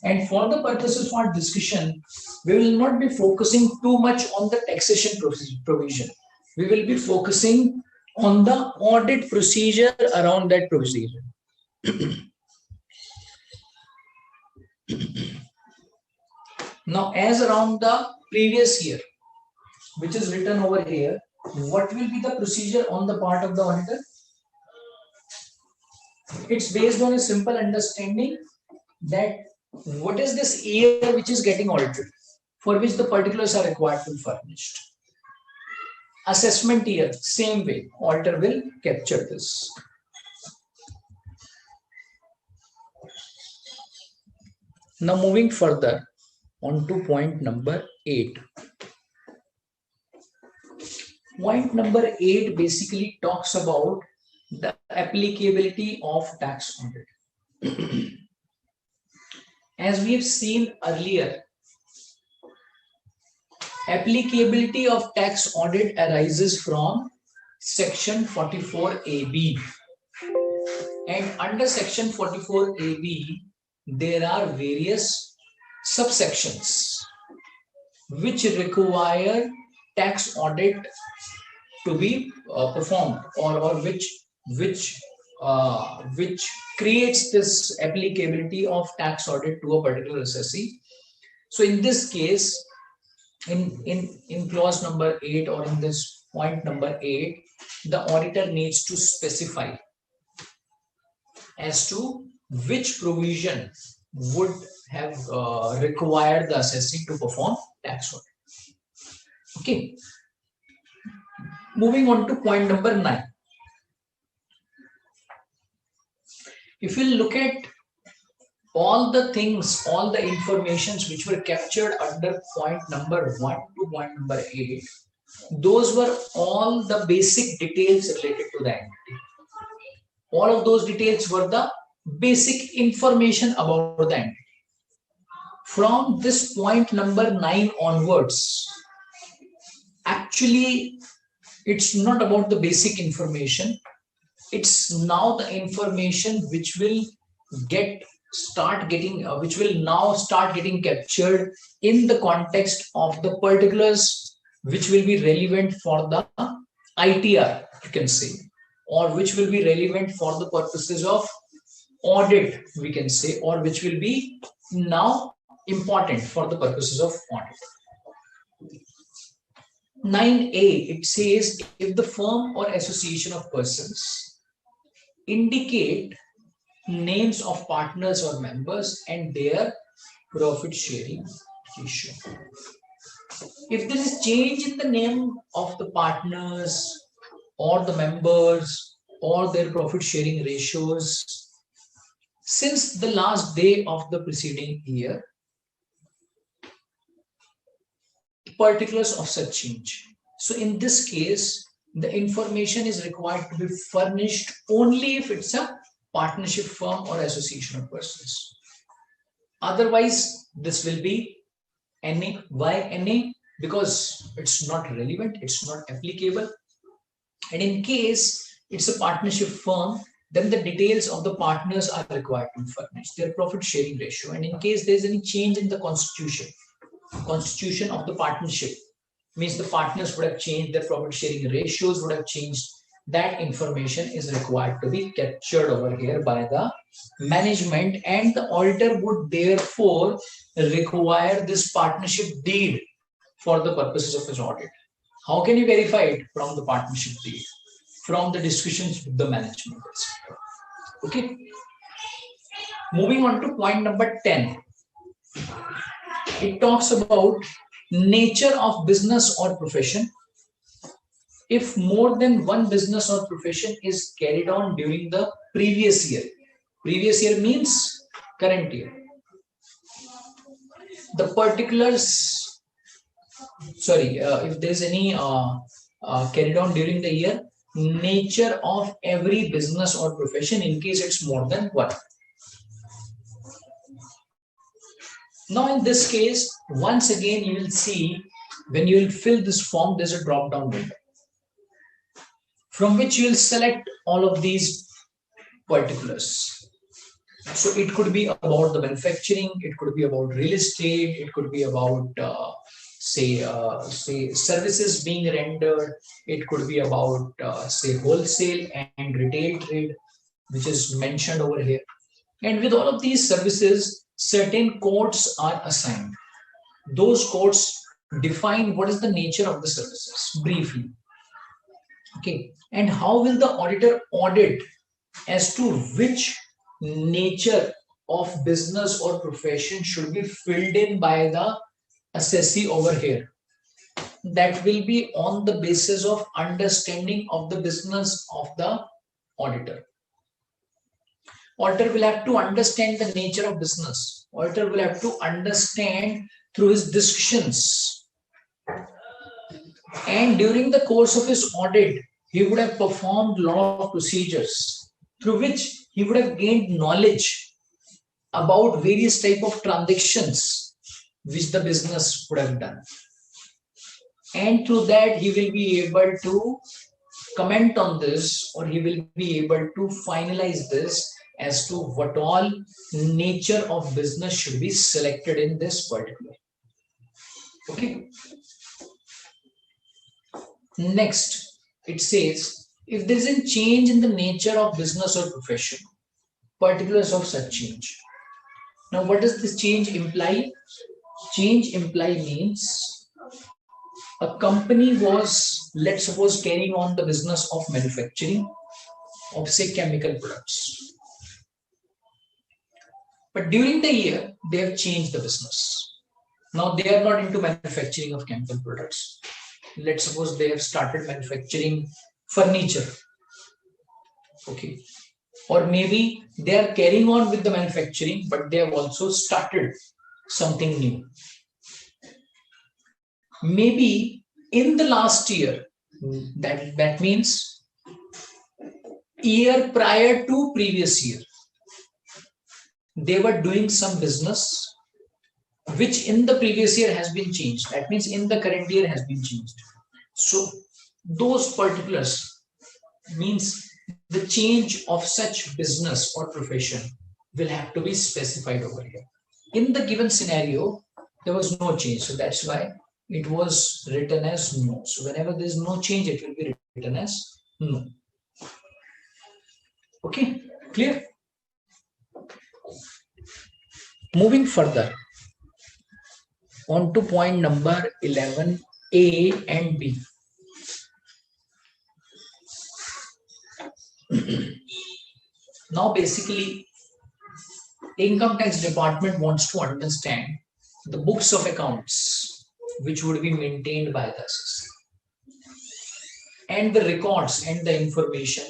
And for the purposes of our discussion, we will not be focusing too much on the taxation provision. We will be focusing on the audit procedure around that procedure. Now, as around the previous year, which is written over here, what will be the procedure on the part of the auditor? It's based on a simple understanding that what is this year which is getting audited, for which the particulars are required to be furnished. Assessment year, same way, auditor will capture this. Now moving further on to point number 8. Point number 8 basically talks about the applicability of tax audit. As we have seen earlier, applicability of tax audit arises from section 44AB, and under section 44AB there are various subsections which require tax audit to be performed, or which creates this applicability of tax audit to a particular assessee. So in this case, in clause number 8, or in this point number 8, the auditor needs to specify as to which provision would have required the assessee to perform tax audit. Okay. Moving on to point number 9. If you look at all the things, all the informations which were captured under point number 1 to point number 8, those were all the basic details related to the entity. All of those details were the basic information about the entity. From this point number 9 onwards, actually, it's not about the basic information. It's now the information which will which will now start getting captured in the context of the particulars which will be relevant for the ITR, you can say, or which will be relevant for the purposes of audit, we can say, or which will be now important for the purposes of audit. 9A, it says, if the firm or association of persons indicate names of partners or members and their profit sharing ratio. If there is change in the name of the partners or the members or their profit sharing ratios since the last day of the preceding year, particulars of such change. So in this case, the information is required to be furnished only if it's a partnership firm or association of persons. Otherwise, this will be NA. Why NA? Because it's not relevant, it's not applicable. And in case it's a partnership firm, then the details of the partners are required to be furnished, their profit sharing ratio. And in case there's any change in the constitution of the partnership, means the partners would have changed, their profit sharing ratios would have changed, that information is required to be captured over here by the management, and the auditor would therefore require this partnership deed for the purposes of his audit. How can you verify it? From the partnership deed, from the discussions with the management, etc. Okay. Moving on to point number 10. It talks about nature of business or profession. If more than one business or profession is carried on during the previous year means current year, the particulars, if there's any carried on during the year, nature of every business or profession in case it's more than one. Now in this case, once again you will see, when you will fill this form, there's a drop down window from which you will select all of these particulars. So it could be about the manufacturing, it could be about real estate, it could be about say services being rendered, it could be about say wholesale and retail trade, which is mentioned over here. And with all of these services, certain codes are assigned. Those codes define what is the nature of the services briefly. Okay, and how will the auditor audit as to which nature of business or profession should be filled in by the assessee over here? That will be on the basis of understanding of the business of the auditor. Auditor will have to understand the nature of business. Auditor will have to understand through his discussions. And during the course of his audit, he would have performed a lot of procedures through which he would have gained knowledge about various type of transactions which the business would have done. And through that, he will be able to comment on this, or he will be able to finalize this as to what all nature of business should be selected in this particular. Okay. Next, it says if there is a change in the nature of business or profession, particulars of such change. Now, what does this change imply? Change imply means a company was, let's suppose, carrying on the business of manufacturing of, say, chemical products. But during the year, they have changed the business. Now they are not into manufacturing of chemical products. Let's suppose they have started manufacturing furniture. Okay. Or maybe they are carrying on with the manufacturing, but they have also started something new. Maybe in the last year, that means year prior to previous year, they were doing some business which in the previous year has been changed. That means in the current year has been changed. So those particulars means the change of such business or profession will have to be specified over here. In the given scenario, there was no change. So that's why it was written as no. So whenever there is no change, it will be written as no. Okay, clear? Moving further on to point number 11A and B. Now basically, income tax department wants to understand the books of accounts which would be maintained by the assessee and the records and the information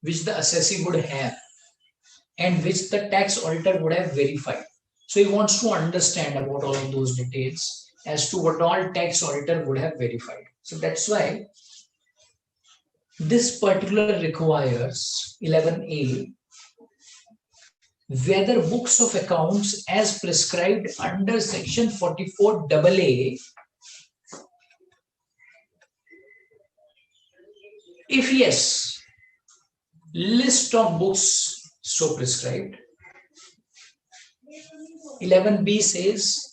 which the assessee would have and which the tax auditor would have verified. So he wants to understand about all of those details as to what all tax auditor would have verified. So that's why this particular requires 11A whether books of accounts as prescribed under section 44AA, if yes, list of books so prescribed. 11B says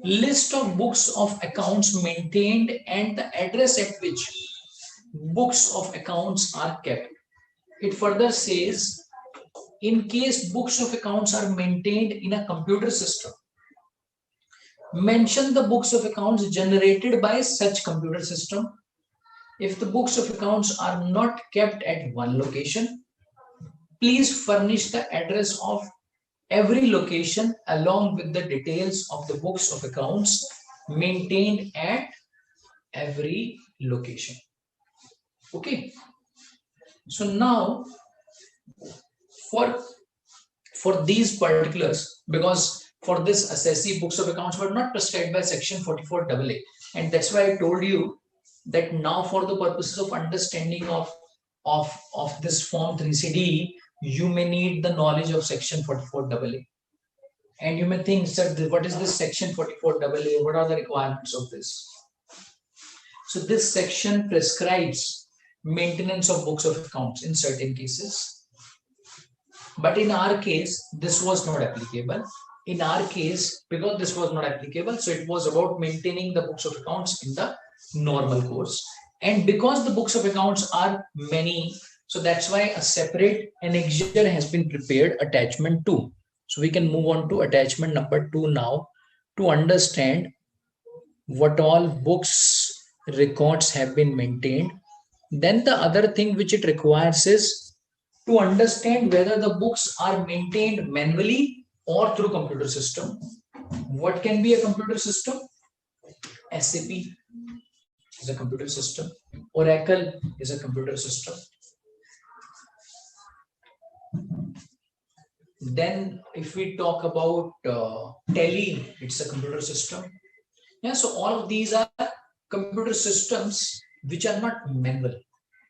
list of books of accounts maintained and the address at which books of accounts are kept. It further says in case books of accounts are maintained in a computer system, mention the books of accounts generated by such computer system. If the books of accounts are not kept at one location, please furnish the address of every location along with the details of the books of accounts maintained at every location. Okay. So now for these particulars, because for this assessee books of accounts were not prescribed by section 44AA, and that's why I told you that now for the purposes of understanding of this form 3CD, you may need the knowledge of section 44AA. And you may think, sir, what is this section 44AA? What are the requirements of this? So this section prescribes maintenance of books of accounts in certain cases. But in our case, this was not applicable. In our case, because this was not applicable, so it was about maintaining the books of accounts in the normal course. And because the books of accounts are many, so that's why a separate annexure has been prepared, attachment 2. So we can move on to attachment number 2 now to understand what all books records have been maintained. Then the other thing which it requires is to understand whether the books are maintained manually or through computer system. What can be a computer system? SAP is a computer system. Oracle is a computer system. Then if we talk about Tele, it's a computer system. Yeah, so all of these are computer systems which are not manual,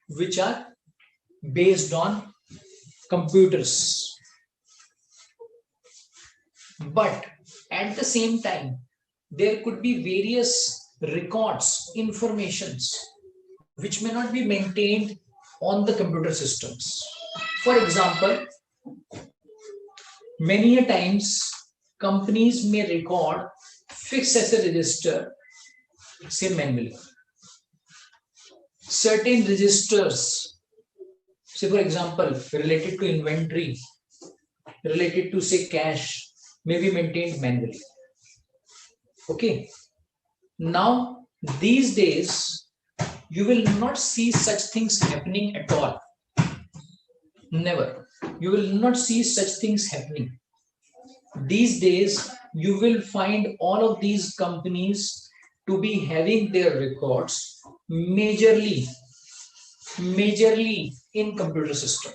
which are based on computers. But at the same time, there could be various records, informations, which may not be maintained on the computer systems. For example, many a times companies may record fixed asset register, say manually. certain registers, say for example, related to inventory, related to say cash, may be maintained manually. Okay. Now, these days, you will not see such things happening at all. Never. You will not see such things happening. These days, you will find all of these companies to be having their records majorly in computer system.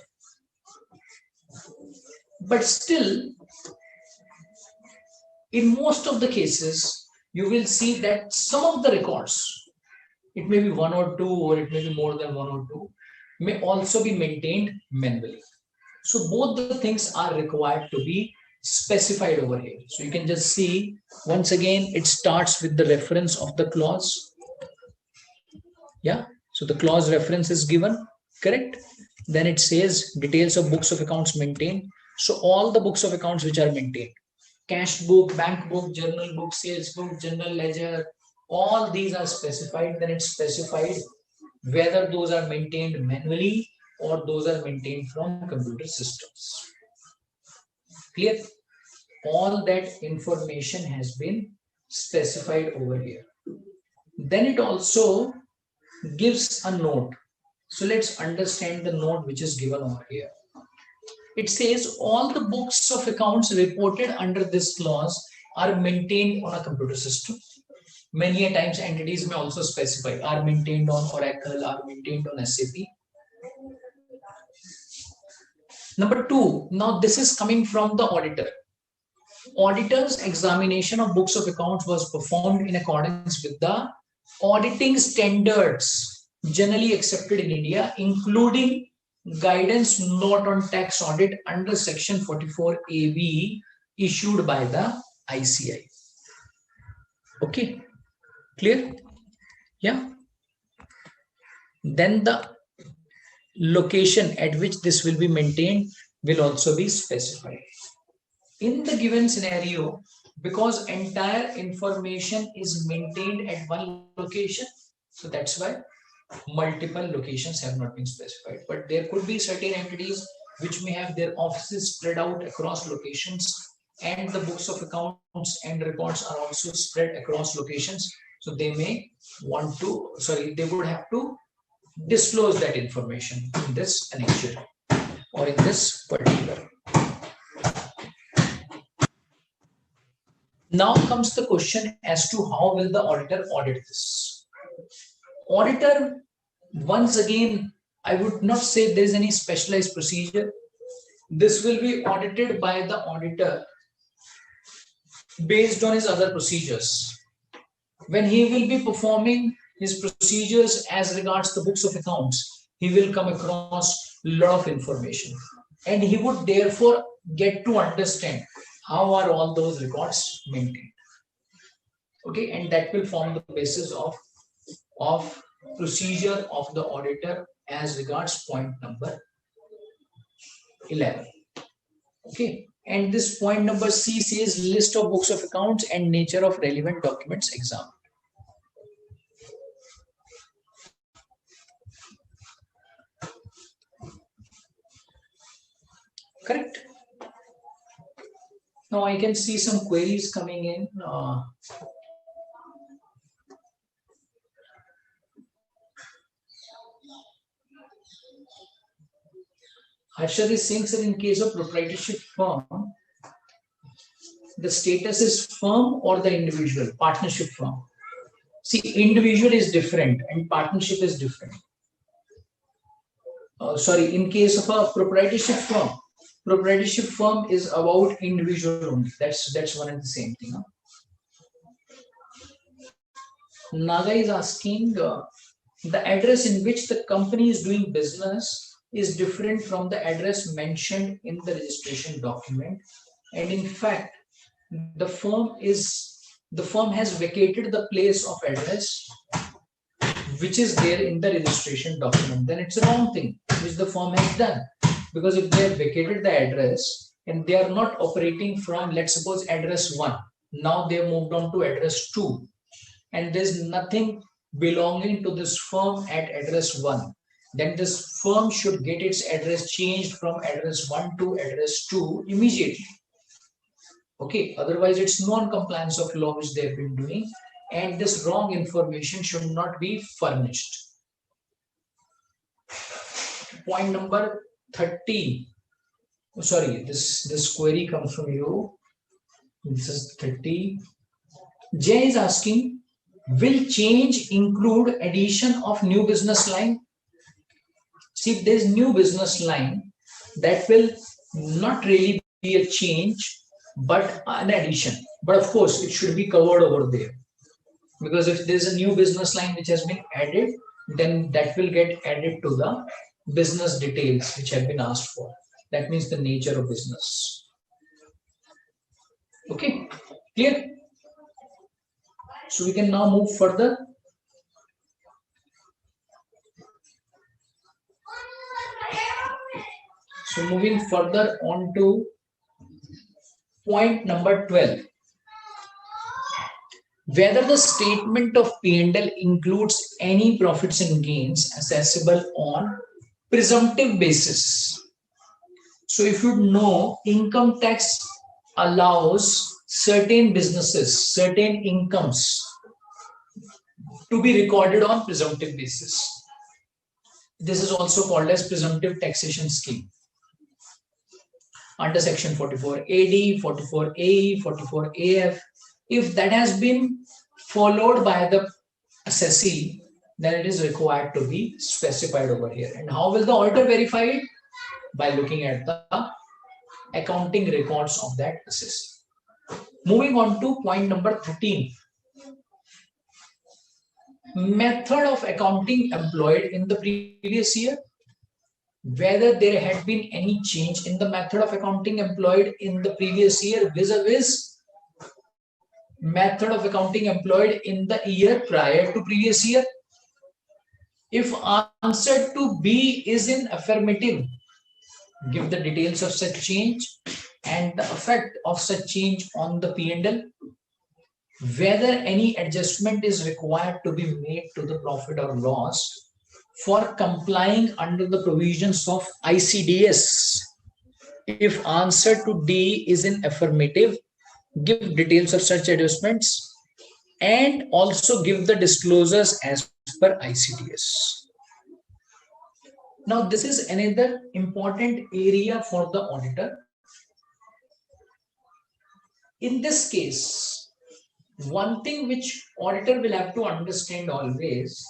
But still, in most of the cases, you will see that some of the records, it may be one or two, or it may be more than one or two, may also be maintained manually. So both the things are required to be specified over here. So you can just see, once again, it starts with the reference of the clause. Yeah, so the clause reference is given, correct? Then it says details of books of accounts maintained. So all the books of accounts which are maintained, cash book, bank book, journal book, sales book, general ledger, all these are specified. Then it's specified whether those are maintained manually or those are maintained from computer systems. Clear? All that information has been specified over here. Then it also gives a note. So let's understand the note which is given over here. It says all the books of accounts reported under this clause are maintained on a computer system. Many a times entities may also specify are maintained on Oracle, are maintained on SAP. Number two, now this is coming from the auditor. Auditor's examination of books of accounts was performed in accordance with the auditing standards generally accepted in India, including guidance note on tax audit under section 44 AB issued by the ICAI. Okay, clear? Yeah. Then the location at which this will be maintained will also be specified. In the given scenario, because entire information is maintained at one location, so that's why multiple locations have not been specified. But there could be certain entities which may have their offices spread out across locations, and the books of accounts and records are also spread across locations. So they may want to, they would have to disclose that information in this annexure or in this particular. Now comes the question as to how will the auditor audit this. Auditor, once again, I would not say there is any specialized procedure. This will be audited by the auditor based on his other procedures. When he will be performing his procedures as regards the books of accounts, he will come across a lot of information, and he would therefore get to understand how are all those records maintained. Okay, and that will form the basis of procedure of the auditor as regards point number 11. Okay, and this point number C says list of books of accounts and nature of relevant documents examined. Correct. Now I can see some queries coming in. Harshad is saying that in case of proprietorship firm, the status is firm or the individual, partnership firm. See, individual is different and partnership is different. In case of a proprietorship firm is about individual only. That's one and the same thing. Huh? Naga is asking the address in which the company is doing business is different from the address mentioned in the registration document, and in fact the firm has vacated the place of address which is there in the registration document. Then it's a wrong thing which the firm has done, because if they have vacated the address and they are not operating from, let's suppose, address 1, now they have moved on to address 2, and there's nothing belonging to this firm at address 1, then this firm should get its address changed from address 1 to address 2 immediately. Okay, otherwise it's non-compliance of law which they have been doing, and this wrong information should not be furnished. Point number 30. Oh, sorry, this query comes from you. This is 30. Jay is asking, will change include addition of new business line? See, if there is new business line, that will not really be a change, but an addition. But of course, it should be covered over there. Because if there is a new business line which has been added, then that will get added to the business details which have been asked for. That means the nature of business. Okay, clear? So we can now move further. So moving further on to point number 12. Whether the statement of P&L includes any profits and gains assessable on presumptive basis. So if you know, income tax allows certain businesses, certain incomes to be recorded on presumptive basis. This is also called as presumptive taxation scheme. Under section 44AD, 44AE, 44AF, if that has been followed by the assessee, then it is required to be specified over here. And how will the auditor verify it? By looking at the accounting records of that assessee. Moving on to point number 13. Method of accounting employed in the previous year. Whether there had been any change in the method of accounting employed in the previous year vis-a-vis method of accounting employed in the year prior to previous year. If answer to B is in affirmative, give the details of such change and the effect of such change on the P&L. Whether any adjustment is required to be made to the profit or loss for complying under the provisions of ICDS. If answer to D is in affirmative, give details of such adjustments and also give the disclosures as per ICDS. Now, this is another important area for the auditor. In this case, one thing which auditor will have to understand always,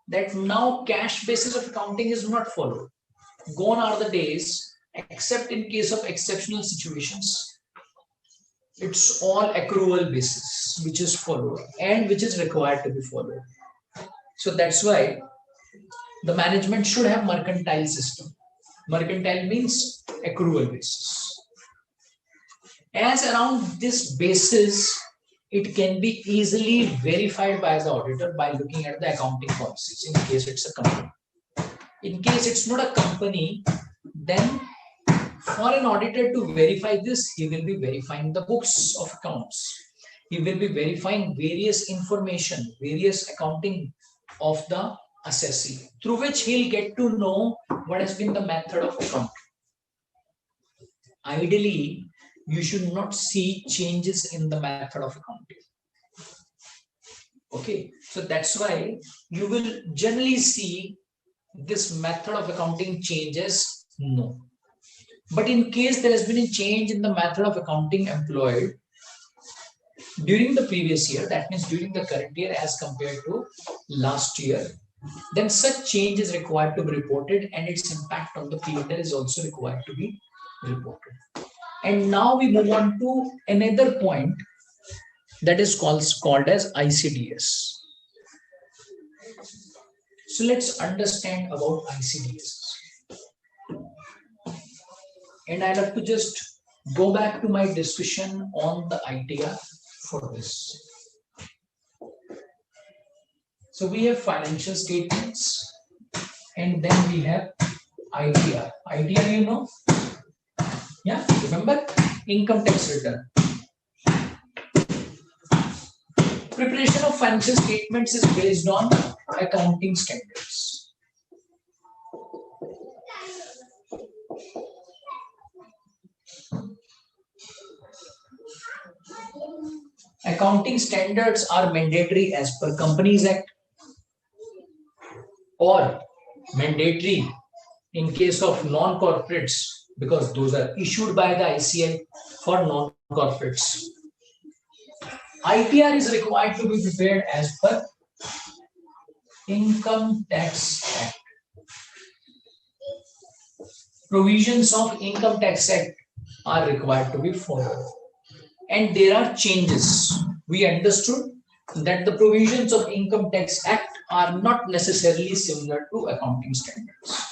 that now cash basis of accounting is not followed. Gone are the days, except in case of exceptional situations. It's all accrual basis which is followed and which is required to be followed. So that's why the management should have mercantile system. Mercantile means accrual basis. As around this basis, it can be easily verified by the auditor by looking at the accounting policies in case it's a company. In case it's not a company, then for an auditor to verify this, he will be verifying the books of accounts. He will be verifying various information, various accounting of the assessee, through which he'll get to know what has been the method of accounting. Ideally, you should not see changes in the method of accounting. Okay, so that's why you will generally see this method of accounting changes. No. But in case there has been a change in the method of accounting employed during the previous year, that means during the current year as compared to last year, then such change is required to be reported and its impact on the P&L is also required to be reported. And now we move on to another point that is called as ICDS. So let's understand about ICDS. And I'll have to just go back to my discussion on the ITR for this. So we have financial statements and then we have ITR. ITR, you know? Yeah, remember? Income tax return. Preparation of financial statements is based on accounting standards. Accounting standards are mandatory as per Companies Act or mandatory in case of non-corporates because those are issued by the ICAI for non-corporates. ITR is required to be prepared as per Income Tax Act. Provisions of Income Tax Act are required to be followed. And there are changes. We understood that the provisions of Income Tax Act are not necessarily similar to accounting standards.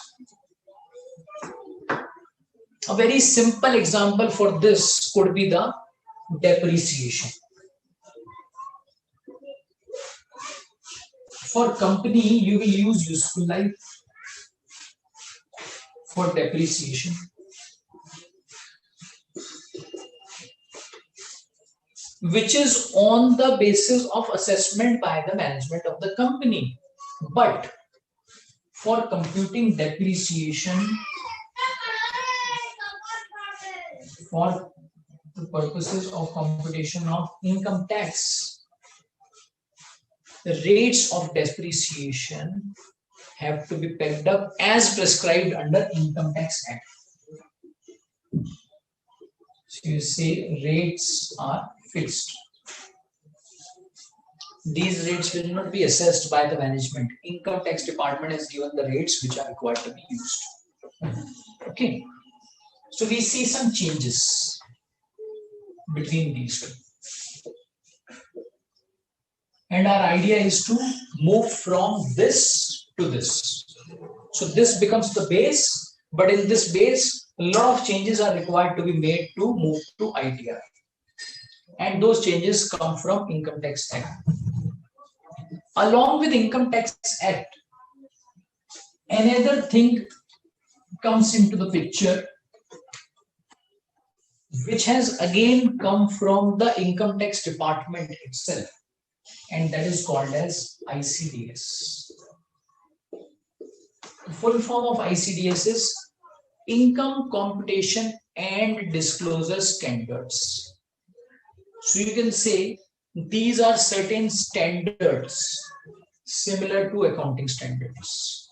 A very simple example for this could be the depreciation. For company, you will use useful life for depreciation. Which is on the basis of assessment by the management of the company. But for computing depreciation for the purposes of computation of income tax, the rates of depreciation have to be pegged up as prescribed under Income Tax Act. So you say rates are fixed. These rates will not be assessed by the management. Income tax department has given the rates which are required to be used. Okay. So we see some changes between these two. And our idea is to move from this to this. So this becomes the base, but in this base, a lot of changes are required to be made to move to ITR. And those changes come from Income Tax Act. Along with Income Tax Act, another thing comes into the picture, which has again come from the Income Tax Department itself, and that is called as ICDS. The full form of ICDS is Income Computation and Disclosure Standards. So you can say these are certain standards similar to accounting standards.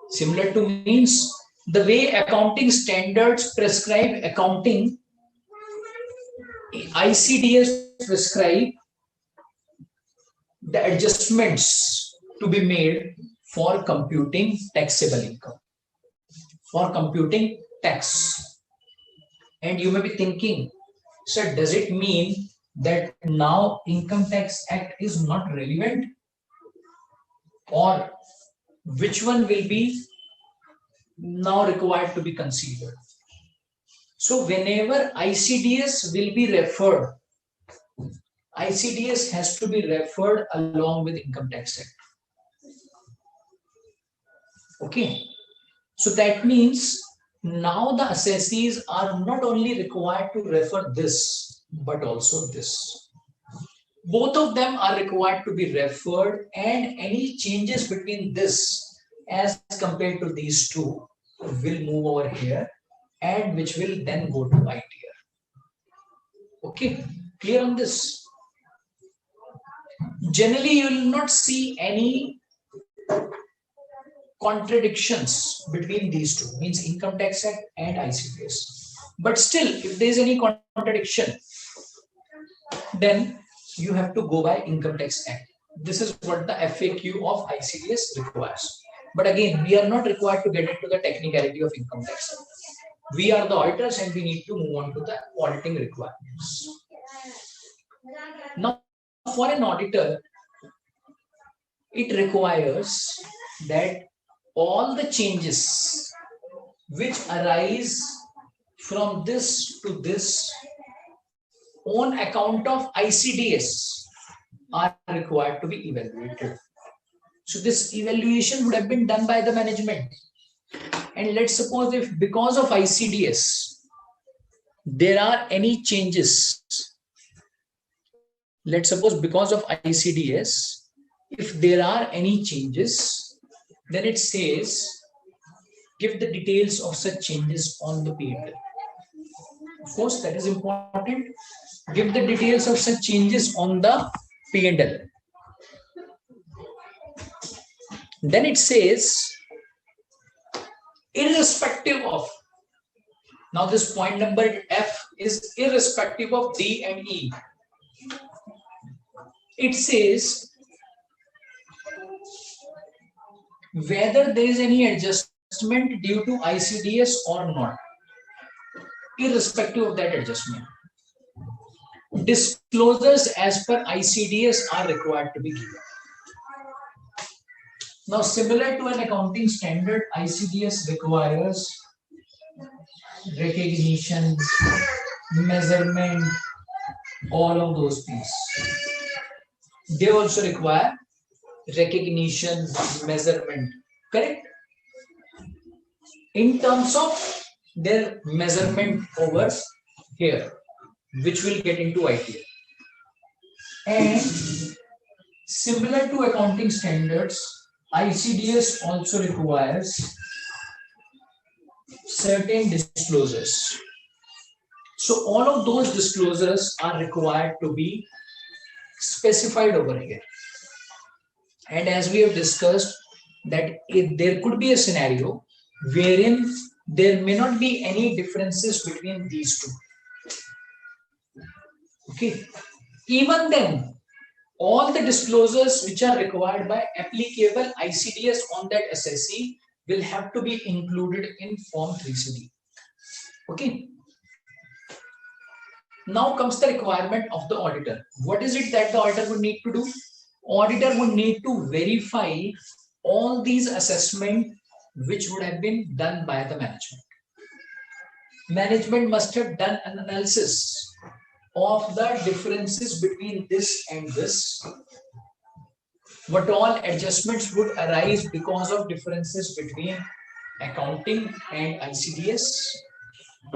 Similar to means the way accounting standards prescribe accounting, ICDS prescribe the adjustments to be made for computing taxable income, for computing tax. And you may be thinking, sir, does it mean that now Income Tax Act is not relevant? Or which one will be now required to be considered? So whenever ICDS will be referred, ICDS has to be referred along with Income Tax Act. Okay. So that means now the assessees are not only required to refer this, but also this. Both of them are required to be referred, and any changes between this as compared to these two will move over here, and which will then go to ITR. Okay, clear on this? Generally, you will not see any contradictions between these two, means Income Tax Act and ICDS. But still, if there is any contradiction, then you have to go by Income Tax Act. This is what the FAQ of ICDS requires. But again, we are not required to get into the technicality of Income Tax Act. We are the auditors and we need to move on to the auditing requirements. Now, for an auditor, it requires that all the changes which arise from this to this on account of ICDS are required to be evaluated. So this evaluation would have been done by the management. And let's suppose if because of ICDS, there are any changes let's suppose because of ICDS, if there are any changes, then it says give the details of such changes on the P&L. Of course, that is important. Give the details of such changes on the P&L. Then it says irrespective of. Now this point number F is irrespective of D and E. It says whether there is any adjustment due to ICDS or not, irrespective of that adjustment. Disclosures as per ICDS are required to be given. Now, similar to an accounting standard, ICDS requires recognition, measurement, all of those things. They also require recognition, measurement, correct? In terms of their measurement over here, which will get into ITL. And similar to accounting standards, ICDS also requires certain disclosures. So all of those disclosures are required to be specified over here. And as we have discussed, that if there could be a scenario wherein there may not be any differences between these two. Okay. Even then, all the disclosures which are required by applicable ICDS on that assessee will have to be included in Form 3CD. Okay. Now comes the requirement of the auditor. What is it that the auditor would need to do? Auditor would need to verify all these assessments which would have been done by the management. Management must have done an analysis of the differences between this and this. What all adjustments would arise because of differences between accounting and ICDS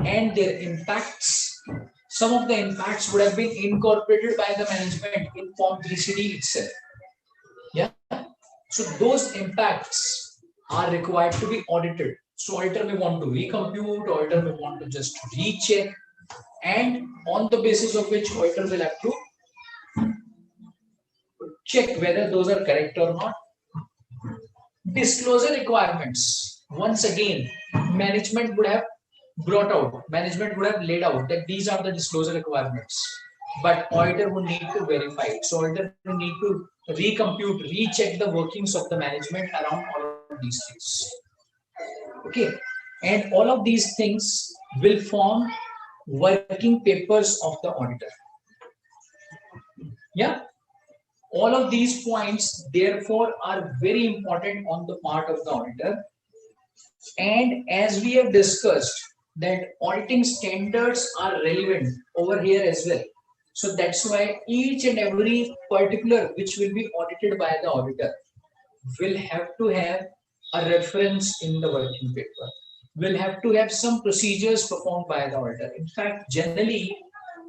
and their impacts. Some of the impacts would have been incorporated by the management in Form 3CD itself. Yeah. So those impacts are required to be audited. So auditor may want to recompute, auditor may want to just recheck, and on the basis of which auditor will have to check whether those are correct or not. Disclosure requirements. Once again, management would have brought out, management would have laid out that these are the disclosure requirements, but auditor would need to verify it. So auditor would need to recompute, recheck the workings of the management around all of these things. Okay, and all of these things will form working papers of the auditor. Yeah, all of these points therefore are very important on the part of the auditor. And as we have discussed that auditing standards are relevant over here as well. So that's why each and every particular which will be audited by the auditor will have to have a reference in the working paper. Will have to have some procedures performed by the auditor. In fact, generally,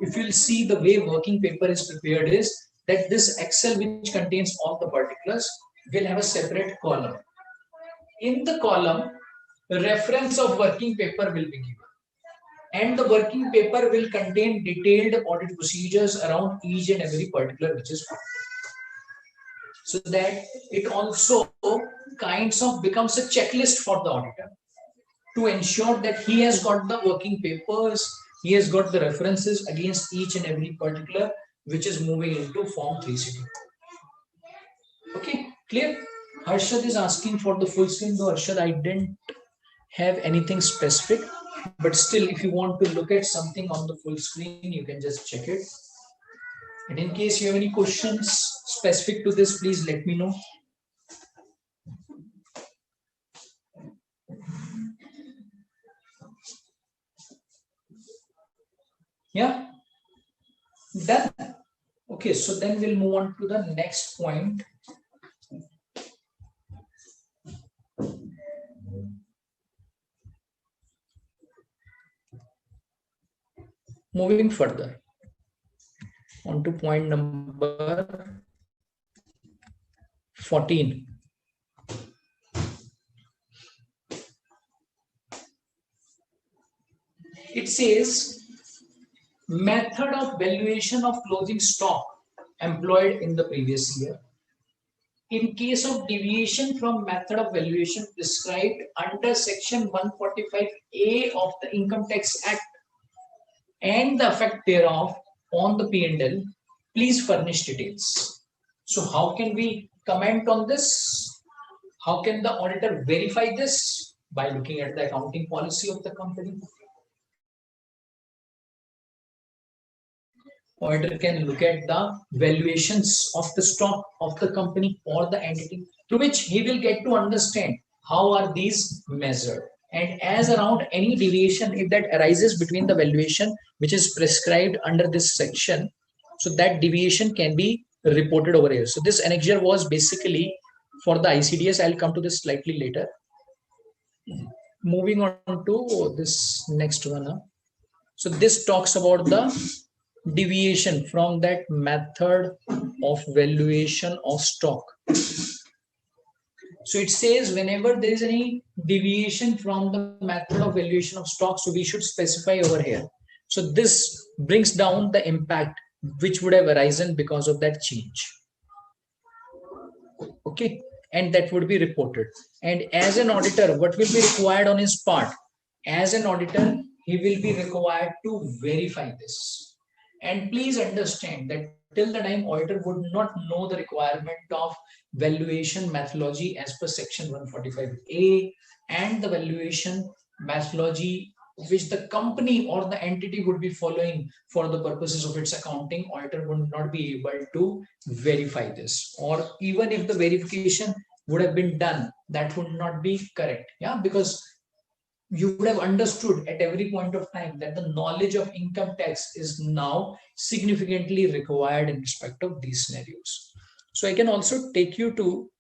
if you'll see the way working paper is prepared is that this Excel which contains all the particulars will have a separate column. In the column, the reference of working paper will be given. And the working paper will contain detailed audit procedures around each and every particular which is found. So that it also kinds of becomes a checklist for the auditor to ensure that he has got the working papers, he has got the references against each and every particular which is moving into Form 3CD. Okay, clear? Harshad is asking for the full screen, though Harshad, I didn't have anything specific, but still if you want to look at something on the full screen, you can just check it. And in case you have any questions specific to this, please let me know. Yeah, done. Okay, so then we'll move on to the next point. Moving further. On to point number 14. It says method of valuation of closing stock employed in the previous year. In case of deviation from method of valuation prescribed under section 145A of the Income Tax Act and the effect thereof on the P&L, please furnish details. So how can we comment on this? How can the auditor verify this? By looking at the accounting policy of the company. Auditor can look at the valuations of the stock of the company or the entity, through which he will get to understand how are these measured. And as around any deviation, if that arises between the valuation which is prescribed under this section, so that deviation can be reported over here. So this annexure was basically for the ICDS. I'll come to this slightly later. Moving on to this next one. So this talks about the deviation from that method of valuation of stock. So it says whenever there is any deviation from the method of valuation of stock, so we should specify over here. So this brings down the impact which would have arisen because of that change. Okay, and that would be reported. And as an auditor, what will be required on his part? As an auditor, he will be required to verify this. And please understand that till the time auditor would not know the requirement of valuation methodology as per section 145A and the valuation methodology which the company or the entity would be following for the purposes of its accounting, auditor would not be able to verify this. Or even if the verification would have been done, that would not be correct. Yeah, because you would have understood at every point of time that the knowledge of income tax is now significantly required in respect of these scenarios. So I can also take you to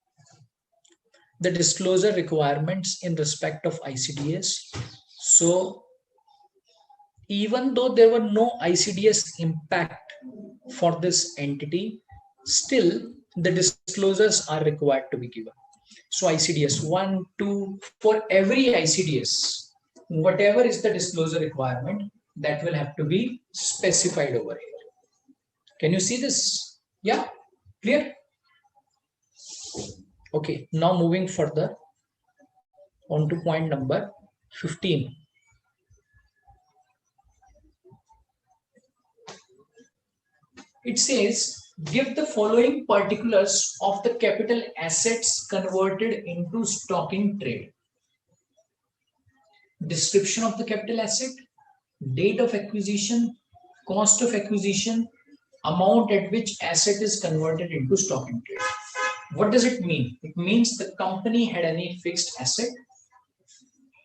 the disclosure requirements in respect of ICDS. So even though there were no ICDS impact for this entity, still the disclosures are required to be given. So ICDS 1, 2, for every ICDS, whatever is the disclosure requirement, that will have to be specified over here. Can you see this? Yeah, clear? Okay, now moving further on to point number 15. It says, give the following particulars of the capital assets converted into stock in trade. Description of the capital asset, date of acquisition, cost of acquisition, amount at which asset is converted into stock in trade. What does it mean? It means the company had any fixed asset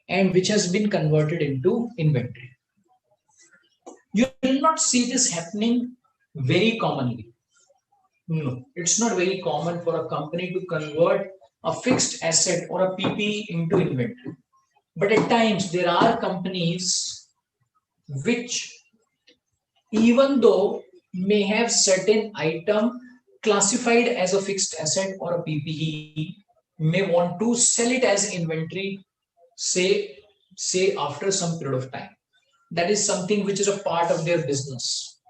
and which has been converted into inventory. You will not see this happening very commonly. No, it's not very common for a company to convert a fixed asset or a PPE into inventory. But at times there are companies which, even though may have certain item classified as a fixed asset or a PPE, may want to sell it as inventory, say after some period of time. That is something which is a part of their business.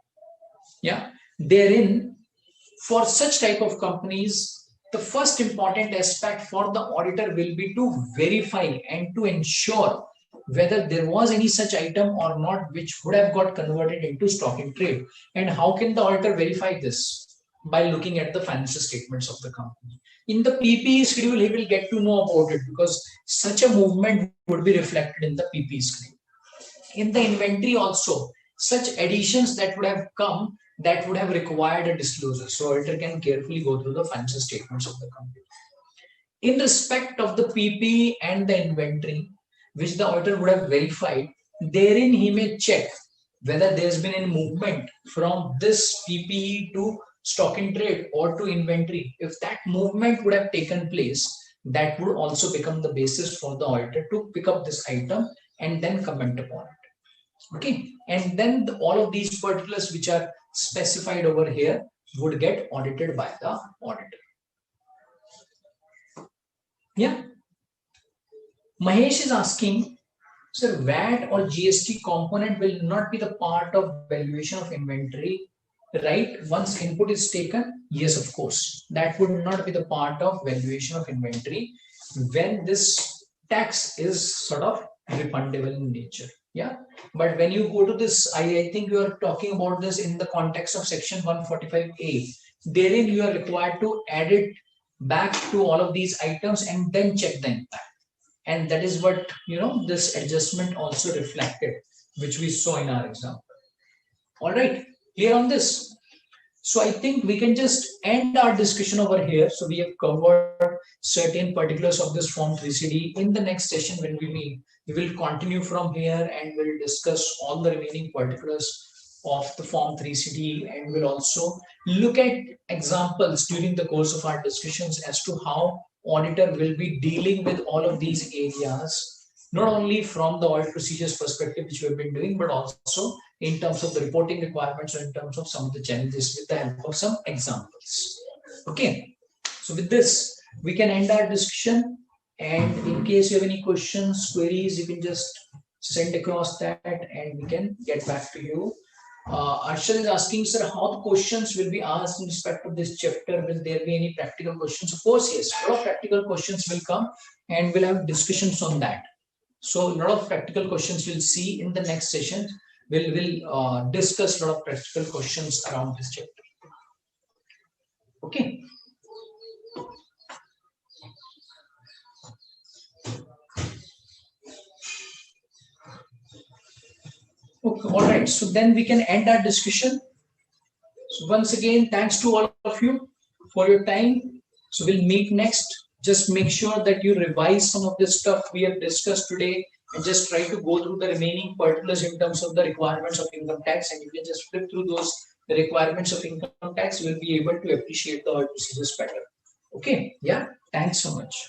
Yeah, therein, for such type of companies, the first important aspect for the auditor will be to verify and to ensure whether there was any such item or not which would have got converted into stock in trade. And how can the auditor verify this? By looking at the financial statements of the company. In the PPE schedule, he will get to know about it because such a movement would be reflected in the PPE schedule. In the inventory also, such additions that would have come, that would have required a disclosure. So auditor can carefully go through the financial statements of the company. In respect of the PPE and the inventory, which the auditor would have verified, therein he may check whether there's been any movement from this PPE to stock in trade or to inventory. If that movement would have taken place, that would also become the basis for the auditor to pick up this item and then comment upon it. Okay, and then all of these particulars which are specified over here would get audited by the auditor. Yeah. Mahesh is asking, sir, VAT or GST component will not be the part of valuation of inventory, right? Once input is taken, yes, of course, that would not be the part of valuation of inventory when this tax is sort of refundable in nature. Yeah, but when you go to this, I think you are talking about this in the context of section 145A. Therein, you are required to add it back to all of these items and then check the impact. And that is what, this adjustment also reflected, which we saw in our example. All right, clear on this? So I think we can just end our discussion over here. So we have covered certain particulars of this Form 3CD. In the next session when we meet, we will continue from here and we'll discuss all the remaining particulars of the Form 3CD, and we'll also look at examples during the course of our discussions as to how auditor will be dealing with all of these areas, not only from the audit procedures perspective, which we have been doing, but also in terms of the reporting requirements or in terms of some of the challenges with the help of some examples. Okay, so with this, we can end our discussion. And in case you have any questions, queries, you can just send across that and we can get back to you. Arshad is asking, sir, how the questions will be asked in respect of this chapter? Will there be any practical questions? Of course, yes. A lot of practical questions will come and we'll have discussions on that. So a lot of practical questions we'll see in the next session. We'll discuss a lot of practical questions around this chapter. Okay. Okay, all right. So then we can end our discussion. So once again, thanks to all of you for your time. So we'll meet next. Just make sure that you revise some of the stuff we have discussed today and just try to go through the remaining particulars in terms of the requirements of income tax, and you can just flip through those requirements of income tax. You will be able to appreciate the audit procedures better. Okay. Yeah. Thanks so much.